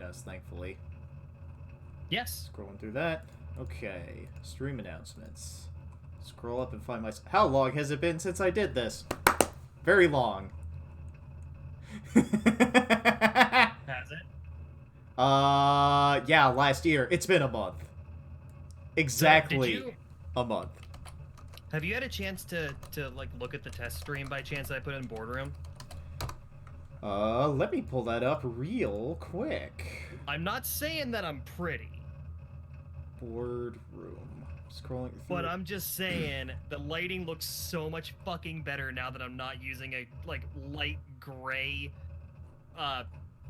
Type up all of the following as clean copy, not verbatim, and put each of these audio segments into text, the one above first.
podcast, thankfully. Yes. Scrolling through that. Okay, stream announcements. Scroll up and find my... How long has it been since I did this? Very long. Has it? Yeah, last year. It's been a month. Exactly a month. Have you had a chance to like look at the test stream by chance I put in Boardroom? Let me pull that up real quick. I'm not saying that I'm pretty. Boardroom. Scrolling through. But I'm just saying the lighting looks so much fucking better now that I'm not using a like light gray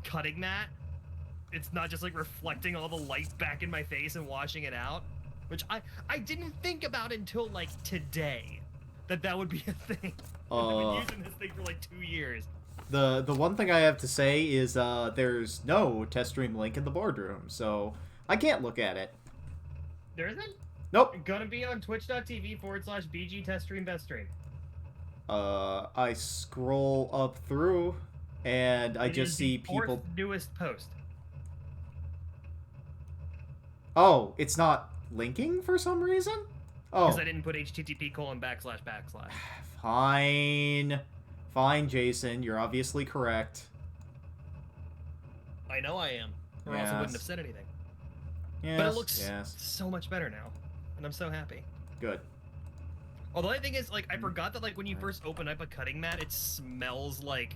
cutting mat. It's not just like reflecting all the light back in my face and washing it out, which I didn't think about until like today that would be a thing. I've been using this thing for like 2 years. The one thing I have to say is there's no test stream link in the Boardroom, so I can't look at it. There isn't? Nope. Gonna be on twitch.tv/BG test stream best stream. I scroll up through and I just see people. Newest post. Oh, it's not linking for some reason? Oh. Because I didn't put http://. Fine. Fine, Jason. You're obviously correct. I know I am. Or else I wouldn't have said anything. Yes, but it looks so much better now. And I'm so happy. Good. Although the thing is, like, I forgot that, like, when you first open up a cutting mat, it smells like...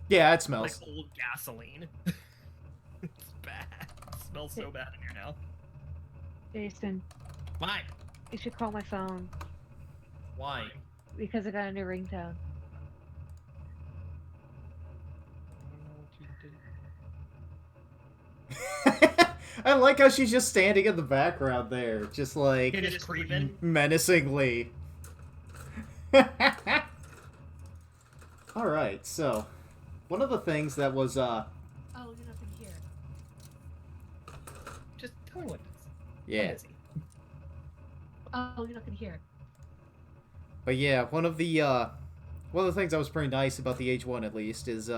Yeah, it smells. Like old gasoline. It's bad. It smells so bad in here now. Jason. Why? You should call my phone. Why? Because I got a new ringtone. I like how she's just standing in the background there, just like just creeping menacingly. All right, so one of the things that was Oh, you're nothing here. Just tell me what it is. Yeah. Oh, you're nothing here. But yeah, one of the things that was pretty nice about the H1 at least is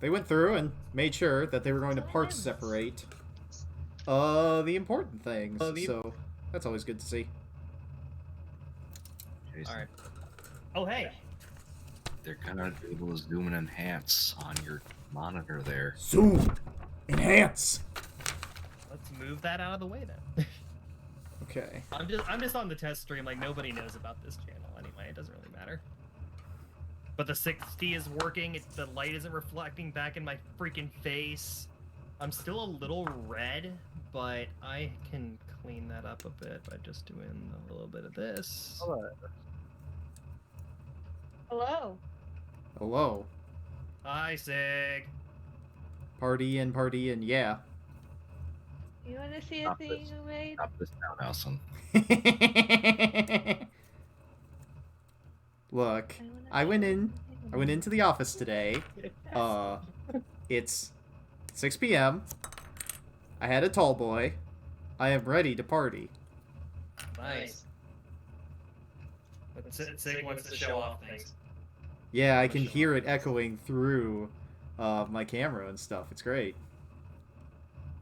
they went through and made sure that they were going to parts separate the important things. So that's always good to see. Alright. Oh, hey. They're gonna be able to zoom and enhance on your monitor there. Zoom! Enhance! Let's move that out of the way then. Okay. I'm just on the test stream, like nobody knows about this channel anyway, it doesn't really matter. But the 60 is working, the light isn't reflecting back in my freaking face. I'm still a little red, but I can clean that up a bit by just doing a little bit of this. Hello. Hello. Hi, Sig. Party and yeah. You want to see a thing you made? Stop this down, Allison. Look, I went into the office today. It's 6 p.m. I had a tall boy. I am ready to party. Nice. But Sig wants to show off things. Yeah, I can hear it echoing through my camera and stuff. It's great.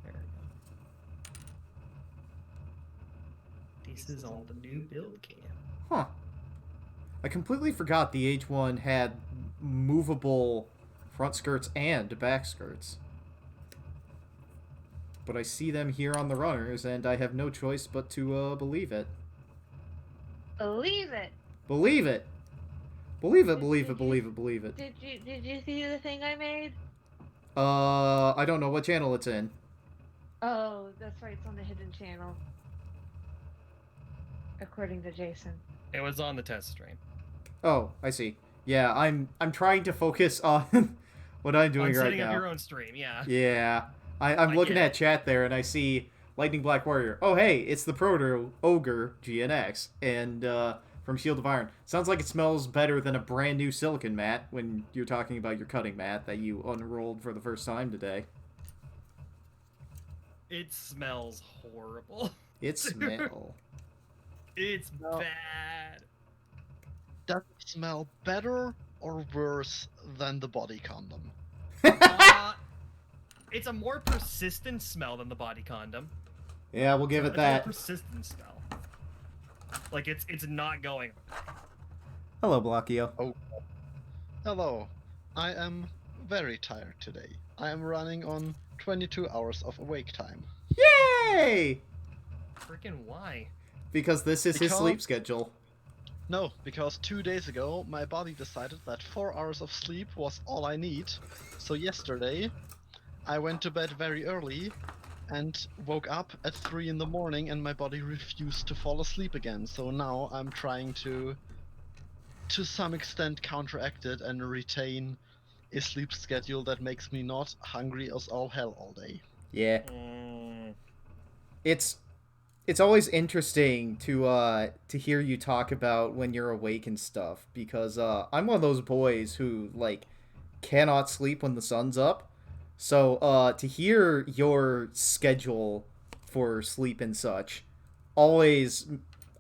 There we go. This is on the new build cam. Huh. I completely forgot the H1 had movable front skirts and back skirts. But I see them here on the runners, and I have no choice but to believe it. Believe it. Believe it. Believe it, believe it, believe it, believe it. Did you see the thing I made? I don't know what channel it's in. Oh, that's right, it's on the hidden channel. According to Jason. It was on the test stream. Oh, I see. Yeah, I'm trying to focus on what I'm doing right setting now. Up your own stream, yeah. Yeah. I'm looking at chat there, and I see Lightning Black Warrior. Oh, hey, it's the Proto Ogre GNX, and from Shield of Iron. Sounds like it smells better than a brand new silicon mat when you're talking about your cutting mat that you unrolled for the first time today. It smells horrible. It smell. It's bad. Does it smell better or worse than the body condom? it's a more persistent smell than the body condom. Yeah, we'll give it It's a that. more persistent smell. Like it's not going. Hello, Blockio. Hello. I am very tired today. I am running on 22 hours of awake time. Yay! Freaking why? Because this is his Because- sleep schedule. No, because 2 days ago my body decided that 4 hours of sleep was all I need. So yesterday I went to bed very early and woke up at 3 in the morning and my body refused to fall asleep again. So now I'm trying to some extent counteract it and retain a sleep schedule that makes me not hungry as all hell all day. Yeah. It's always interesting to hear you talk about when you're awake and stuff, because I'm one of those boys who like cannot sleep when the sun's up. So to hear your schedule for sleep and such, always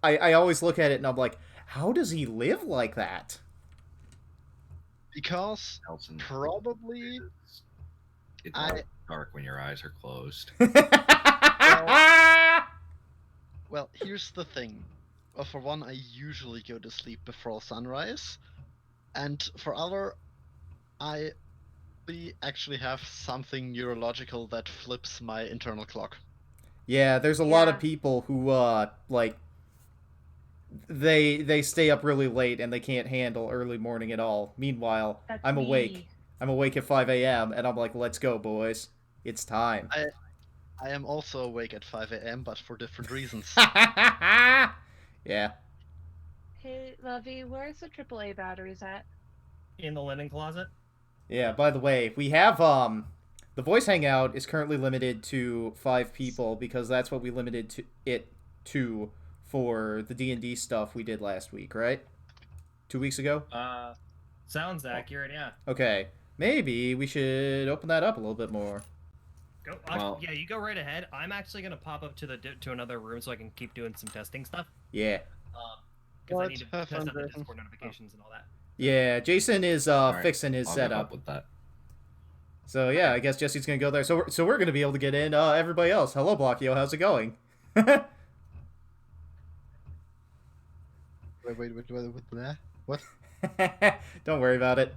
I always look at it and I'm like, how does he live like that? Because Nelson, probably it's I- dark when your eyes are closed. well, here's the thing. Well, for one, I usually go to sleep before sunrise, and for other, I actually have something neurological that flips my internal clock. Yeah, there's a lot of Yeah. people who like they stay up really late and they can't handle early morning at all. Meanwhile, That's I'm awake. me. I'm awake at 5 a.m. and I'm like, let's go, boys. It's time. I am also awake at 5 a.m., but for different reasons. Yeah. Hey, Lovey, where's the AAA batteries at? In the linen closet. Yeah, by the way, we have the voice hangout is currently limited to 5 people because that's what we limited it to for the D&D stuff we did last week, right? 2 weeks ago? Sounds accurate. Yeah. Okay. Maybe we should open that up a little bit more. Go. Well- Yeah, you go right ahead. I'm actually gonna pop up to to another room so I can keep doing some testing stuff. Yeah. Because I What? need to Have test fun, out the Jason. Discord notifications and all that. Yeah, Jason is Alright, fixing his I'll help setup. with that. So yeah, I guess Jesse's gonna go there. So we're gonna be able to get in. Everybody else, hello Blockio, how's it going? Wait, what? Don't worry about it.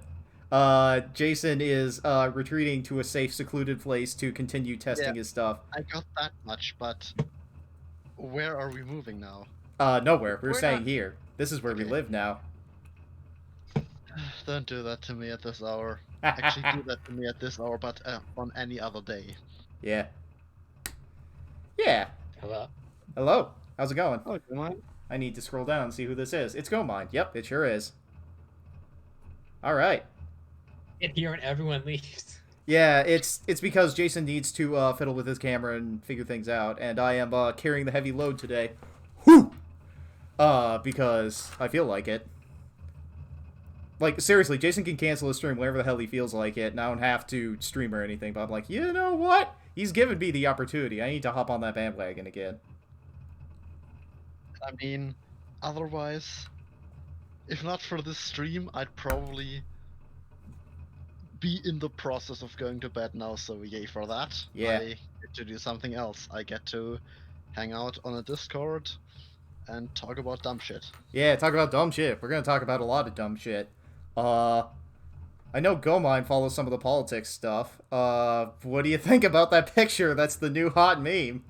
Jason is retreating to a safe, secluded place to continue testing Yeah. his stuff. I got that much, but where are we moving now? Nowhere. We're We're staying not- here. This is where we Okay. live now. Don't do that to me at this hour. Actually, do that to me at this hour, but on any other day. Yeah. Yeah. Hello. Hello. How's it going? Oh, come on. I need to scroll down and see who this is. It's GoMind. Yep, it sure is. All right. And here and everyone leaves. Yeah, it's because Jason needs to fiddle with his camera and figure things out, and I am carrying the heavy load today. Whew! Because I feel like it. Like, seriously, Jason can cancel his stream whenever the hell he feels like it, and I don't have to stream or anything, but I'm like, you know what? He's given me the opportunity. I need to hop on that bandwagon again. I mean, otherwise, if not for this stream, I'd probably be in the process of going to bed now, so yay for that. Yeah. I get to do something else. I get to hang out on a Discord and talk about dumb shit. Yeah, talk about dumb shit. We're gonna talk about a lot of dumb shit. I know GoMind follows some of the politics stuff. What do you think about that picture? That's the new hot meme.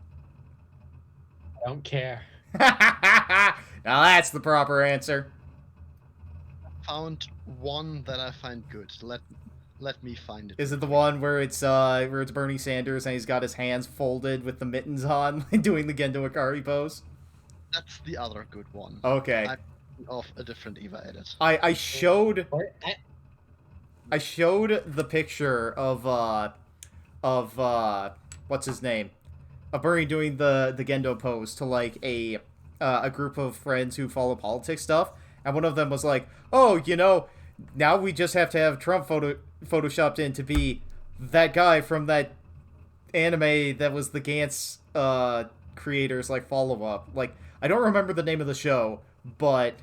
I don't care. Now that's the proper answer. Found one that I find good. Let me find it. Is it the one where it's Bernie Sanders and he's got his hands folded with the mittens on, doing the Gendo Ikari pose? That's the other good one. Okay. Of a different Eva edit. I showed Or- I showed the picture of what's his name? Of Bernie doing the Gendo pose to like a group of friends who follow politics stuff, and one of them was like, "Oh, you know, now we just have to have Trump photoshopped in to be that guy from that anime that was the Gantz creators like follow up." Like, I don't remember the name of the show, but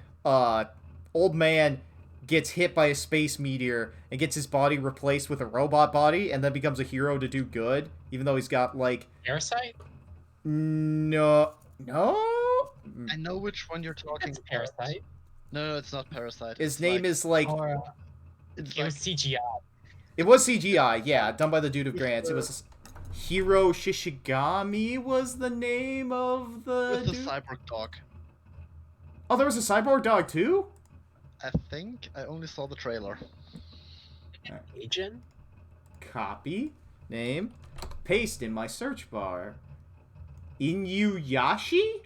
old man gets hit by a space meteor and gets his body replaced with a robot body and then becomes a hero to do good, even though he's got, like... Parasite? No... I know which one you're talking That's about. Parasite. No, it's not Parasite. His It's name like, is, like... Or It's it like was CGI. It was CGI, yeah, done by the dude of Grants. It was... Hiro Shishigami was the name of the with the dude? cyborg dog. Oh, there was a cyborg dog, too? I think I only saw the trailer. Agent? Copy. Name. Paste in my search bar. Inuyasha?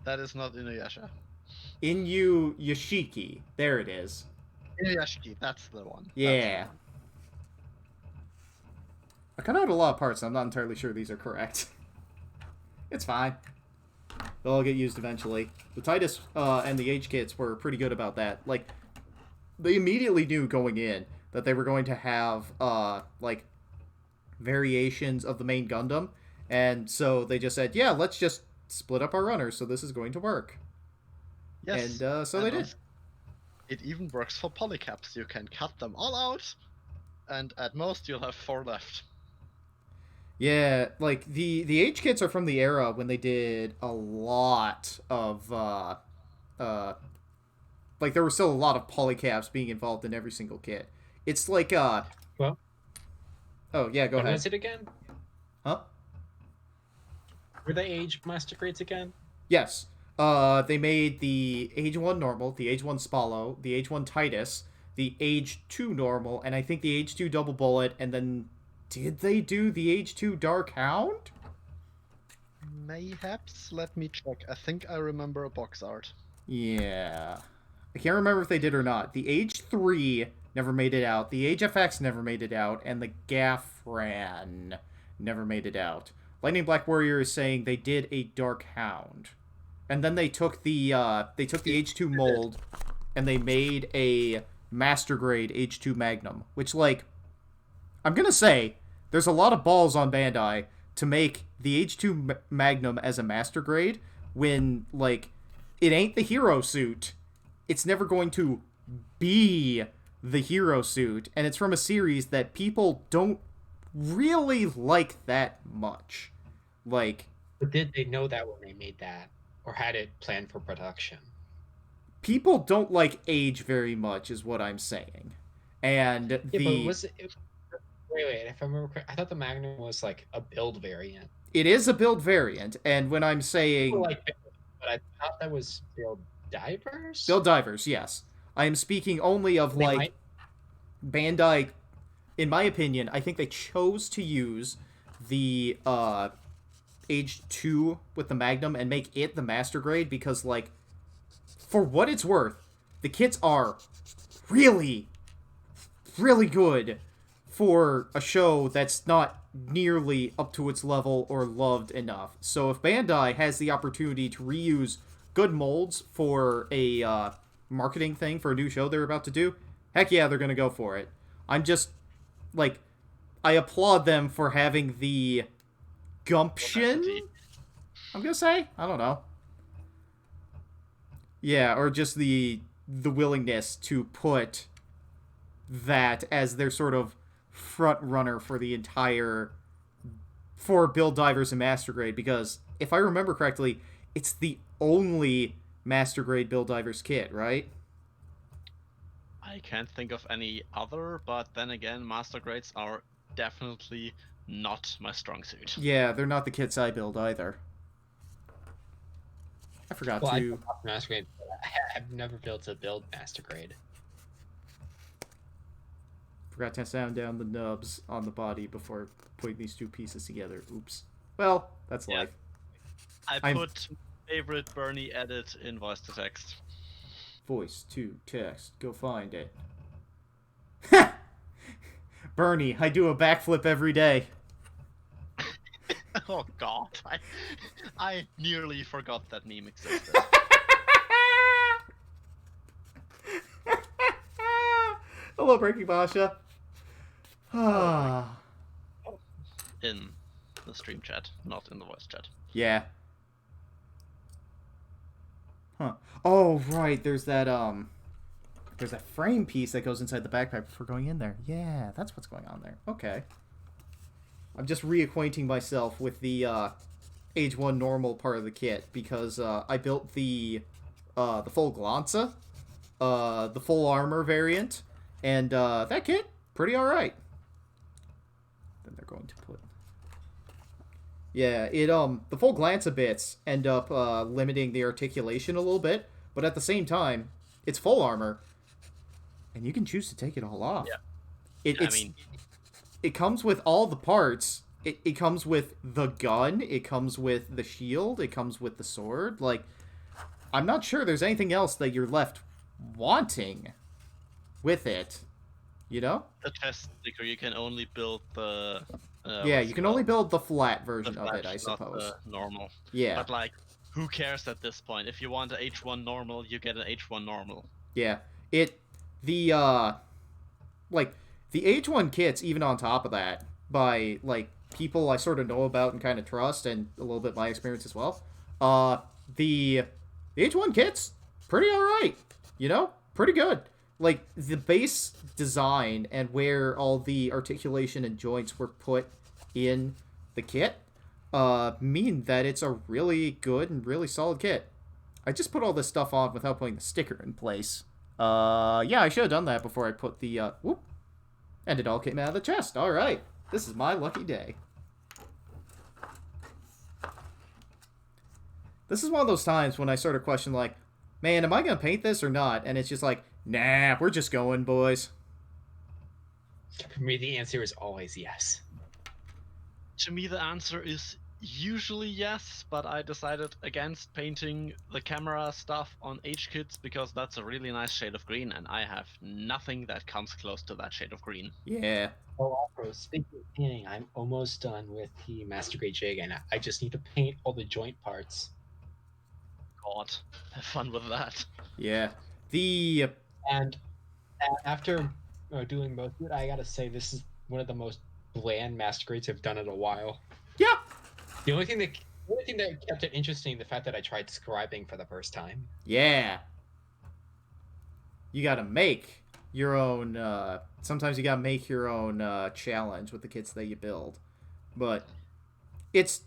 That is not Inuyasha. Inuyashiki. There it is. Inuyashiki, that's the one. That's the Yeah. one. I cut out a lot of parts, so I'm not entirely sure these are correct. It's fine. They'll all get used eventually. The Titus and the H-Kits were pretty good about that. Like, they immediately knew going in that they were going to have, like, variations of the main Gundam. And so they just said, yeah, let's just split up our runners, so this is going to work. Yes. And so they did. It even works for polycaps. You can cut them all out, and at most you'll have 4 left. Yeah, like, the H-Kits are from the era when they did a lot of, like, there were still a lot of polycaps being involved in every single kit. It's like, Well, oh, yeah, go what ahead. was it again? Huh? Were they age master grades again? Yes. They made the Age 1 normal, the Age 1 Spallo, the Age 1 Titus, the Age 2 normal, and I think the Age 2 Double Bullet, and then did they do the Age 2 Dark Hound? Mayhaps. Let me check. I think I remember a box art. Yeah. I can't remember if they did or not. The Age 3 never made it out, the Age FX never made it out, and the Gaffran never made it out. Lightning Black Warrior is saying they did a Dark Hound. And then they took the H2 mold and they made a master grade H2 Magnum, which, like, I'm gonna say there's a lot of balls on Bandai to make the H2 Magnum as a master grade when, like, it ain't the hero suit. It's never going to be the hero suit, and it's from a series that people don't really like that much. Like, But did they know that when they made that? Or had it planned for production? people don't like Age very much, is what I'm saying. And Yeah, the but was it... Wait, if I remember correctly, I thought the Magnum was like a build variant. it is a build variant, and when I'm saying People like, but I thought that was build divers? build divers, yes, I am speaking only of They like might- Bandai. In my opinion, I think they chose to use the Age 2 with the Magnum and make it the master grade because, like, for what it's worth, the kits are really, really good for a show that's not nearly up to its level or loved enough. So if Bandai has the opportunity to reuse good molds for a marketing thing for a new show they're about to do, heck yeah, they're going to go for it. I'm just, like, I applaud them for having the gumption, I'm going to say. I don't know. Yeah, or just the willingness to put that as their sort of front runner for the entire, for Build Divers and Master Grade, because if I remember correctly, it's the only Master Grade Build Divers kit, right? I can't think of any other, but then again, master grades are definitely not my strong suit. Yeah, they're not the kits I build either. I forgot Well, I to... built master grade. I've never built a build master grade. Forgot to sound down the nubs on the body before putting these two pieces together. Oops. Well, that's Yeah. life. I I'm- put favorite Bernie edit in voice to text. Voice to text. Go find it. Bernie, I do a backflip every day. Oh god, I nearly forgot that meme existed. Hello, Breaking Basha. Ah. In the stream chat, not in the voice chat. Yeah. Huh. Oh, right. There's that, there's that frame piece that goes inside the backpack before going in there. Yeah, that's what's going on there. Okay. I'm just reacquainting myself with the Age 1 normal part of the kit because I built the full Glanza, the full armor variant, and that kit, pretty alright. Then they're going to put... Yeah, the full Glanza bits end up limiting the articulation a little bit, but at the same time, it's full armor, and you can choose to take it all off. Yeah. It comes with all the parts. It comes with the gun, it comes with the shield, it comes with the sword. Like, I'm not sure there's anything else that you're left wanting with it. You know? The test sticker, you can only build the... yeah, you can only build the flat the version of flat, it, I not suppose. the normal. Yeah. But, like, who cares at this point? If you want an H1 normal, you get an H1 normal. Yeah. The H1 kits, even on top of that, by, like, people I sort of know about and kind of trust, and a little bit my experience as well, the H1 kits, pretty alright, you know? Pretty good. Like, the base design and where all the articulation and joints were put in the kit, mean that it's a really good and really solid kit. I just put all this stuff on without putting the sticker in place. Yeah, I should have done that before I put the, whoop. And it all came out of the chest. Alright. This is my lucky day. This is one of those times when I sort of question, like, man, am I going to paint this or not? And it's just like, nah, we're just going, boys. For me, the answer is always yes. To me, the answer is usually yes, but I decided against painting the camera stuff on H-Kits because that's a really nice shade of green, and I have nothing that comes close to that shade of green. Yeah. Oh, also, speaking of painting, I'm almost done with the Master Grade Jagan. I just need to paint all the joint parts. God, have fun with that. Yeah. The... And after doing most of it, I gotta say this is one of the most bland Master Grades I've done in a while. Yeah. The only thing that kept it interesting, the fact that I tried scribing for the first time. Yeah. You gotta make your own, sometimes you gotta make your own, challenge with the kits that you build. But it's...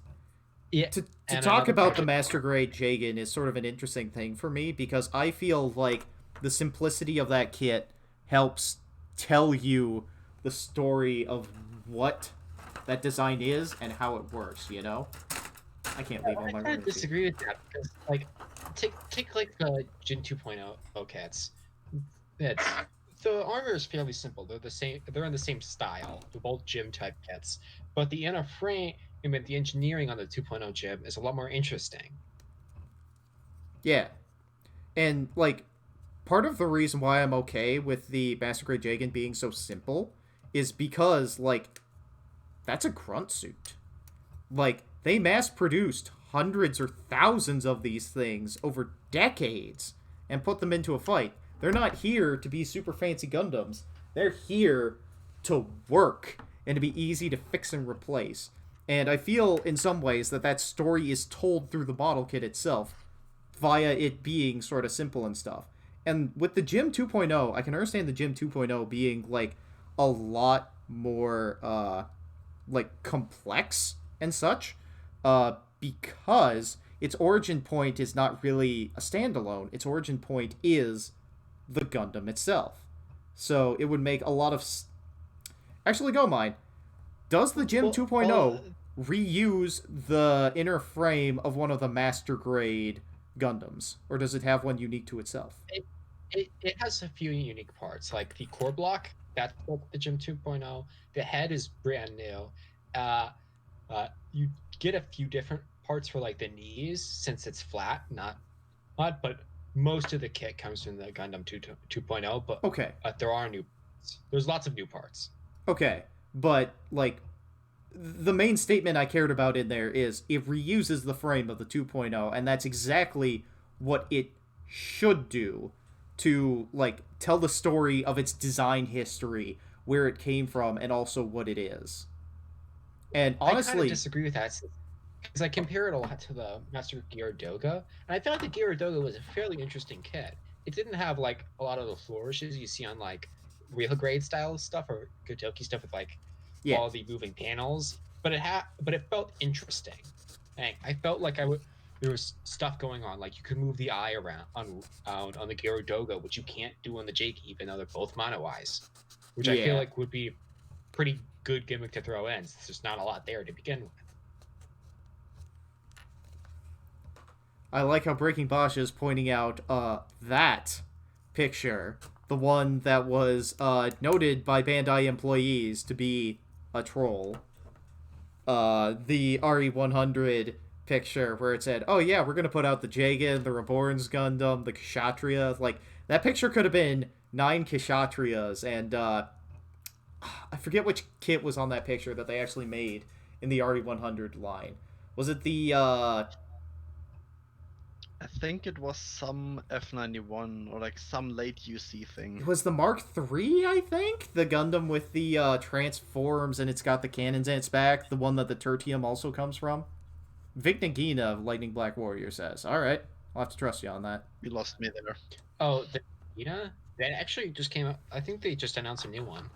Yeah. To and talk another about the project- Master Grade Jagan is sort of an interesting thing for me because I feel like the simplicity of that kit helps tell you the story of what that design is and how it works, you know? I can't leave all I my kind of words. disagree with that because, like, take like Jin 2.0 kits. It's the armor is fairly simple. They're the same. They're in the same style. They're both gym type kits, but the inner frame and the engineering on the 2.0 gym is a lot more interesting. Yeah. And, like, part of the reason why I'm okay with the Master Grade Jagan being so simple is because, like, that's a grunt suit. Like, they mass-produced hundreds or thousands of these things over decades and put them into a fight. They're not here to be super fancy Gundams. They're here to work and to be easy to fix and replace. And I feel, in some ways, that story is told through the model kit itself via it being sort of simple and stuff. And with the Gym 2.0, I can understand the Gym 2.0 being, like, a lot more, like, complex and such, because its origin point is not really a standalone. Its origin point is the Gundam itself. So it would make a lot of... Actually, go mine. Does the Gym 2.0 reuse the inner frame of one of the Master Grade Gundams? Or does it have one unique to itself? It has a few unique parts, like the core block. That's the Gym 2.0. The head is brand new. You get a few different parts for like the knees since it's flat, not but most of the kit comes from the Gundam 2.0. But Okay. There are new parts. There's lots of new parts. Okay, but, like, the main statement I cared about in there is it reuses the frame of the 2.0, and that's exactly what it should do to, like, tell the story of its design history, where it came from, and also what it is. And I kind honestly... of disagree with that because I compare it a lot to the Master Gyaradoga, and I felt like the Gyaradoga was a fairly interesting kit. it didn't have like a lot of the flourishes you see on like real grade style stuff or Gotoki stuff with like Yeah. all the moving panels, but it felt interesting. And I felt like there was stuff going on, like you could move the eye around on the Gyaradogo, which you can't do on the Jake, even though they're both mono eyes, which I feel Yeah. like would be pretty good gimmick to throw in. There's just not a lot there to begin with. I like how Breaking Bosch is pointing out that picture, the one that was noted by Bandai employees to be a troll. The RE100 picture where it said, "Oh yeah, we're gonna put out the Jagan, the Reborn's Gundam, the Kshatriya." Like that picture could have been 9 Kshatriyas, and I forget which kit was on that picture that they actually made in the RE100 line. Was it the I think it was some F91 or like some late UC thing. It was the Mark III, I think? The Gundam with the transforms and it's got the cannons in its back. The one that the Tertium also comes from. Vic Nagina of Lightning Black Warrior says. Alright, I'll have to trust you on that. You lost me there. Oh, the that actually just came out. I think they just announced a new one.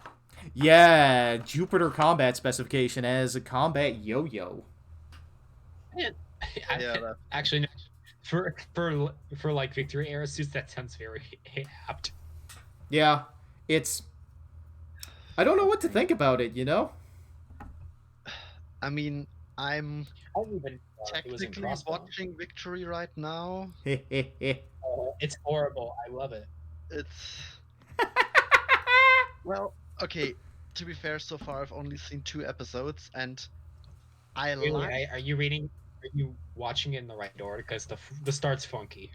Yeah, Jupiter combat specification as a combat yo-yo. Yeah, that- actually, no, for like Victory era suits, that sounds very apt. Yeah, it's... I don't know what to think about it, you know? I mean, I'm I don't even it was in technically Crossbow. watching Victory right now. It's horrible. I love it. It's well, okay. To be fair, so far I've only seen 2 episodes, and I Really, like. are you reading? Are you watching it in the right order? Because the start's funky.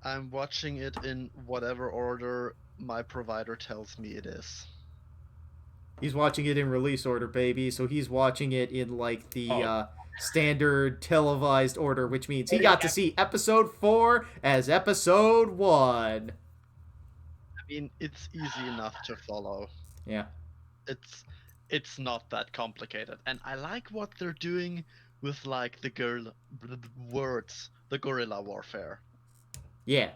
I'm watching it in whatever order my provider tells me it is. He's watching it in release order, baby, so he's watching it in, like, the Oh. standard televised order, which means he got to see episode 4 as episode 1. I mean, it's easy enough to follow. Yeah. It's not that complicated, and I like what they're doing with like the words, the guerrilla warfare. Yeah.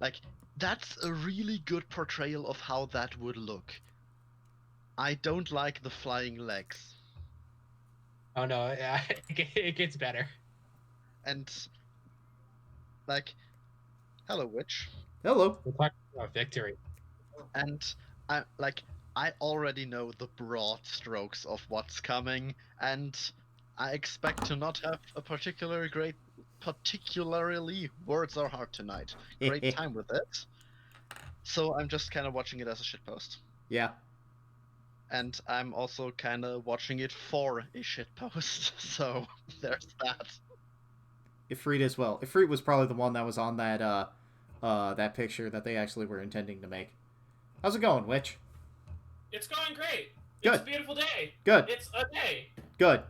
Like that's a really good portrayal of how that would look. I don't like the flying legs, Oh no, it gets better. and like, hello witch, Hello. We're talking about Victory. and I already know the broad strokes of what's coming, and I expect to not have a particularly words are hard tonight. Great time with it. So I'm just kind of watching it as a shitpost. Yeah. And I'm also kind of watching it for a shitpost. So there's that. Ifrit as well. Ifrit was probably the one that was on that that picture that they actually were intending to make. How's it going, Witch? It's going great. Good. It's a beautiful day. Good. It's a day. Good.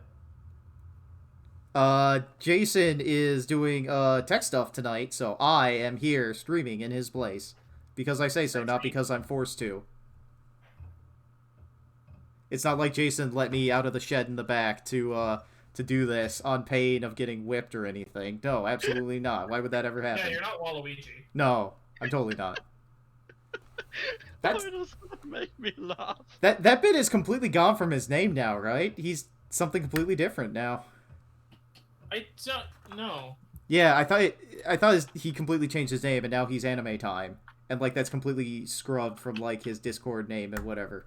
Jason is doing tech stuff tonight, so I am here streaming in his place. Because I say so, not because I'm forced to. It's not like Jason let me out of the shed in the back to do this on pain of getting whipped or anything. No, absolutely not. Why would that ever happen? Yeah, you're not Waluigi. No, I'm totally not. That's Why does that make me laugh? that bit is completely gone from his name now, right? He's something completely different now. I don't know. Yeah, I thought he completely changed his name and now he's Anime Time, and like that's completely scrubbed from like his Discord name and whatever.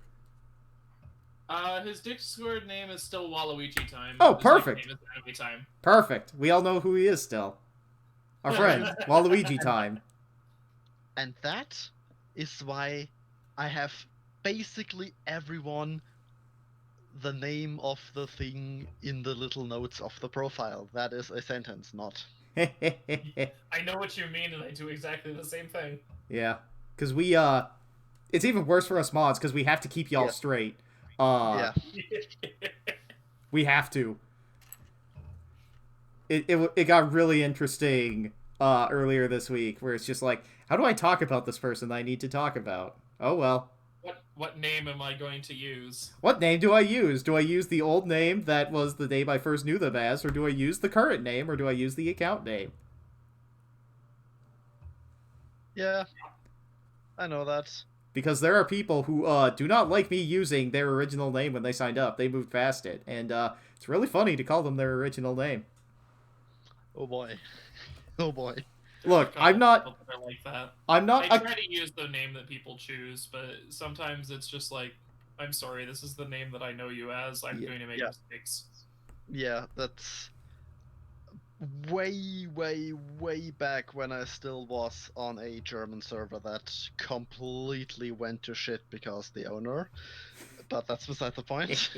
His Discord name is still Waluigi Time. Oh, His perfect. nickname is Anime Time. Perfect. We all know who he is still. Our friend Waluigi Time. And that is why I have basically everyone the name of the thing in the little notes of the profile. That is a sentence, not. I know what you mean, and I do exactly the same thing. Yeah, because we it's even worse for us mods because we have to keep y'all Yeah. straight. Yeah. We have to. It got really interesting earlier this week where it's just like, how do I talk about this person that I need to talk about? Oh well. What name am I going to use? What name do I use? Do I use the old name that was the name I first knew them as, or do I use the current name, or do I use the account name? Yeah, I know that. Because there are people who do not like me using their original name when they signed up. They moved past it, and it's really funny to call them their original name. Oh boy. Oh boy. Look, Couple I'm not. people that are like that. I'm not. I try to use the name that people choose, but sometimes it's just like, I'm sorry, this is the name that I know you as. I'm Yeah. going to make Yeah. mistakes. Yeah, that's way, way, way back when I still was on a German server that completely went to shit because the owner. But that's beside the point.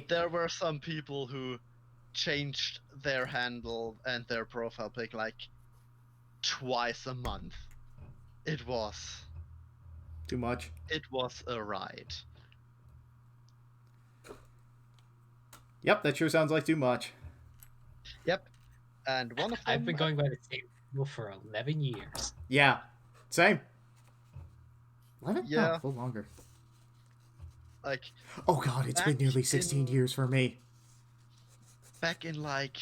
There were some people who changed their handle and their profile pic like twice a month. It was Too much. a ride. Yep, that sure sounds like too much. Yep. And one of them I've been going by the same rule for 11 years. Yeah, same. 11? No, Yeah. a little longer. like Oh god, it's been Back nearly 16 in- years for me. back in like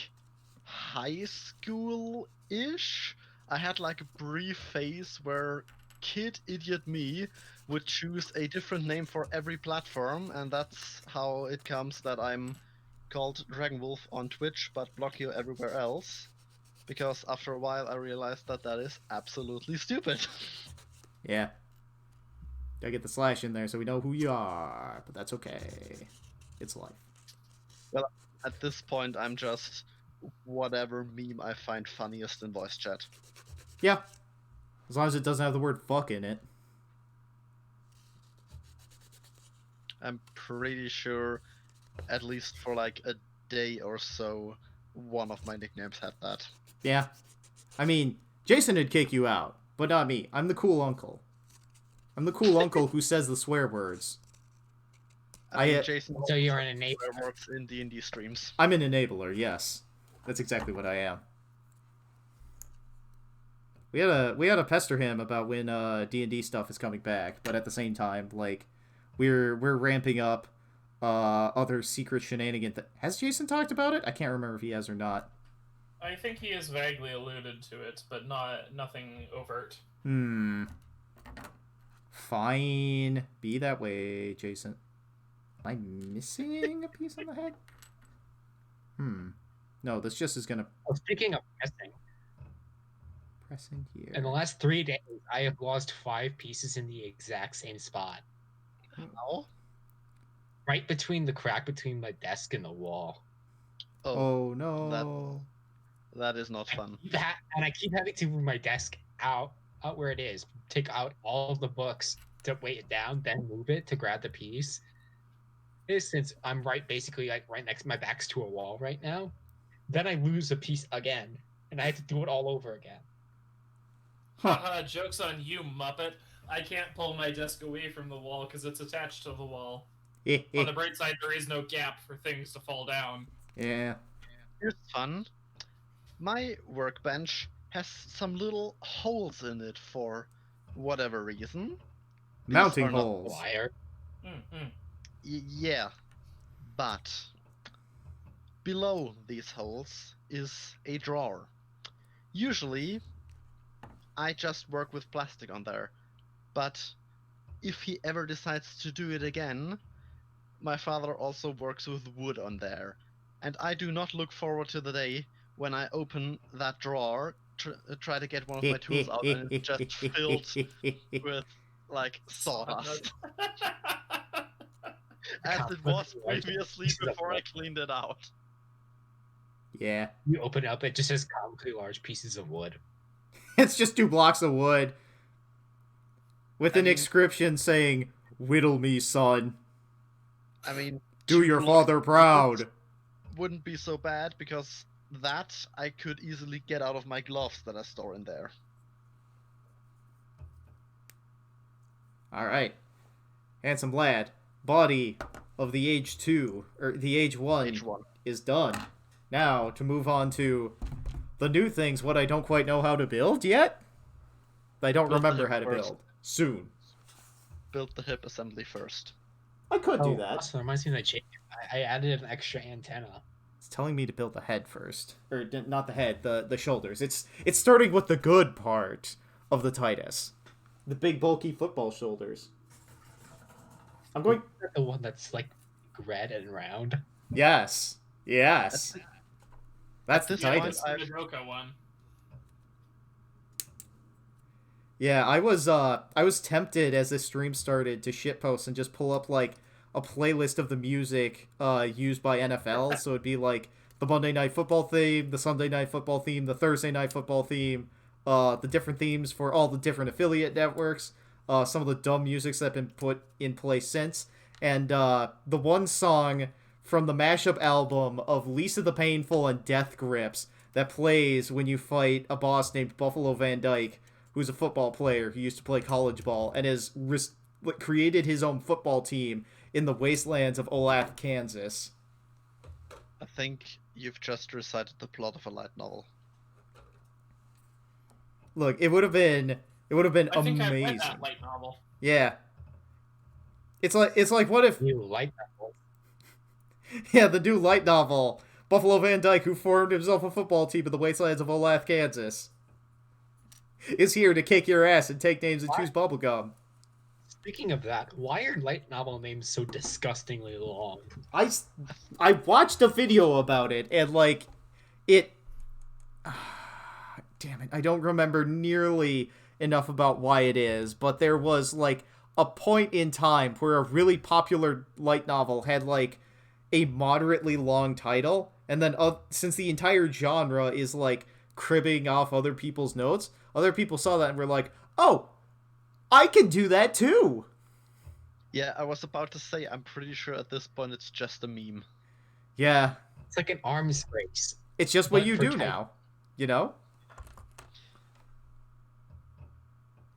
high school ish, I had like a brief phase where kid idiot me would choose a different name for every platform, and that's how it comes that I'm called Dragonwolf on Twitch but Blockio everywhere else. Because after a while I realized that that is absolutely stupid. Yeah. Gotta get the slash in there so we know who you are, but that's okay. It's life. At this point I'm just whatever meme I find funniest in voice chat. Yeah. As long as it doesn't have the word fuck in it. I'm pretty sure, at least for like a day or so, one of my nicknames had that. Yeah. I mean, Jason would kick you out, but not me. I'm the cool uncle. I'm the cool uncle who says the swear words. I mean, I- Jason So you're an enabler. works in D&D streams. I'm an enabler, yes. That's exactly what I am. We had to pester him about when D&D stuff is coming back, but at the same time, like, we're ramping up other secret shenanigans. Has Jason talked about it? I can't remember if he has or not. I think he has vaguely alluded to it, but nothing overt. Fine. Be that way, Jason. Am I missing a piece on the head? No, this just is gonna Well, speaking of pressing, press in here. in the last 3 days, I have lost 5 pieces in the exact same spot. How? Right between the crack between my desk and the wall. Oh no. That is not fun. And I keep having to move my desk out where it is. Take out all of the books to weight it down, then move it to grab the piece. Since I'm basically like right next to my back's to a wall right now, then I lose a piece again, and I have to do it all over again. Haha, joke's on you, Muppet. I can't pull my desk away from the wall because it's attached to the wall. On the bright side, there is no gap for things to fall down. Yeah. Here's fun. My workbench has some little holes in it for whatever reason. Mounting are not holes. Wire. Mm-mm. Yeah, but below these holes is a drawer. Usually, I just work with plastic on there, but if he ever decides to do it again, my father also works with wood on there, and I do not look forward to the day when I open that drawer, try to get one of my tools out, and it's just filled with like sawdust. As it was previously before I cleaned it out. Yeah. You open it up, it just says comically large pieces of wood. It's just 2 blocks of wood with I an mean- inscription saying, "Whittle me, son. I mean, Do 2 your blocks father proud." wouldn't be so bad because that I could easily get out of my gloves that I store in there. All right. Handsome lad. Body of the age 2 or the age 1 H1. is done. Now to move on to the new things what I don't quite know how to build yet. I don't Build the remember hip how to first. build. Soon. Build the hip assembly first. I could do Oh, that. also, reminds me that I added an extra antenna. It's telling me to build the head first, or not the head, the shoulders. It's starting with the good part of the Titus. The big, bulky football shoulders. I'm going... The one that's, like, red and round. Yes. Yes. That's the this point, Titus. The Madroka one. Yeah, I was tempted as this stream started to shitpost and just pull up, like, a playlist of the music used by NFL. So it'd be, like, the Monday Night Football theme, the Sunday Night Football theme, the Thursday Night Football theme, the different themes for all the different affiliate networks, some of the dumb musics that have been put in place since, and the one song from the mashup album of Lisa the Painful and Death Grips that plays when you fight a boss named Buffalo Van Dyke, who's a football player who used to play college ball and has created his own football team in the wastelands of Olathe, Kansas. I think you've just recited the plot of a light novel. Look, it would have been I think I amazing. read that light novel. Yeah. It's like what if You like that one? yeah, the new light novel, Buffalo Van Dyke, who formed himself a football team in the wastelands of Olathe, Kansas, is here to kick your ass and take names and choose bubblegum. Speaking of that, why are light novel names so disgustingly long? I watched a video about it, and, like, it... damn it, I don't remember nearly enough about why it is, but there was, like, a point in time where a really popular light novel had, like, a moderately long title, and then since the entire genre is, like, cribbing off other people's notes, other people saw that and were like, oh, I can do that too! Yeah, I was about to say, I'm pretty sure at this point it's just a meme. Yeah, It's like an arms race. it's just what But you for do type- now, you know?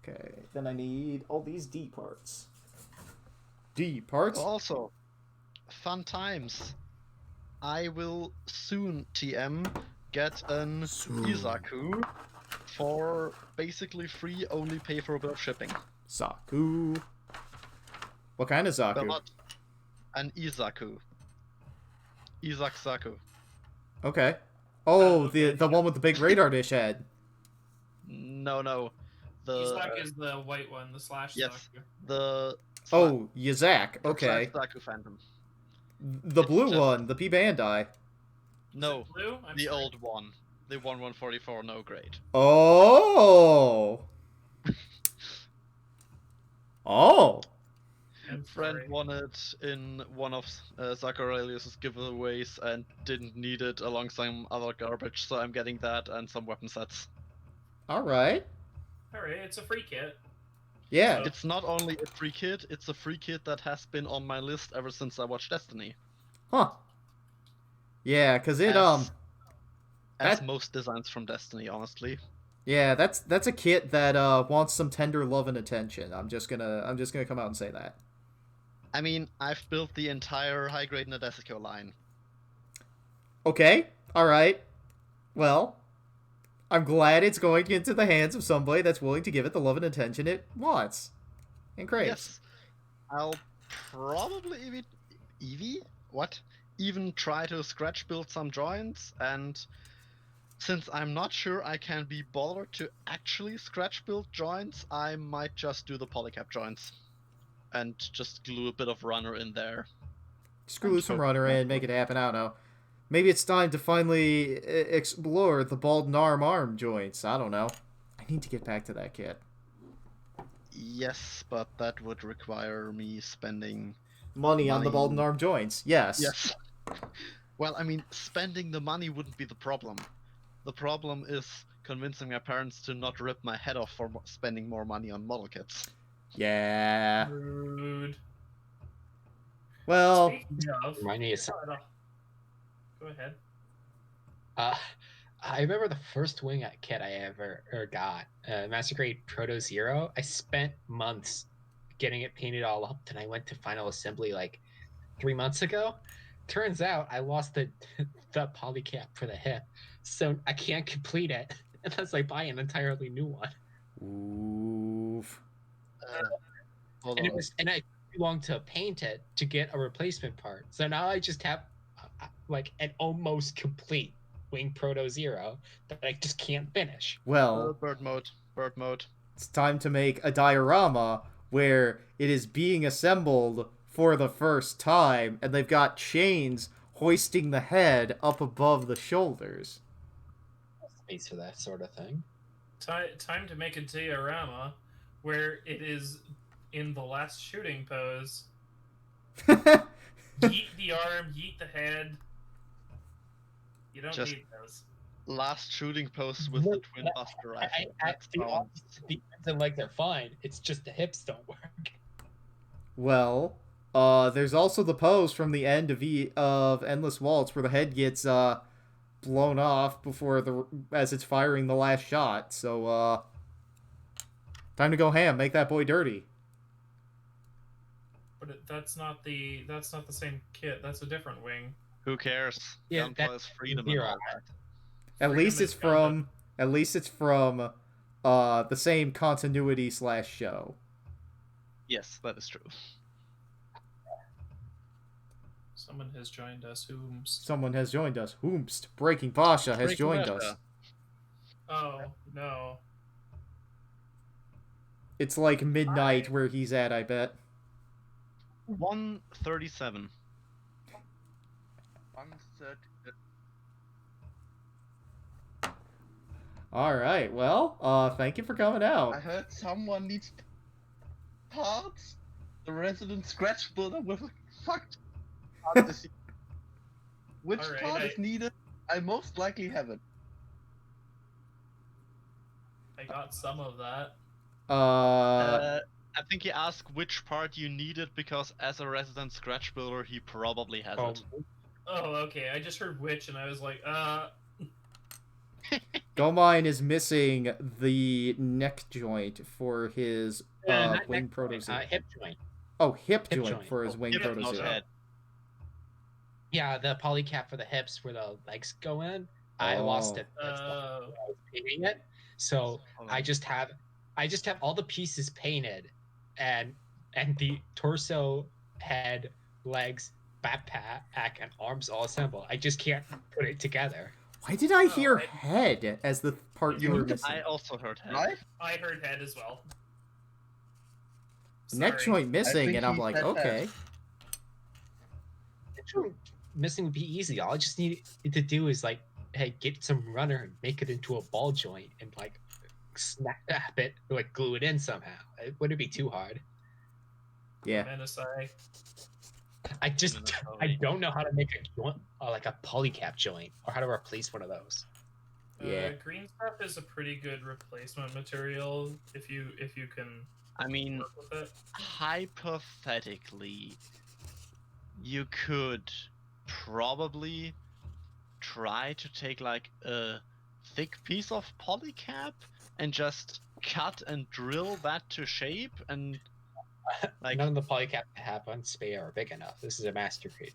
Okay, then I need all these D parts. D parts? Also, fun times. I will soon, TM, get an Izaku for basically free, only pay for a bit of shipping. Zaku. What kind of Zaku? Well, not an Izaku. Zaku. Okay. Oh, the one with the big radar dish head. No. The Izak is the white one, the slash yes. Zaku. the Oh, Yazak. Okay. Zaku Phantom. The blue just- one, the P Bandai. No, Is it blue? I'm the sorry. old one. The 1144 no grade. Oh. Oh. I'm Friend sorry. won it in one of Zach Aurelius's giveaways and didn't need it along some other garbage, so I'm getting that and some weapon sets. All right. Alright, it's a free kit. Yeah. It's not only a free kit, it's a free kit that has been on my list ever since I watched Destiny. Huh. Yeah, cuz it As that- most designs from Destiny, honestly. yeah, that's a kit that wants some tender love and attention. I'm just going to come out and say that. I mean, I've built the entire high-grade Nadesico line. Okay. All right. Well, I'm glad it's going into the hands of somebody that's willing to give it the love and attention it wants. And craves. Yes. I'll probably even try to scratch build some joints, and since I'm not sure I can be bothered to actually scratch build joints, I might just do the polycap joints and just glue a bit of runner in there. Screw some runner in, make it happen. I don't know. Maybe it's time to finally explore the bald arm joints. I don't know. I need to get back to that kit. Yes, but that would require me spending Money on the bald Money. arm joints. Yes. Yes. Well, I mean, spending the money wouldn't be the problem. The problem is convincing my parents to not rip my head off for spending more money on model kits. Yeah. Rude. Well, Speaking of, Remind me of some- go ahead. I remember the first wing kit I ever got, Master Grade Proto Zero. I spent months getting it painted all up, then I went to final assembly like 3 months ago. Turns out I lost the polycap for the hip, so I can't complete it unless I buy an entirely new one. oof. Hold And on. I took too long to paint it to get a replacement part. So now I just have like an almost complete Wing Proto Zero that I just can't finish. Well, Bird mode. It's time to make a diorama where it is being assembled for the first time, and they've got chains hoisting the head up above the shoulders. Space for that sort of thing. Time to make a diorama where it is in the last shooting pose. Yeet the arm, yeet the head. You don't Just- need those. Last shooting post with the twin buster rifle. That sounds- The arms and legs are fine. It's just the hips don't work. Well, there's also the pose from the end of Endless Waltz where the head gets blown off as it's firing the last shot. So time to go ham, make that boy dirty. But that's not the same kit. That's a different wing. Who cares? Yeah, Gunpla that's is freedom and zero. all that. At least Freedom it's is Gundam. from the same continuity / show. Yes, that is true. Someone has joined us. Whomst. Someone has joined us. Whoomst. Breaking Pasha has Breaking joined Pasha. us. Oh no. It's like midnight where he's at, I bet. 137. 130. Alright, well, thank you for coming I out. heard someone needs parts. The resident scratch builder with a fucked part this- Which Alright, part is needed? I most likely have it. I got some of that. I think he asked which part you needed because as a resident scratch builder, he probably has it. Oh, okay. I just heard which, and I was like, Gomine is missing the neck joint for his Not wing neck proto joint, zero. hip joint. Oh, hip hip joint joint. for his wing hip proto Not zero. head. Yeah, the polycap for the hips where the legs go in. I lost Oh. it. That's why I was painting it. So I just have all the pieces painted, and the torso, head, legs, backpack, and arms all assembled. I just can't put it together. Why did I hear I- head as the part you were missing? I also heard head. Right? I heard head as well. Neck Sorry. joint missing, think and I'm he like, said okay. Actually, missing would be easy. All I just need it to do is like, hey, get some runner and make it into a ball joint and like snap it, or, like glue it in somehow. It wouldn't be too hard. Yeah. Menasai. I don't know how to make a joint, like a polycap joint, or how to replace one of those. Yeah. Green stuff is a pretty good replacement material if you can I mean, work with it. hypothetically, you could probably try to take like a thick piece of polycap and just cut and drill that to shape and like None of the polycap I have on spare are big enough. This is a master grade.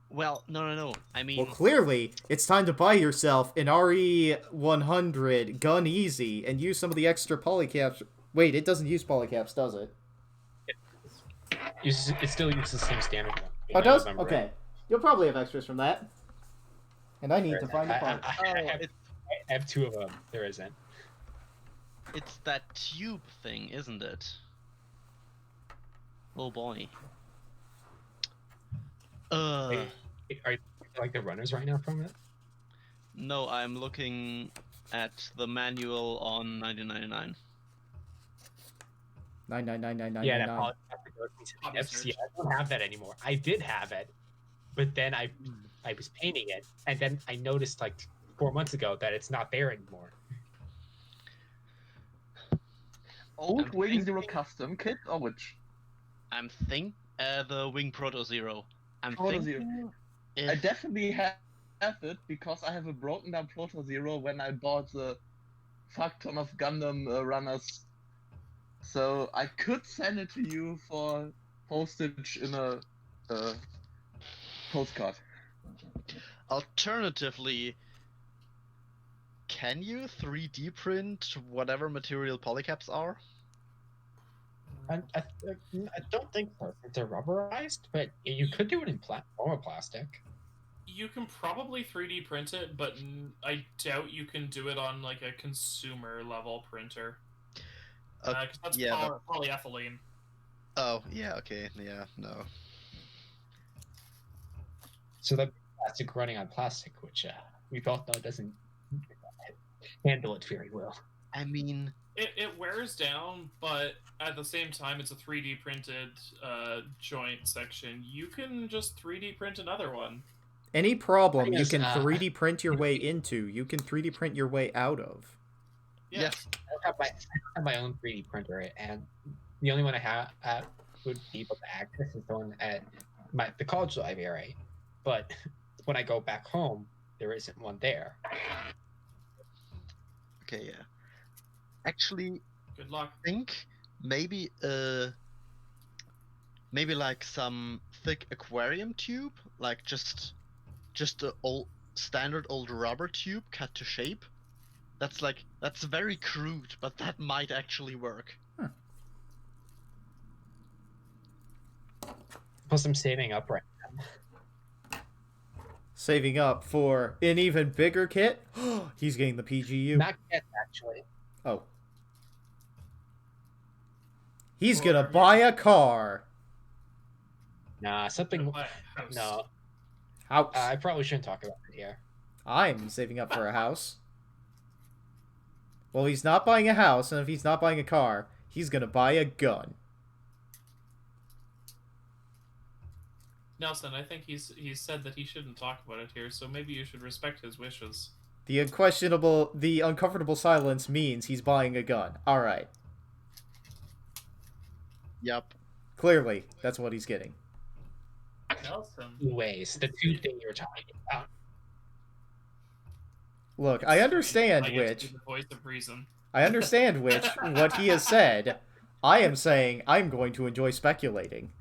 well no I mean Well, clearly, it's time to buy yourself an RE100 Gun Easy and use some of the extra polycaps. Wait, it doesn't use polycaps, does it? It still uses the same standard one. if Oh, I it does? remember Okay. right. You'll probably have extras from that. And I need to find a I, part. I have two of them. There isn't. it's that tube thing, isn't it? Oh boy. Are you like the runners right now from it? No, I'm looking at the manual on 1999. 9999999. Yeah, that polycap that goes into the Hobby hips. search. Yeah, I don't have that anymore. I did have it, but then I was painting it, and then I noticed like 4 months ago that it's not there anymore. Old I'm Wing Zero thinking- custom kit or which? I'm the Wing Proto Zero. I'm Proto thinking I if definitely have it because I have a broken down Proto Zero when I bought the fuck ton of Gundam runners. So I could send it to you for postage in a postcard. alternatively, can you 3D print whatever material polycaps are? I don't think so. They're rubberized, but you could do it in normal plastic. You can probably 3D print it, but I doubt you can do it on like a consumer level printer. Because that's yeah, but- polyethylene. Oh, yeah, okay, yeah, no. So that plastic running on plastic, which we both know doesn't handle it very well. I mean, It wears down, but at the same time, it's a 3D printed joint section. You can just 3D print another one. Any problem you Yes, can 3D print your way into, you can 3D print your way out of. Yeah. yes. I have my own 3D printer, and the only one I have would be able to access is the one at the college library. But when I go back home, there isn't one there. Okay, yeah. Actually, Good luck. I think maybe maybe like some thick aquarium tube, like just a standard old rubber tube cut to shape. That's very crude, but that might actually work. Plus, I'm saving up right now. Saving up for an even bigger kit. He's getting the PGU. Not yet, actually. Oh. He's gonna buy a car. Nah, something. Buy a house. No, House. I probably shouldn't talk about it here. I'm saving up for a house. Well, he's not buying a house, and if he's not buying a car, he's gonna buy a gun. Nelson, I think he's said that he shouldn't talk about it here, so maybe you should respect his wishes. The uncomfortable silence means he's buying a gun. Alright. Yep. Clearly, that's what he's getting. Nelson. Anyways, the two thing you're talking about. Look, I understand I get to which. be the voice of reason. I understand which, what he has said. I am saying I'm going to enjoy speculating.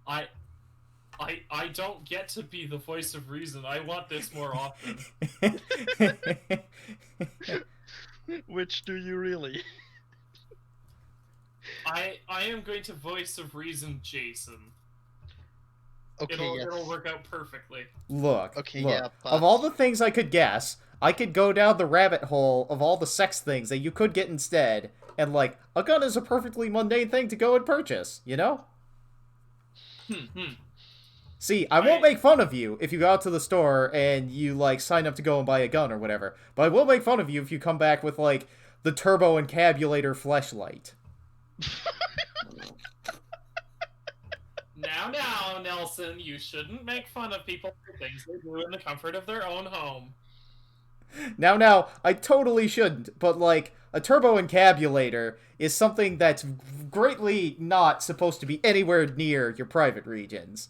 I don't get to be the voice of reason. I want this more often. Which do you really? I am going to voice of reason Jason. Okay, It'll work out perfectly. Look, Okay, look. yeah, but- Of all the things I could guess, I could go down the rabbit hole of all the sex things that you could get instead, and like, a gun is a perfectly mundane thing to go and purchase, you know? See, I won't make fun of you if you go out to the store and you, like, sign up to go and buy a gun or whatever, but I will make fun of you if you come back with, like, the turbo encabulator fleshlight. Now, Nelson, you shouldn't make fun of people for things they do in the comfort of their own home. Now, I totally shouldn't, but, like, a turbo encabulator is something that's greatly not supposed to be anywhere near your private regions.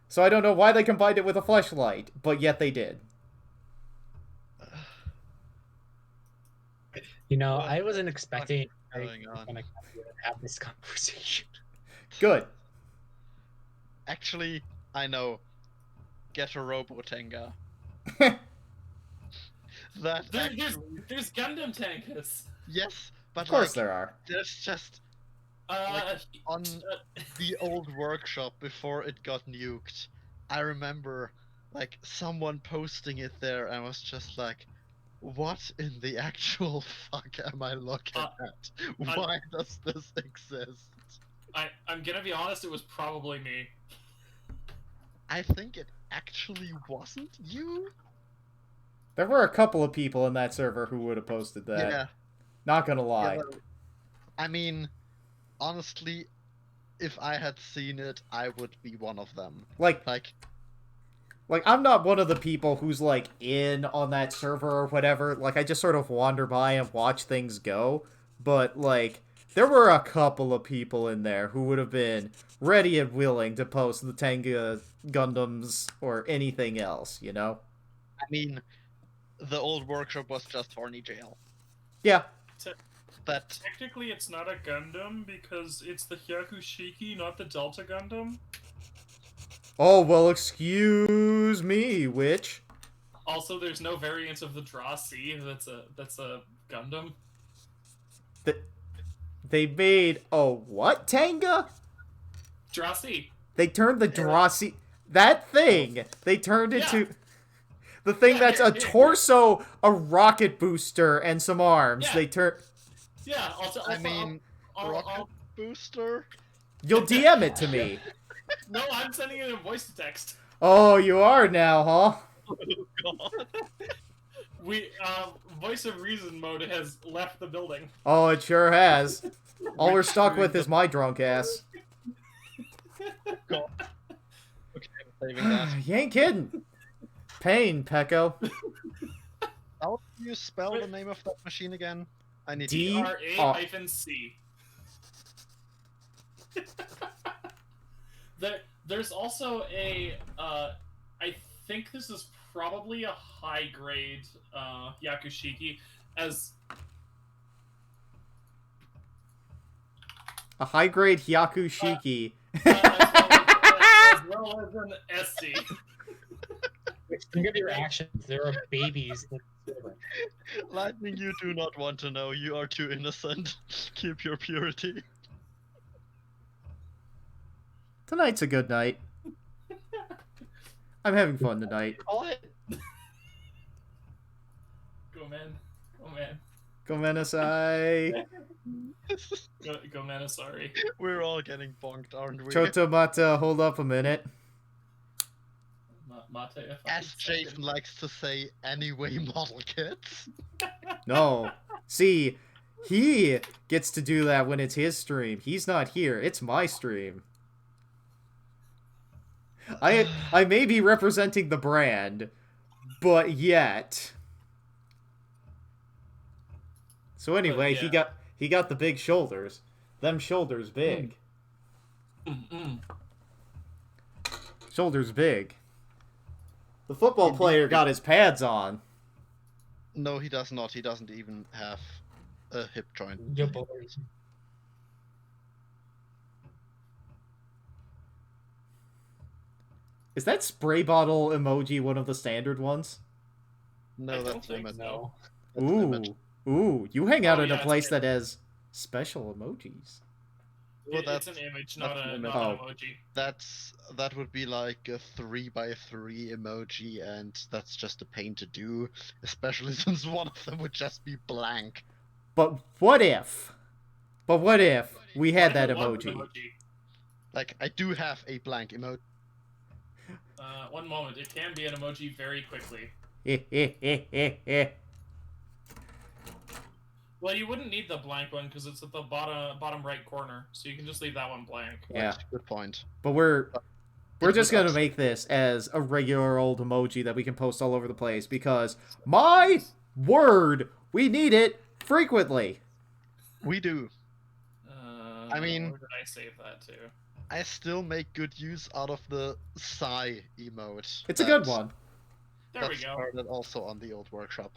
So I don't know why they combined it with a fleshlight, but yet they did. You know, I wasn't expecting going on? to have this conversation. Good. Actually, I know. Get a Robotenga. That There's Gundam tankers. yes, but Of course like, there are. there's just Uh, on the old workshop before it got nuked. I remember like someone posting it there, and I was just like, "What in the actual fuck am I looking at? Why does this exist?" I'm gonna be honest, it was probably me. I think it actually wasn't you. There were a couple of people in that server who would have posted that. Yeah. Not gonna lie. Yeah, but, I mean, honestly, if I had seen it, I would be one of them. Like, Like, I'm not one of the people who's, like, in on that server or whatever. Like, I just sort of wander by and watch things go. But, like, there were a couple of people in there who would have been ready and willing to post the Tenga Gundams or anything else, you know? I mean, the old workshop was just horny jail. Yeah. But Technically, it's not a Gundam because it's the Hyakushiki, not the Delta Gundam. Oh, well, excuse me, witch. Also, there's no variant of the Draw C that's a Gundam. They made what Tenga? Draw C. They turned the Drossi... That thing! They turned into... The thing Yeah, that's here, a here. torso, a rocket booster, and some arms. Yeah. They turn... Yeah, I mean, rocket booster. You'll DM it to me. No, I'm sending it in voice to text. Oh, you are now, huh? Oh god. We voice of reason mode has left the building. Oh, it sure has. All we're stuck with is my drunk ass. God. Okay, I'm saving that. You ain't kidding. Pain, Pecco. How do you spell the name of that machine again? I need D- DRA-C. There's also a I think this is probably a high grade Yakushiki as A high-grade Hyaku Shiki. as well as an SC. Think of your actions. There are babies. Lightning, you do not want to know. You are too innocent. Keep your purity. Tonight's a good night. I'm having fun tonight. Call it. Go man. Go man. Go Menasai. Go man, sorry. We're all getting bonked, aren't we? Chotomata, hold up a minute. Mate, if I As could say Jason likes to say, anyway, model kits. No. See, he gets to do that when it's his stream. He's not here. It's my stream. I may be representing the brand, but yet. So anyway, yeah. he got the big shoulders. Them shoulders big. Shoulders big. The football player got his pads on. No, he does not. He doesn't even have a hip joint. Yo, boys. Is that spray bottle emoji one of the standard ones? No, I don't that's think limit. so. That's limit. Ooh, you hang out Oh, in yeah, a it's place good. that has special emojis. Well, It's an image, not that's an limit. emoji. That would be like a 3x3 emoji, and that's just a pain to do, especially since one of them would just be blank. But what if? But what if we had Why that do one emoji? Like, I do have a blank emoji. One moment, it can be an emoji very quickly. Well, you wouldn't need the blank one because it's at the bottom right corner, so you can just leave that one blank. Yeah. Good point. But we're It just would gonna also- make this as a regular old emoji that we can post all over the place because my word, we need it frequently. We do. I mean- where did I save that to? I still make good use out of the sigh emote. It's a good That's- one. There that we go. started also on the old workshop.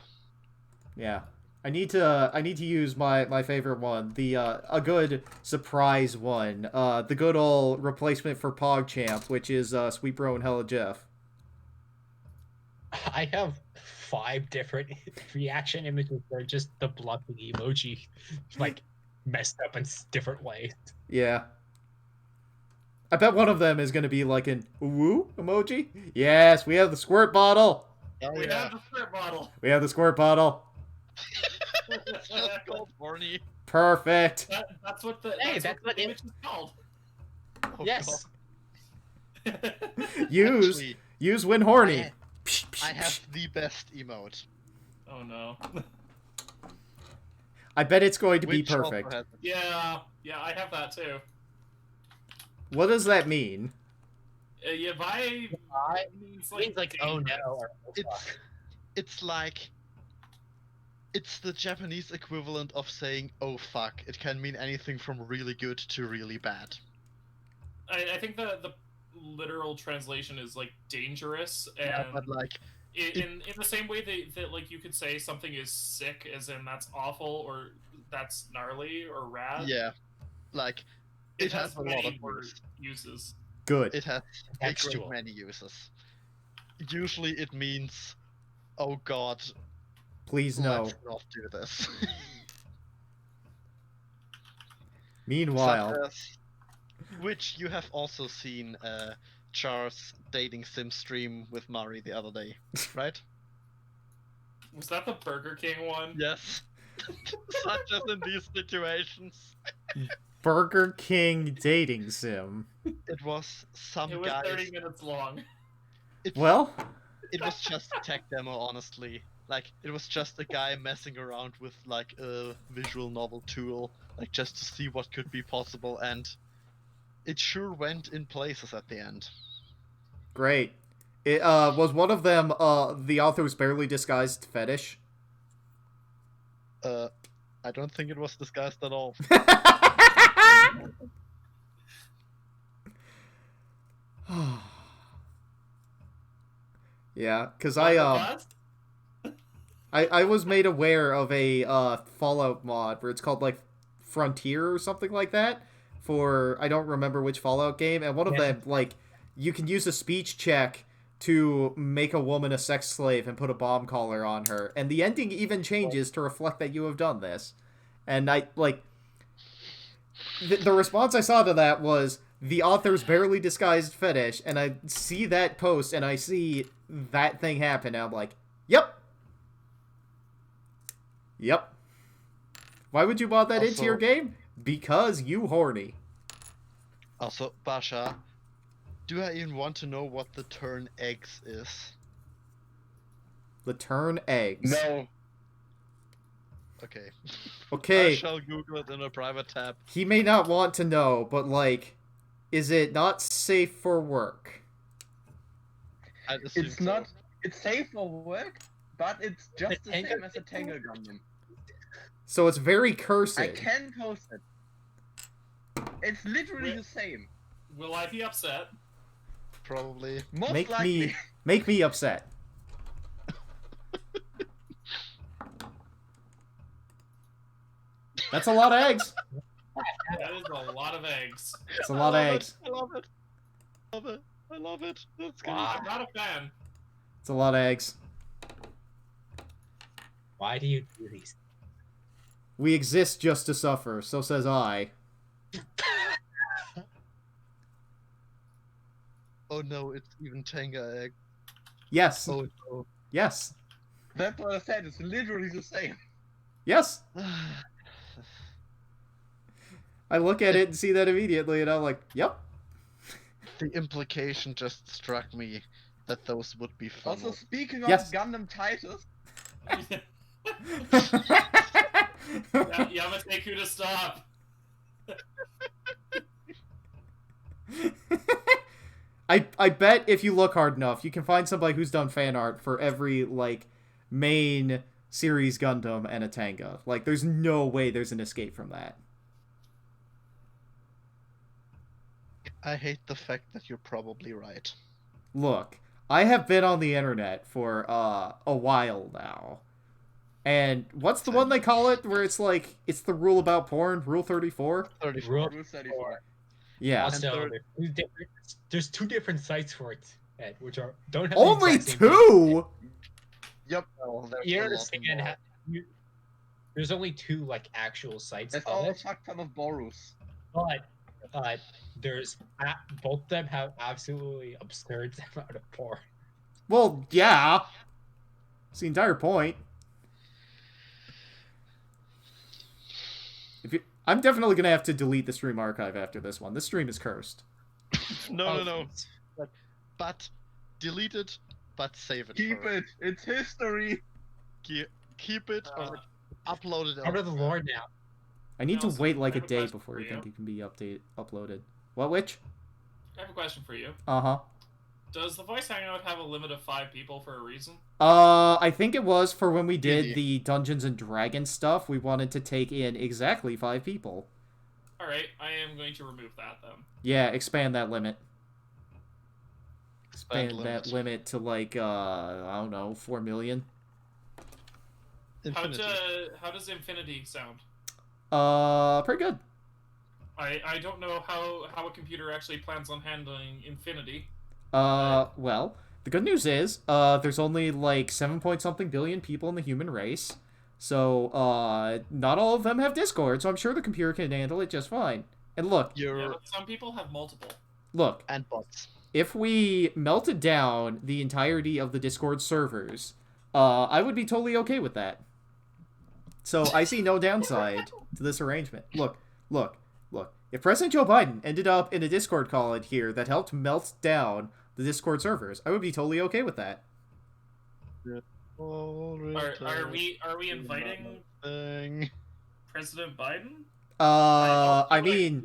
Yeah. I need to use my favorite one, the a good surprise one, the good old replacement for PogChamp, which is Sweet Bro and Hella Jeff. I have 5 different reaction images that are just the bluffing emoji, like messed up in different ways. Yeah. I bet one of them is gonna be like an woo emoji. Yes, we have the squirt bottle. Oh, We yeah. have the squirt bottle. We have the squirt bottle. It's just called horny. Perfect. That's what the Hey, that's that's what the what image is called. Oh, Yes. Use Actually, when horny. I- I have the best emote. Oh no. I bet it's going to be which also perfect. has- Yeah, I have that too. What does that mean? Yeah, by I means means like oh dangerous. no. Or, oh, fuck. It's like it's the Japanese equivalent of saying "oh fuck." It can mean anything from really good to really bad. I think the literal translation is like dangerous, and Yeah, but like in the same way that like you could say something is sick, as in that's awful or that's gnarly or rad. yeah, like it has a lot many of word use. uses. Good. It has a great Textual. many uses. Usually it means, oh god, Please no. let's not do this. Meanwhile, Such as- which you have also seen Char's dating sim stream with Mari the other day, right? Was that the Burger King one? Yes. Such as in these situations. Burger King dating sim. It was some It was guys. 30 minutes long. Well, It was just a tech demo, honestly. Like, it was just a guy messing around with, like, a visual novel tool, like, just to see what could be possible, and it sure went in places at the end. great. It was one of them the author's barely disguised fetish. I don't think it was disguised at all. Yeah, because What? I was made aware of a Fallout mod where it's called like Frontier or something like that for I don't remember which Fallout game, and one of them like you can use a speech check to make a woman a sex slave and put a bomb collar on her, and the ending even changes to reflect that you have done this. And I like the response I saw to that was the author's barely disguised fetish, and I see that post and I see that thing happen, and I'm like, yep. Yep. Why would you want that into your game? Because you horny. Also, Basha, do I even want to know what the turn eggs is? The turn eggs. No. Okay. Okay. I shall Google it in a private tab. He may not want to know, but like, is it not safe for work? I'd assume It's so. not. It's safe for work, but it's just the same as a Tango Gundam. So it's very cursed. I can post it. It's literally the same. Will I be upset? Probably. Most Make likely. make me upset. That's a lot of eggs. That is a lot of eggs. It's a lot of eggs. I love it. I love it. I love it. That's good. I'm not a fan. It's a lot of eggs. Why do you do these? We exist just to suffer, so says I. Oh no, it's even Tenga egg. Yes. Oh no. Yes. That's what I said. It's literally the same. Yes. I look at it and see that immediately, and I'm like, yep. The implication just struck me that those would be fun. Also, speaking of Yes. Gundam Titus, Yamate Kuda, stop. I bet if you look hard enough, you can find somebody who's done fan art for every, like, main series Gundam and a Tanga. Like, there's no way there's an escape from that. I hate the fact that you're probably right. Look, I have been on the internet for a while now. And what's the one they call it where it's like, it's the rule about porn? Rule 34? 34. Rule Rule 34. Yeah. Also, there's two different sites for it, Ed, which are don't have the Only exact same two? Yep. Well, there's You a lot understand? more. There's only two like actual sites That's of all a it, fuck ton of Borus. but there's both of them have absolutely absurd amount of porn. Well, yeah. It's the entire point. I'm definitely gonna have to delete the stream archive after this one. This stream is cursed. No. But delete it, but save it. Keep for it. It's history. Keep it or upload it. Part of the lore now. I need to Also, wait like I a have a day question before for you you. think it can be uploaded. What, which? I have a question for you. Uh-huh. Does the voice hangout have a limit of 5 people for a reason? I think it was for when we did Maybe. the Dungeons and Dragons stuff. We wanted to take in exactly 5 people. Alright, I am going to remove that then. Yeah, expand that limit. Expand Expand that limit to like, I don't know, 4 million. Infinity. How does Infinity sound? Pretty good. I don't know how a computer actually plans on handling Infinity. Well, the good news is, there's only like 7-point-something billion people in the human race. So, not all of them have Discord, so I'm sure the computer can handle it just fine. And look, Yeah, but some people have multiple. look, And bots. if we melted down the entirety of the Discord servers, I would be totally okay with that. So I see no downside to this arrangement. Look. If President Joe Biden ended up in a Discord call in here that helped melt down the Discord servers, I would be totally okay with that. Are we inviting President Biden? I mean,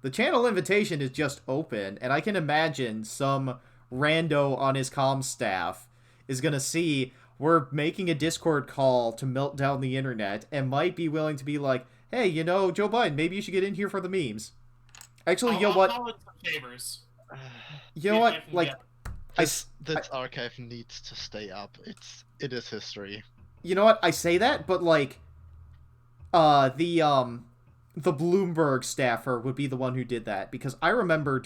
the channel invitation is just open, and I can imagine some rando on his comm staff is gonna see we're making a Discord call to melt down the internet, and might be willing to be like, hey, you know, Joe Biden, maybe you should get in here for the memes. Actually, you know what? Favors. You know what? Like, this archive needs to stay up. It is history. You know what? I say that, but like, the Bloomberg staffer would be the one who did that, because I remember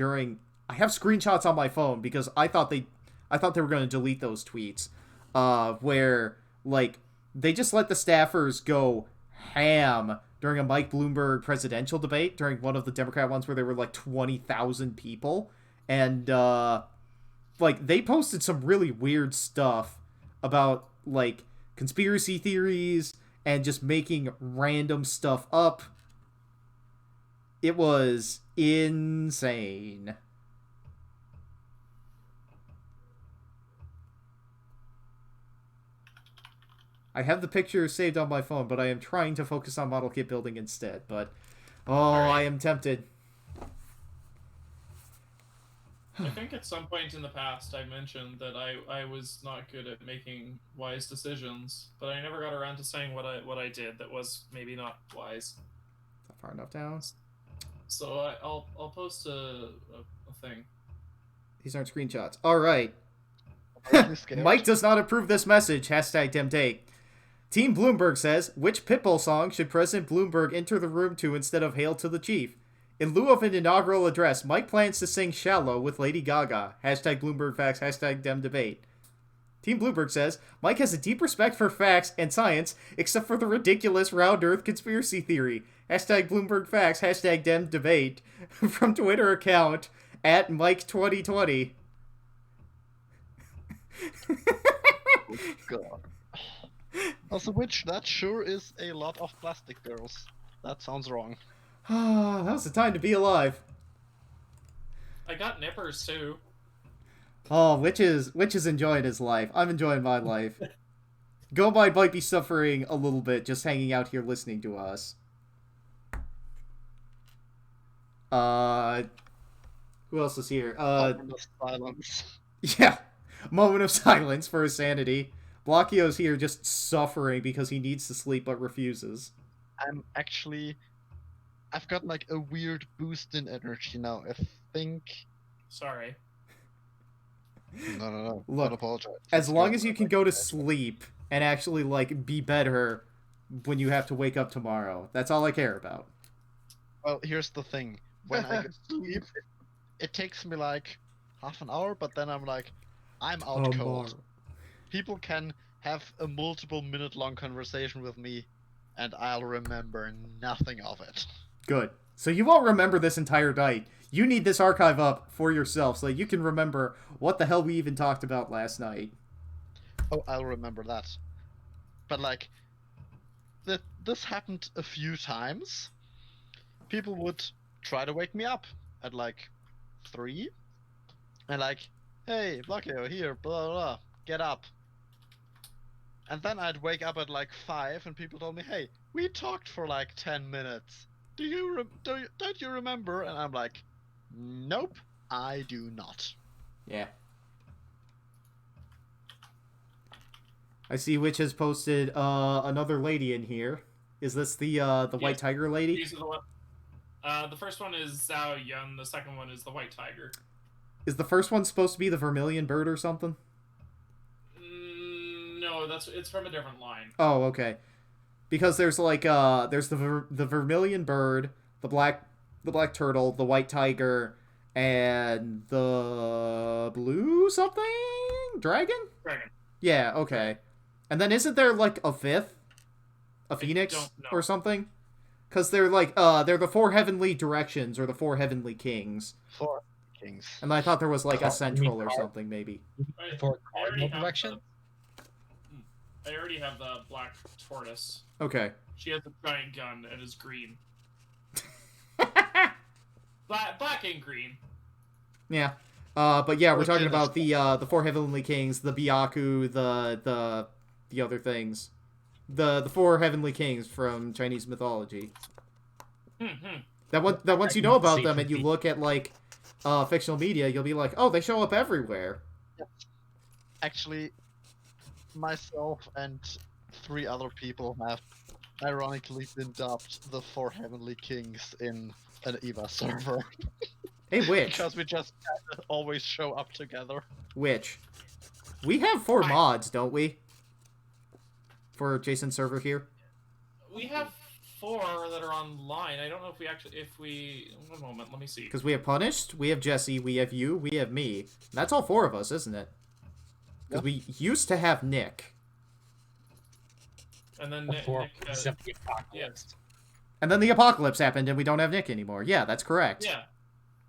I have screenshots on my phone because I thought they were going to delete those tweets, where like they just let the staffers go ham during a Mike Bloomberg presidential debate, during one of the Democrat ones where there were like 20,000 people, and like they posted some really weird stuff about like conspiracy theories and just making random stuff up. It was insane. I have the picture saved on my phone, but I am trying to focus on model kit building instead. But, I am tempted. I think at some point in the past I mentioned that I was not good at making wise decisions, but I never got around to saying what I did that was maybe not wise. Not far enough down. So I'll post a thing. These aren't screenshots. All right. Mike does not approve this message. #DemTake. Team Bloomberg says, which Pitbull song should President Bloomberg enter the room to instead of Hail to the Chief? In lieu of an inaugural address, Mike plans to sing Shallow with Lady Gaga. #Bloomberg Facts. #DemDebate. Team Bloomberg says, Mike has a deep respect for facts and science, except for the ridiculous round earth conspiracy theory. #Bloomberg Facts. #DemDebate. From Twitter account @Mike2020. God. Also, which that sure is a lot of plastic girls. That sounds wrong. That was the time to be alive. I got nippers too. Oh, Witch is enjoying his life. I'm enjoying my life. Gomide might be suffering a little bit just hanging out here listening to us. Who else is here? Moment of silence. Yeah. Moment of silence for his sanity. Blockio's here just suffering because he needs to sleep but refuses. I've got like a weird boost in energy now. I think. Sorry. No. Look, don't apologize. as long as you can go to sleep and actually like be better when you have to wake up tomorrow, that's all I care about. Well, here's the thing. When I go to sleep, it takes me like half an hour, but then I'm like, I'm out cold. People can have a multiple minute long conversation with me, and I'll remember nothing of it. Good. So you won't remember this entire night. You need this archive up for yourself so that you can remember what the hell we even talked about last night. Oh, I'll remember that. But like, this happened a few times. People would try to wake me up at like 3, and like, hey, Blockio, here, blah blah blah, get up. And then I'd wake up at like 5, and people told me, hey, we talked for like 10 minutes. Don't you remember? And I'm like, nope, I do not. Yeah. I see Witch has posted another lady in here. Is this the White Tiger lady? These are the first one is Zhao Yun, the second one is the White Tiger. Is the first one supposed to be the Vermilion Bird or something? No, it's from a different line. Oh, okay. Because there's like there's the Vermilion Bird, the black turtle, the White Tiger, and the blue something dragon. Yeah, okay. And then isn't there like a fifth, a phoenix or something? Because they're like they're the 4 heavenly directions or the 4 heavenly kings. 4 kings. And I thought there was like a central or something maybe. 4 cardinal directions. I already have the black tortoise. Okay. She has a giant gun and is green. Black and green. Yeah. But yeah, we're talking about the four heavenly kings, the Byaku, the other things. The four heavenly kings from Chinese mythology. That once you know about them and you look at like fictional media, you'll be like, oh, they show up everywhere. Actually, myself and 3 other people have ironically been dubbed the four heavenly kings in an EVA server. Hey, which? Because we just always show up together. Which? We have 4 mods, don't we? For Jason's server here? We have 4 that are online. I don't know if we actually... One moment, let me see. Because we have Punished, we have Jesse, we have you, we have me. That's all 4 of us, isn't it? Because we used to have Nick. And then Nick except the apocalypse. Yes. And then the apocalypse happened and we don't have Nick anymore. Yeah, that's correct. Yeah.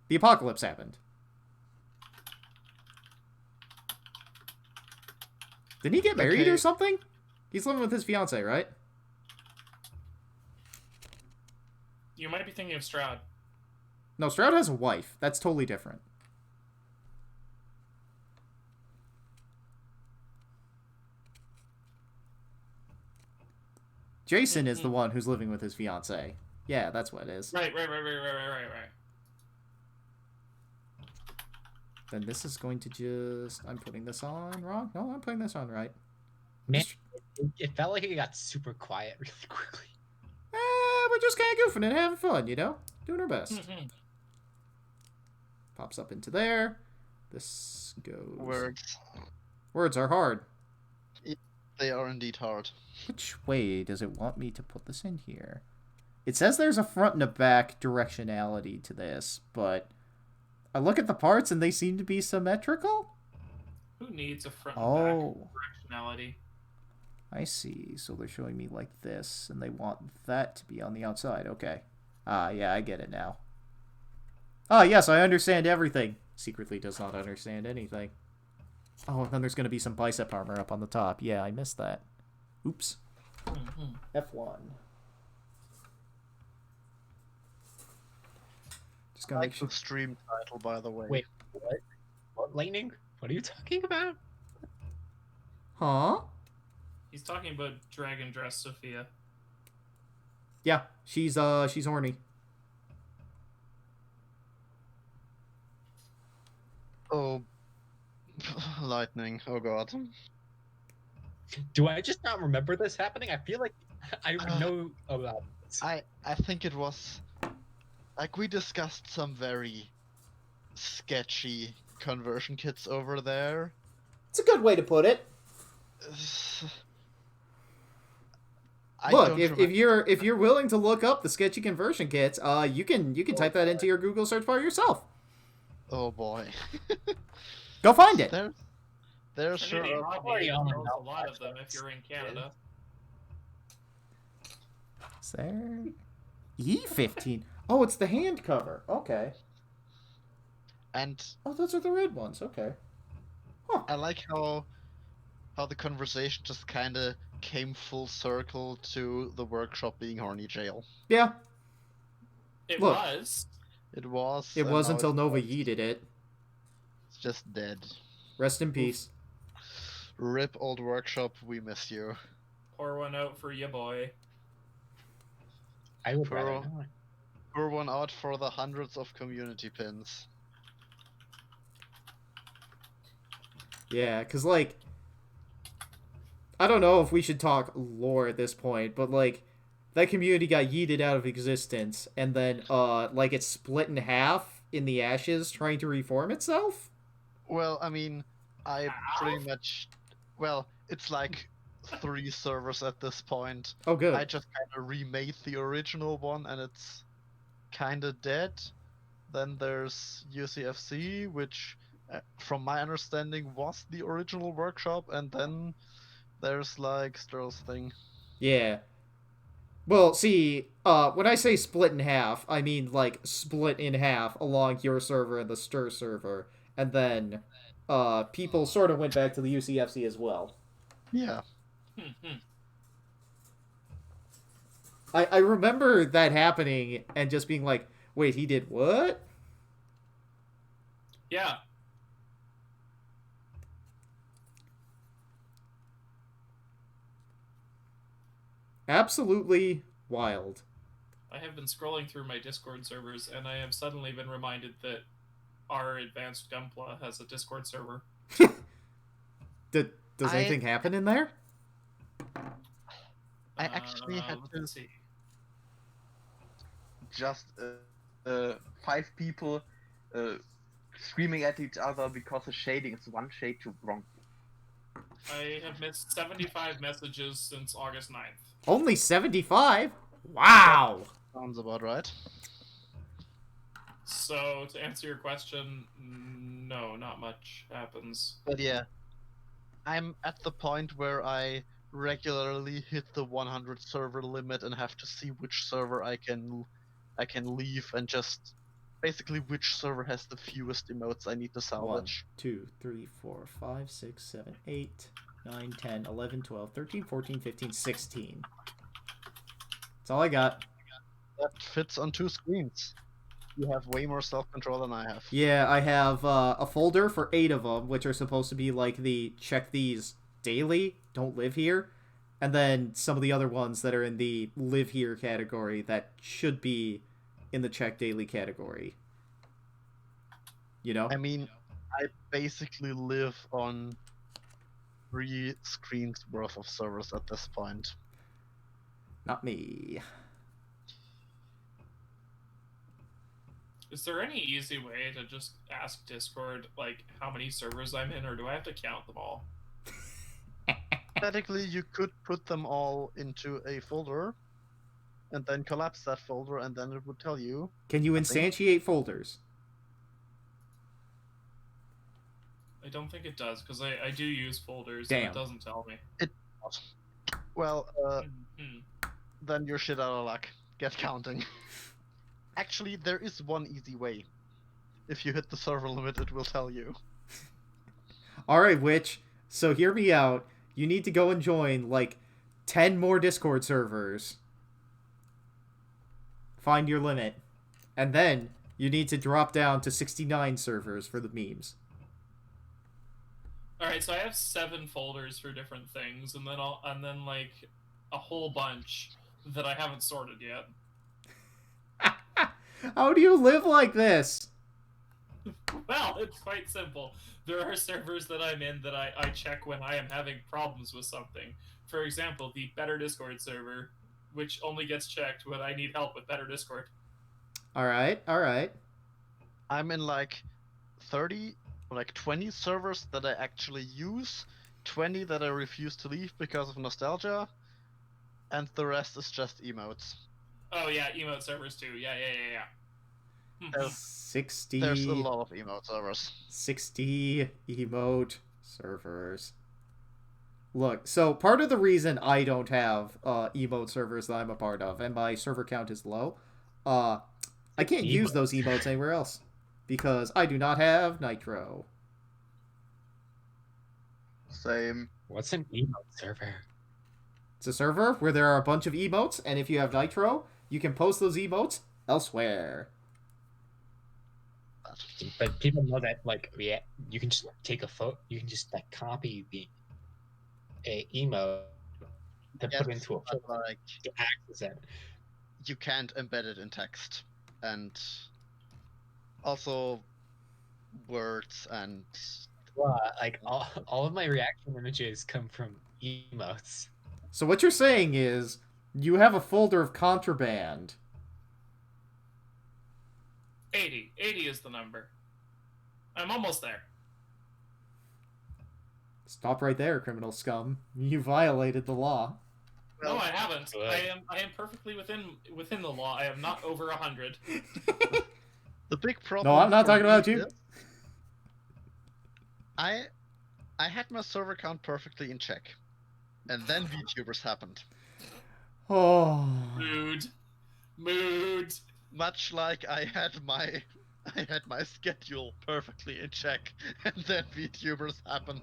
The apocalypse happened. Didn't he get married or something? He's living with his fiance, right? You might be thinking of Stroud. No, Stroud has a wife. That's totally different. Jason is the one who's living with his fiance. Yeah, that's what it is. Right. Then this is going to just... I'm putting this on wrong? No, I'm putting this on right. Man, it felt like it got super quiet really quickly. We're just kind of goofing and having fun, you know? Doing our best. Pops up into there. This goes... Words. Words are hard. They are indeed hard. Which way does it want me to put this in here? It says there's a front and a back directionality to this, but I look at the parts and they seem to be symmetrical? Who needs a front and back directionality? I see. So they're showing me like this, and they want that to be on the outside. Okay. Ah, yeah, I get it now. Ah, yes, I understand everything. Secretly does not understand anything. Oh, and then there's going to be some bicep armor up on the top. Yeah, I missed that. Oops. F1. Just gonna make sure. The stream title, by the way. Wait, what? What, Lightning? What are you talking about? Huh? He's talking about Dragon Dress Sophia. Yeah, she's horny. Oh, Lightning. Oh god. Do I just not remember this happening? I feel like I know about this. I think it was... Like, we discussed some very sketchy conversion kits over there. It's a good way to put it. Look, if you're willing to look up the sketchy conversion kits, you can type that into your Google search bar yourself. Oh boy. Go find it. There's sure a lot of them if you're in Canada. Is there E15? Oh, it's the hand cover. Okay. And oh, those are the red ones. Okay. Huh. I like how the conversation just kind of came full circle to the workshop being horny jail. Yeah. It Look, was. It was. It was until Nova yeeted it. It's just dead. Rest in peace. Rip old workshop, we miss you. Pour one out for ya boy. I would rather not. Pour one out for the hundreds of community pins. Yeah, because, like, I don't know if we should talk lore at this point, but, like, that community got yeeted out of existence, and then, like, it's split in half in the ashes trying to reform itself? Well, I mean, I pretty much... Well, it's like 3 servers at this point. Oh, good. I just kind of remade the original one, and it's kind of dead. Then there's UCFC, which, from my understanding, was the original workshop, and then there's, like, Stirl's thing. Yeah. Well, see, when I say split in half, I mean, like, split in half along your server and the Stir server, and then, people sort of went back to the UCFC as well. Yeah. I remember that happening and just being like, wait, he did what? Yeah. Absolutely wild. I have been scrolling through my Discord servers, and I have suddenly been reminded that our Advanced Gunpla has a Discord server. Does anything happen in there? I actually had to let's see. Just 5 people screaming at each other because the shading is one shade too wrong. I have missed 75 messages since August 9th. Only 75? Wow! Sounds about right. So, to answer your question, no, not much happens. But yeah, I'm at the point where I regularly hit the 100 server limit and have to see which server I can leave and just basically which server has the fewest emotes I need to 1, salvage. 2, 3, 4, 5, 6, 7, 8, 9, 10, 11, 12, 13, 14, 15, 16. That's all I got. That fits on 2 screens. You have way more self-control than I have. Yeah, I have a folder for 8 of them, which are supposed to be like the check these daily, don't live here, and then some of the other ones that are in the live here category that should be in the check daily category. You know? I mean, I basically live on 3 screens worth of servers at this point. Not me. Is there any easy way to just ask Discord, like, how many servers I'm in, or do I have to count them all? Technically, you could put them all into a folder, and then collapse that folder, and then it would tell you. Can you instantiate folders? I don't think it does, because I do use folders, Damn. and it doesn't tell me. It. Well, Mhm. then you're shit out of luck. Get counting. Actually, there is one easy way. If you hit the server limit, it will tell you. Alright, Witch. So hear me out. You need to go and join, like, 10 more Discord servers. Find your limit. And then, you need to drop down to 69 servers for the memes. Alright, so I have 7 folders for different things, and then like a whole bunch that I haven't sorted yet. How do you live like this? Well, it's quite simple. There are servers that I'm in that I check when I am having problems with something. For example, the Better Discord server, which only gets checked when I need help with Better Discord. Alright, alright. I'm in like 20 servers that I actually use, 20 that I refuse to leave because of nostalgia, and the rest is just emotes. Oh yeah, emote servers too. Yeah. There's 60... There's a lot of emote servers. 60 emote servers. Look, so part of the reason I don't have emote servers that I'm a part of, and my server count is low, I can't use those emotes anywhere else. Because I do not have Nitro. Same. What's an emote server? It's a server where there are a bunch of emotes, and if you have Nitro, you can post those emotes elsewhere. But people know that, like, yeah, you can just take a photo, you can just like copy the emote to put it into a folder like, to access it. You can't embed it in text, and also words and. Well, like all of my reaction images come from emotes. So what you're saying is, you have a folder of contraband. 80 is the number. I'm almost there. Stop right there, criminal scum. You violated the law. No, I haven't. I am perfectly within the law. I am not over 100. The big problem. No, I'm not for talking me about you. is I had my server count perfectly in check, and then VTubers happened. Oh. Mood. Much like I had my schedule perfectly in check, and then VTubers happened.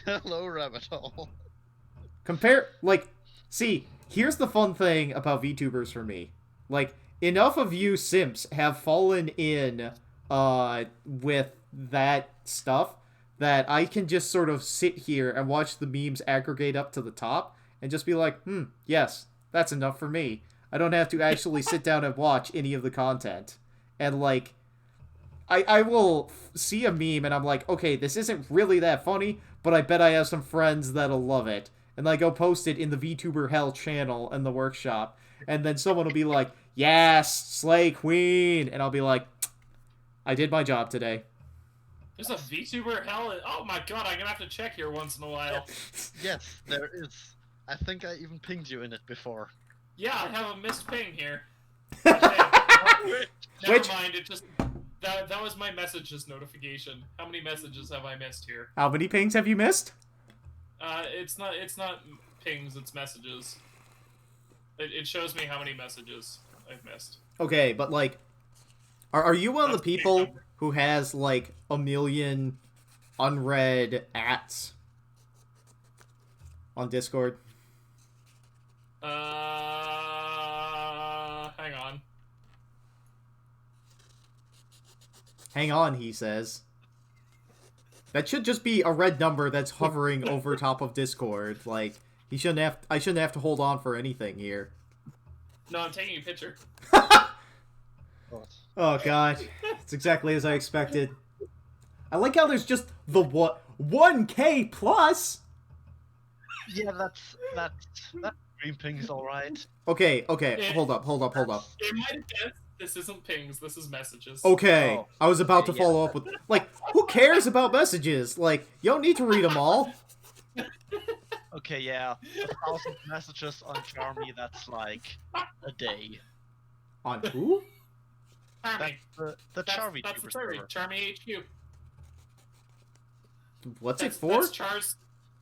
Hello, rabbit hole. Compare, like, see, here's the fun thing about VTubers for me. Like, enough of you simps have fallen in, with that stuff that I can just sort of sit here and watch the memes aggregate up to the top and just be like, yes, that's enough for me. I don't have to actually sit down and watch any of the content. And, like, I will see a meme and I'm like, okay, this isn't really that funny, but I bet I have some friends that'll love it. And I go post it in the VTuber Hell channel in the workshop. And then someone will be like, yes, Slay Queen. And I'll be like, I did my job today. There's a VTuber hell. Oh my god, I'm gonna have to check here once in a while. Yes, there is. I think I even pinged you in it before. Yeah, I have a missed ping here. Okay. Never mind. It just that was my messages notification. How many messages have I missed here? How many pings have you missed? It's not pings. It's messages. It shows me how many messages I've missed. Okay, but like, are you one of the That's the people number. who has like 1 million unread ats on Discord? Hang on. Hang on, he says. That should just be a red number that's hovering over top of Discord. Like, I shouldn't have to hold on for anything here. No, I'm taking a picture. Oh god, it's exactly as I expected. I like how there's just the what 1K plus. Yeah, that's green ping is alright. Okay, Yeah. hold up. In my defense, this isn't pings. This is messages. Okay, Oh. I was about to Yeah. follow up with like, who cares about messages? Like, you don't need to read them all. Okay, yeah. 1,000 messages on Charmy, that's like a day. On who? Charmy. The Charmy That's the tuber theory. server. Charmy HQ. What's it That's, for? That's Char's.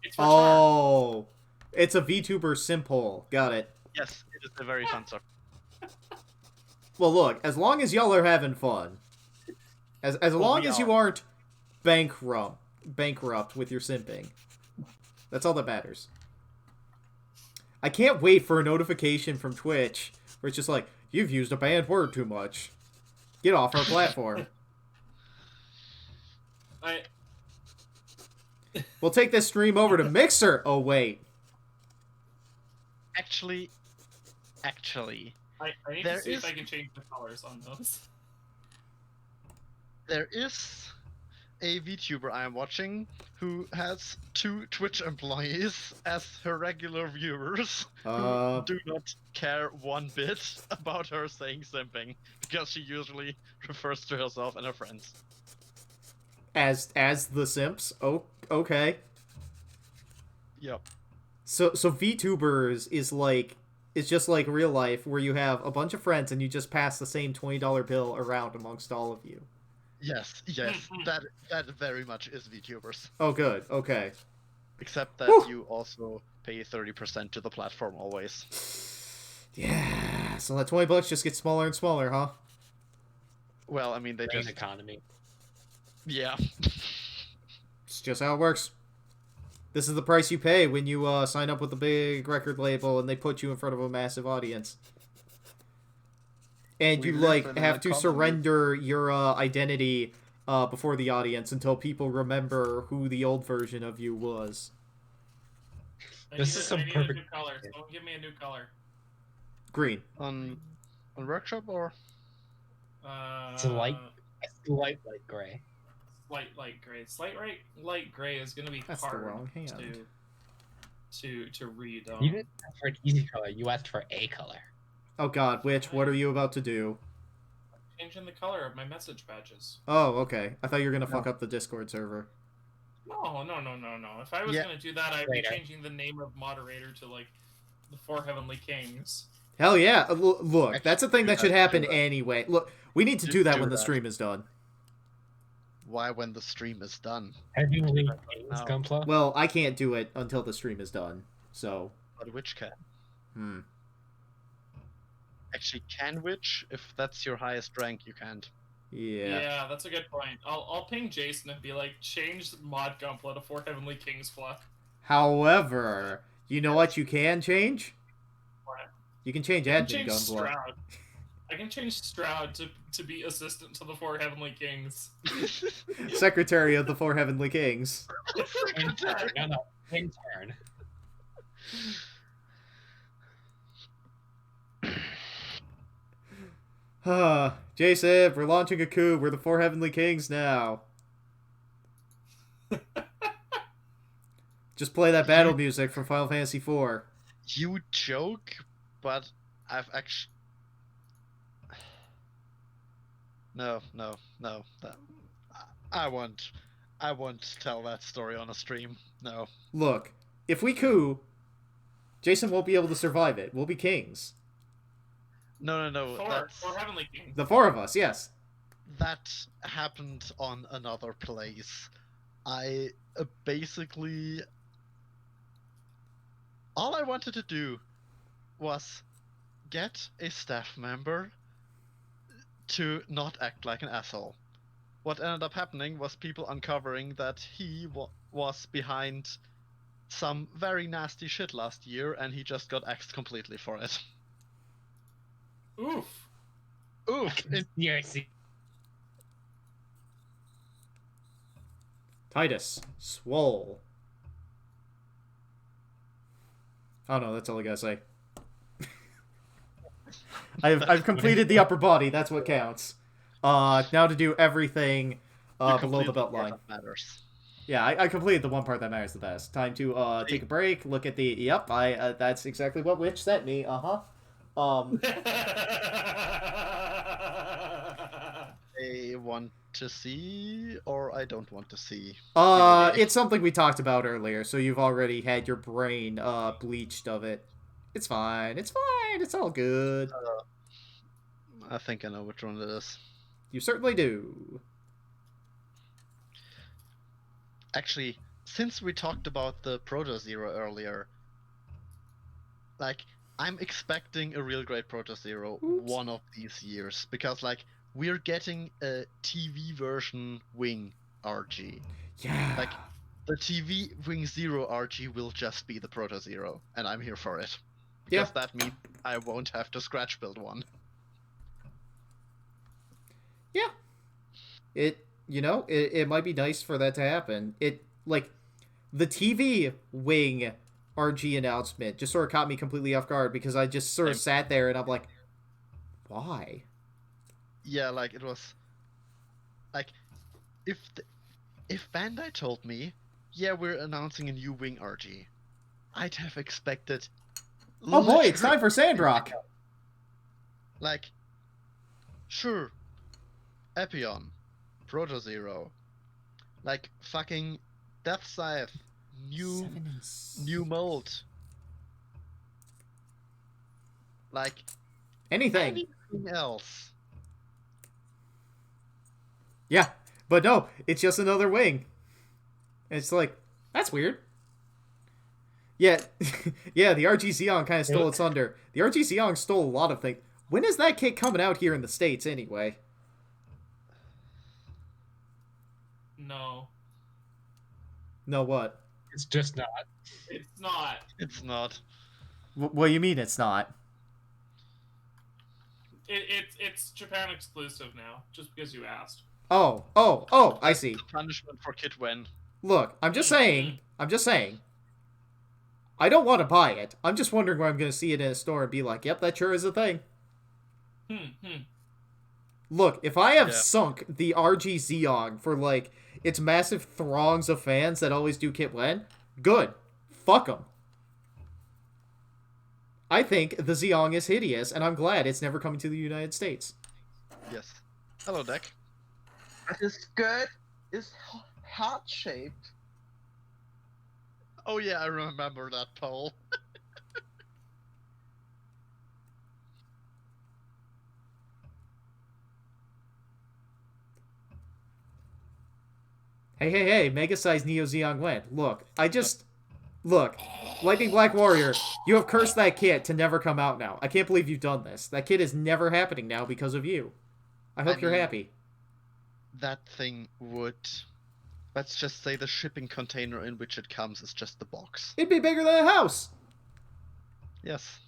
It's for Char. Oh, it's a VTuber simple. Got it. Yes, it is a very fun server. Well, look, as long as y'all are having fun, as long we as you are. aren't bankrupt with your simping, that's all that matters. I can't wait for a notification from Twitch where it's just like, you've used a banned word too much. Get off our platform. We'll take this stream over to Mixer. Oh wait, Actually, I need There to see if is- I can change the colors on those. there is a VTuber I am watching who has 2 Twitch employees as her regular viewers who do not care one bit about her saying simping because she usually refers to herself and her friends. as the simps. Oh, okay. Yep. So VTubers is like, it's just like real life where you have a bunch of friends and you just pass the same $20 bill around amongst all of you. Yes, that very much is VTubers. Oh, good. Okay. Except that Whew. you also pay 30% to the platform always. Yeah. So that $20 just gets smaller and smaller, huh? Well, I mean, they Brain just... economy. Yeah. It's just how it works. This is the price you pay when you sign up with a big record label and they put you in front of a massive audience. And We you, live like, in have an to economy. surrender your identity before the audience until people remember who the old version of you was. This is some I need a perfect- new color. Someone give me a new color. Green. On workshop or? It's a light gray. Slight light gray. Slight light gray is gonna be That's the hard wrong hand. to read. You didn't ask for an easy color. You asked for a color. Oh god, what are you about to do? Changing the color of my message badges. Oh, okay. I thought you were gonna fuck up the Discord server. No. If I was Yeah. gonna do that, I'd Later. be changing the name of moderator to like the Four Heavenly Kings. Hell yeah. Look, that's a thing that should Actually, happen do that. anyway. Look, we need to do that Do when the that. stream is done. Why when the stream is done? Have you leaked No. Gunpla? Well, I can't do it until the stream is done. So, But which can? Actually, can which? If that's your highest rank, you can't. Yeah. that's a good point. I'll ping Jason and be like, change Mod Gunpla to 4 Heavenly Kings Fluck. However, you know what you can change? What? You can change I can Admin change Gunpla. Stroud. I can change Stroud to be assistant to the 4 Heavenly Kings. Secretary of the 4 Heavenly Kings. Intern. No, intern. Jason, we're launching a coup. We're the 4 Heavenly Kings now. Just play that battle music from Final Fantasy IV. You joke, but I've actually. No. I won't tell that story on a stream. No. Look, if we coup, Jason won't be able to survive it. We'll be kings. No. That's, 4 Heavenly Kings. The 4 of us, yes. that happened on another place. I basically. All I wanted to do was get a staff member to not act like an asshole. What ended up happening was people uncovering that he was behind some very nasty shit last year, and he just got axed completely for it. Oof. Oof! Conspiracy. Titus, swole. Oh no, that's all I gotta say. I've completed the upper body. That's what counts. Now to do everything below the belt line. Matters. Yeah, I completed the one part that matters the best. Time to take a break. Look at the. Yep, that's exactly what Witch sent me. I want to see, or I don't want to see. It's something we talked about earlier, so you've already had your brain bleached of it. It's fine. It's fine. It's all good. I think I know which one it is. You certainly do. Actually, since we talked about the Proto Zero earlier, like, I'm expecting a real great Proto Zero one of these years, because, like, we're getting a TV version Wing RG. Yeah. Like, the TV Wing Zero RG will just be the Proto Zero, and I'm here for it. Because that means I won't have to scratch build one. Yeah. It might be nice for that to happen. The TV Wing RG announcement just sort of caught me completely off guard, because I just sort of sat there and I'm like, why? Yeah, like, it was like, if Bandai told me, yeah, we're announcing a new Wing RG, I'd have expected. Oh boy, it's time for Sandrock. Like, sure, Epion, Proto Zero, like fucking Death Scythe, new mold, like anything else. Yeah, but no, it's just another wing. It's like, that's weird. Yeah, yeah, the RG Xeon kind of stole its thunder. The RG Xeon stole a lot of things. When is that kit coming out here in the States, anyway? No. No what? It's just not. It's not. It's not. What do you mean it's not? It's Japan exclusive now, just because you asked. Oh, I see. Punishment for Kid Wen. Look, I'm just saying. I don't want to buy it. I'm just wondering where I'm going to see it in a store and be like, yep, that sure is a thing. Look, if I have sunk the RG Xeon for, like, its massive throngs of fans that always do Kit Wen, good. Fuck them. I think the Xeon is hideous, and I'm glad it's never coming to the United States. Yes. Hello, Deck. His skirt is heart-shaped. Oh yeah, I remember that poll. Hey, Mega Size Neo Xeon Gwen. Look, Look, Lightning Black Warrior, you have cursed that kit to never come out now. I can't believe you've done this. That kit is never happening now because of you. I hope you're happy. that thing would, let's just say the shipping container in which it comes is just the box. It'd be bigger than a house. Yes.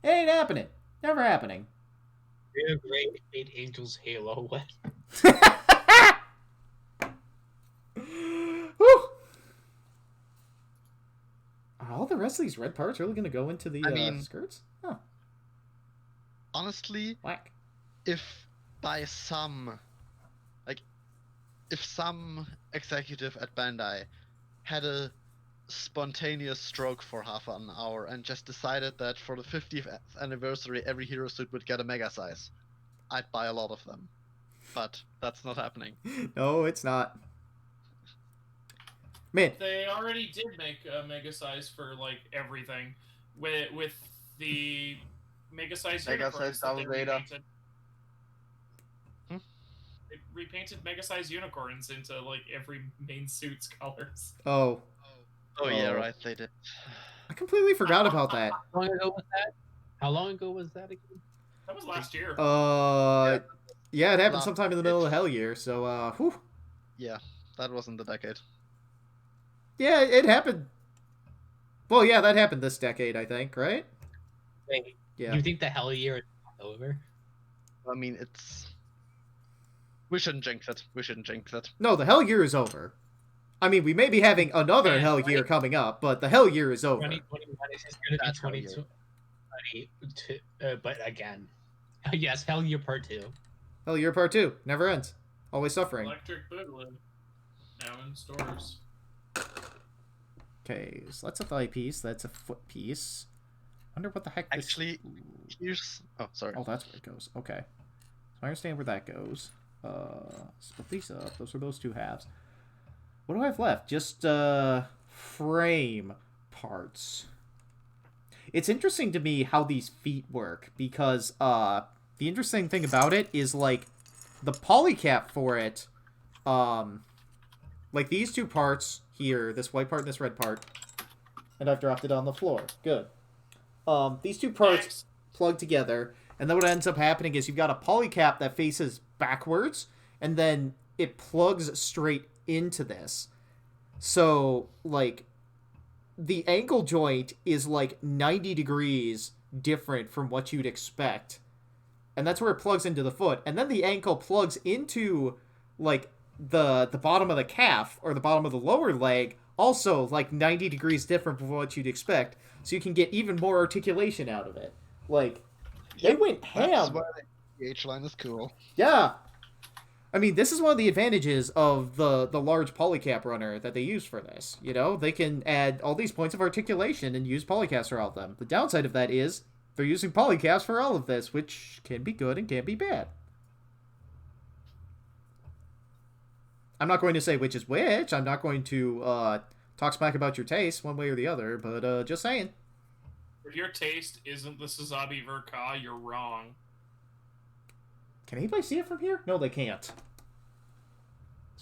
It ain't happening. Never happening. Real great Eight Angels Halo. Whew. Are all the rest of these red parts really going to go into the skirts? Huh. Honestly, Whack. if by some, if some executive at Bandai had a spontaneous stroke for half an hour and just decided that for the 50th anniversary every hero suit would get a mega size, I'd buy a lot of them. But that's not happening. No, it's not. Man. They already did make a mega size for like everything with the mega size Mega unicorns size that they Darth Vader. repainted. They repainted mega size unicorns into like every main suit's colors. Oh. Oh yeah, right, they did. I completely forgot about that. How long ago was that? How long ago was that again? That was last year. Yeah, it happened sometime in the middle of Hell Year, so, whew. Yeah, that wasn't the decade. Yeah, it happened. Well, yeah, that happened this decade, I think, right? Wait, Yeah. you think the Hell Year is over? I mean, it's... We shouldn't jinx it. We shouldn't jinx it. No, the Hell Year is over. I mean, we may be having another Hell Year coming up, but the Hell Year is over. 2021 is just going to be 2022. But again, yes, Hell Year Part 2. Hell Year Part 2. Never ends. Always suffering. Electric Boogaloo. Now in stores. Okay, so that's a thigh piece. That's a foot piece. Wonder what the heck this... Actually, here's... Oh, sorry. Oh, that's where it goes. Okay. So I understand where that goes. Split these up. Those are those two halves. What do I have left? Just, frame parts. It's interesting to me how these feet work, because, the interesting thing about it is, like, the polycap for it, like, these two parts here, this white part and this red part, and I've dropped it on the floor. Good. These two parts plug together, and then what ends up happening is you've got a polycap that faces backwards, and then it plugs straight into this. So, like, the ankle joint is, like, 90 degrees different from what you'd expect. And that's where it plugs into the foot. And then the ankle plugs into, like, the bottom of the calf, or the bottom of the lower leg, also, like, 90 degrees different from what you'd expect. So you can get even more articulation out of it. Like, they went ham. That's why the H-line is cool. Yeah. I mean, this is one of the advantages of the large polycap runner that they use for this. You know, they can add all these points of articulation and use polycaps for all of them. The downside of that is they're using polycaps for all of this, which can be good and can be bad. I'm not going to say which is which. I'm not going to talk smack about your taste one way or the other, but just saying. If your taste isn't the Sazabi Verka, you're wrong. Can anybody see it from here? No, they can't.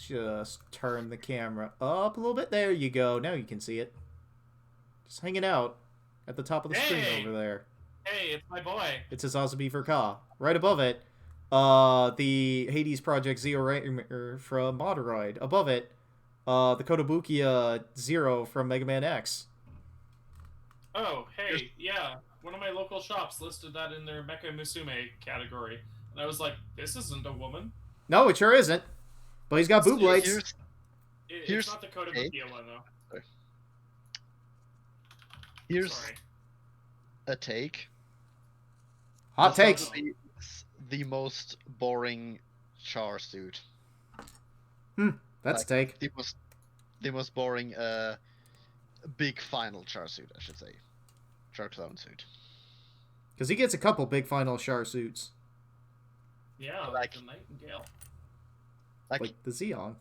Just turn the camera up a little bit. There you go. Now you can see it. Just hanging out at the top of the screen over there. Hey, it's my boy. It's his Azabi Verka. Right above it, the Hades Project Zero from Moderoid. Above it, the Kotobukiya Zero from Mega Man X. Oh, hey, yeah. One of my local shops listed that in their Mecha Musume category. And I was like, this isn't a woman. No, it sure isn't. But he's got boob lights. It's not the Kotobukiya one, though. Here's Sorry. a take. Hot takes. The most boring char suit. That's a take. The most boring big final char suit, I should say. Char clone suit. Because he gets a couple big final char suits. Yeah, like the Nightingale. Like the Zeon.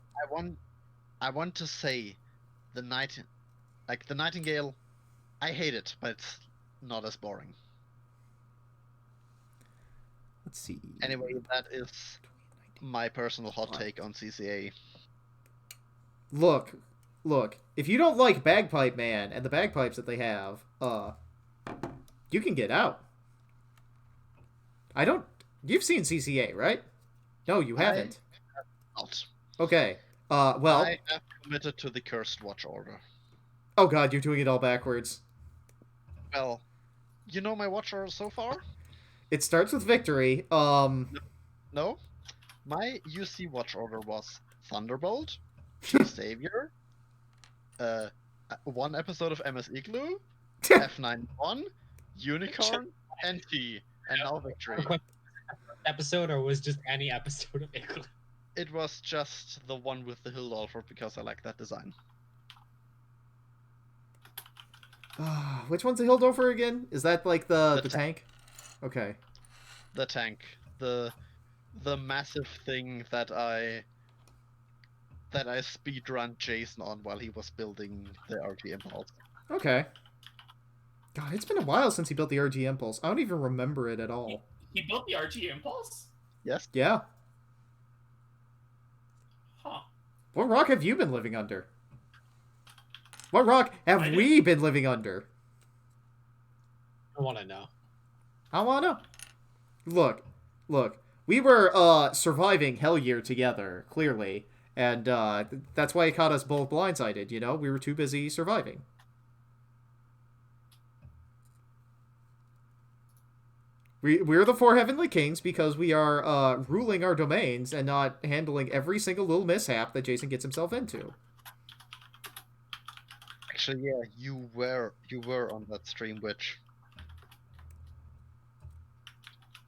I want to say the Nightingale, I hate it, but it's not as boring. Let's see. Anyway, that is my personal hot take on CCA. Look. If you don't like Bagpipe Man and the bagpipes that they have, you can get out. You've seen CCA, right? No, you haven't. not. Okay. Well. I have committed to the Cursed Watch Order. Oh god, you're doing it all backwards. Well, you know my watch order so far? It starts with victory. No. My UC watch order was Thunderbolt, Savior, one episode of MS Igloo, F91, Unicorn, and T. And now Victory. Episode, or was just any episode of Igloo? It was just the one with the Hilldolfer because I like that design. Which one's the Hildover again? Is that like the The tank? Okay. The tank. The massive thing that I speedrun Jason on while he was building the RG Impulse. Okay. God, it's been a while since he built the RG Impulse. I don't even remember it at all. He built the RG Impulse? Yes? Yeah. Huh. What rock have you been living under? What rock have we been living under? I want to know. I wanna. Look. We were surviving Hell Year together, clearly. And that's why it caught us both blindsided, you know? We were too busy surviving. We're the four Heavenly Kings because we are ruling our domains and not handling every single little mishap that Jason gets himself into. Actually, yeah, you were on that stream, which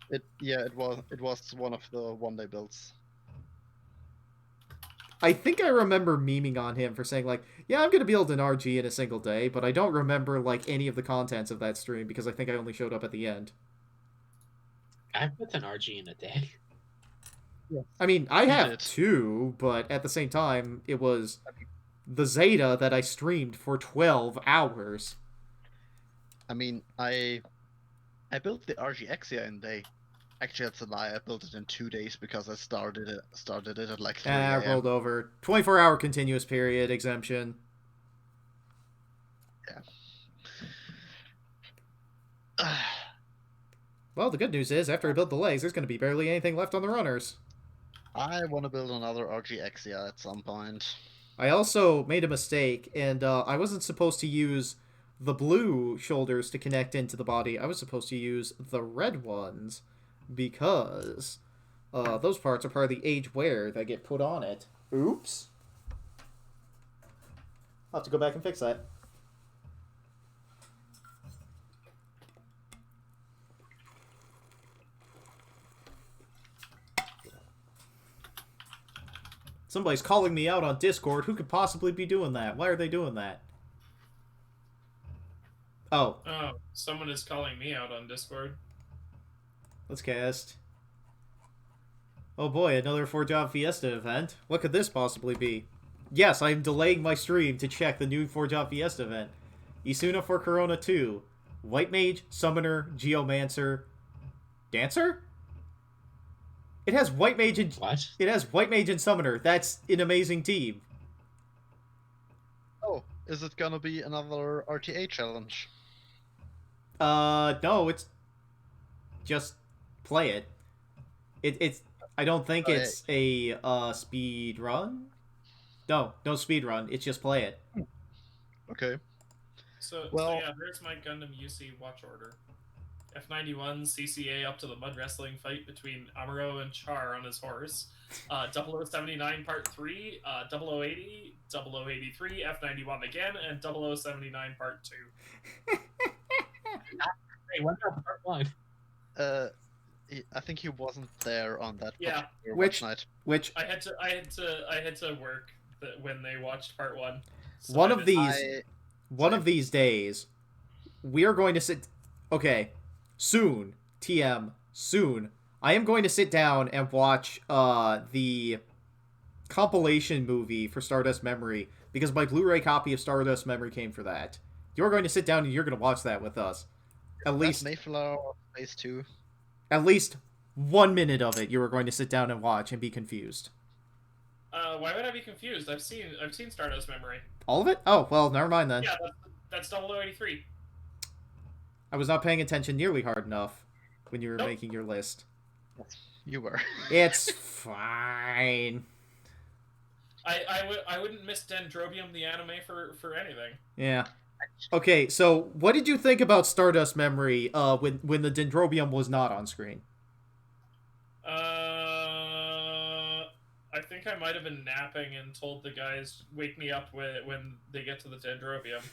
it was one of the one-day builds. I think I remember memeing on him for saying, like, yeah, I'm going to build an RG in a single day, but I don't remember, like, any of the contents of that stream because I think I only showed up at the end. I've built an RG in a day. I mean, I have did. two, but at the same time, it was the Zeta that I streamed for 12 hours. I mean, I built the RG Exia in a day. Actually, that's a lie. I built it in 2 days because I started it at like 3 a.m. Rolled over. 24-hour continuous period exemption. Yeah. Well, the good news is, after I build the legs, there's going to be barely anything left on the runners. I want to build another RG Exia at some point. I also made a mistake, and I wasn't supposed to use the blue shoulders to connect into the body. I was supposed to use the red ones, because those parts are part of the age wear that get put on it. Oops. I'll have to go back and fix that. Somebody's calling me out on Discord. Who could possibly be doing that? Why are they doing that? Oh. Oh, someone is calling me out on Discord. Let's cast. Oh boy, another 4-Job Fiesta event. What could this possibly be? Yes, I'm delaying my stream to check the new 4-Job Fiesta event. Isuna for Corona 2. White Mage, Summoner, Geomancer, Dancer? It has White Mage and What? It has White Mage and Summoner. That's an amazing team. Oh, is it gonna be another RTA challenge? No, it's just play it. It's I don't think it's a speed run. No speed run. It's just play it. Okay. So Well- yeah, there's my Gundam UC watch order. F91 CCA up to the mud wrestling fight between Amuro and Char on his horse. 0079 Part 3, 0080, 0083, F91 again, and 0079 Part 2. Hey, what about part 1? I think he wasn't there on that Yeah. particular Which- watch night. Which I had to work when they watched Part 1. So one I of missed- these one of these days we are going to sit. Okay, soon. TM soon. I am going to sit down and watch the compilation movie for Stardust Memory because my Blu-ray copy of Stardust Memory came for that. You're going to sit down and you're going to watch that with us. At least Mayflower Phase 2. at least 1 minute of it you are going to sit down and watch and be confused. Why would I be confused? I've seen Stardust Memory. All of it? Oh, well, never mind then. Yeah, that's 0083. I was not paying attention nearly hard enough when you were Nope. making your list. You were. It's fine. I wouldn't miss Dendrobium the anime for anything. Yeah. Okay, so what did you think about Stardust Memory when the Dendrobium was not on screen? I think I might have been napping and told the guys wake me up when they get to the Dendrobium.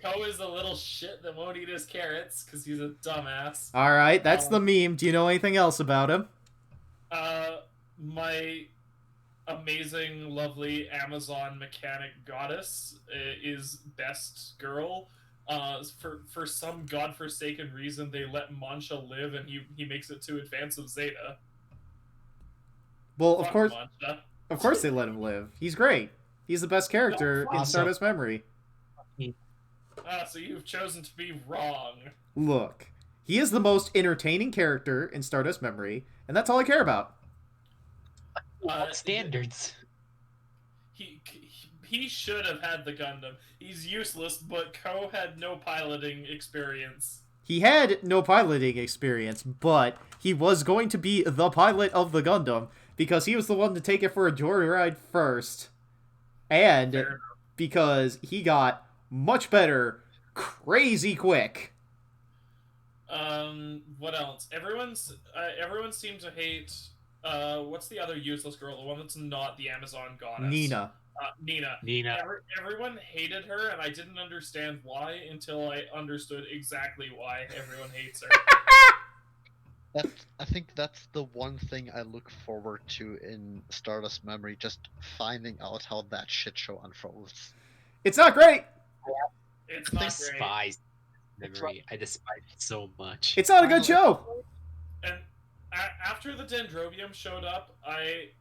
Ko is a little shit that won't eat his carrots because he's a dumbass. All right, that's the meme. Do you know anything else about him? My amazing, lovely Amazon mechanic goddess is best girl. For some godforsaken reason, they let Mancha live, and he makes it to Advance of Zeta. Well, Fuck Mancha. of course they let him live. He's great. He's the best character in Stardust Memory. So you've chosen to be wrong. Look, he is the most entertaining character in Stardust Memory, and that's all I care about. Standards. He should have had the Gundam. He's useless, but Ko had no piloting experience. He had no piloting experience, but he was going to be the pilot of the Gundam because he was the one to take it for a joyride first. And because he got much better crazy quick. What else? Everyone seemed to hate what's the other useless girl, the one that's not the Amazon goddess? Nina. Nina. Everyone hated her, and I didn't understand why until I understood exactly why everyone hates her. I think that's the one thing I look forward to in Stardust Memory, just finding out how that shit show unfolds. It's not great! It's not despise Memory. I despise it so much. It's not a good show! And after the Dendrobium showed up, I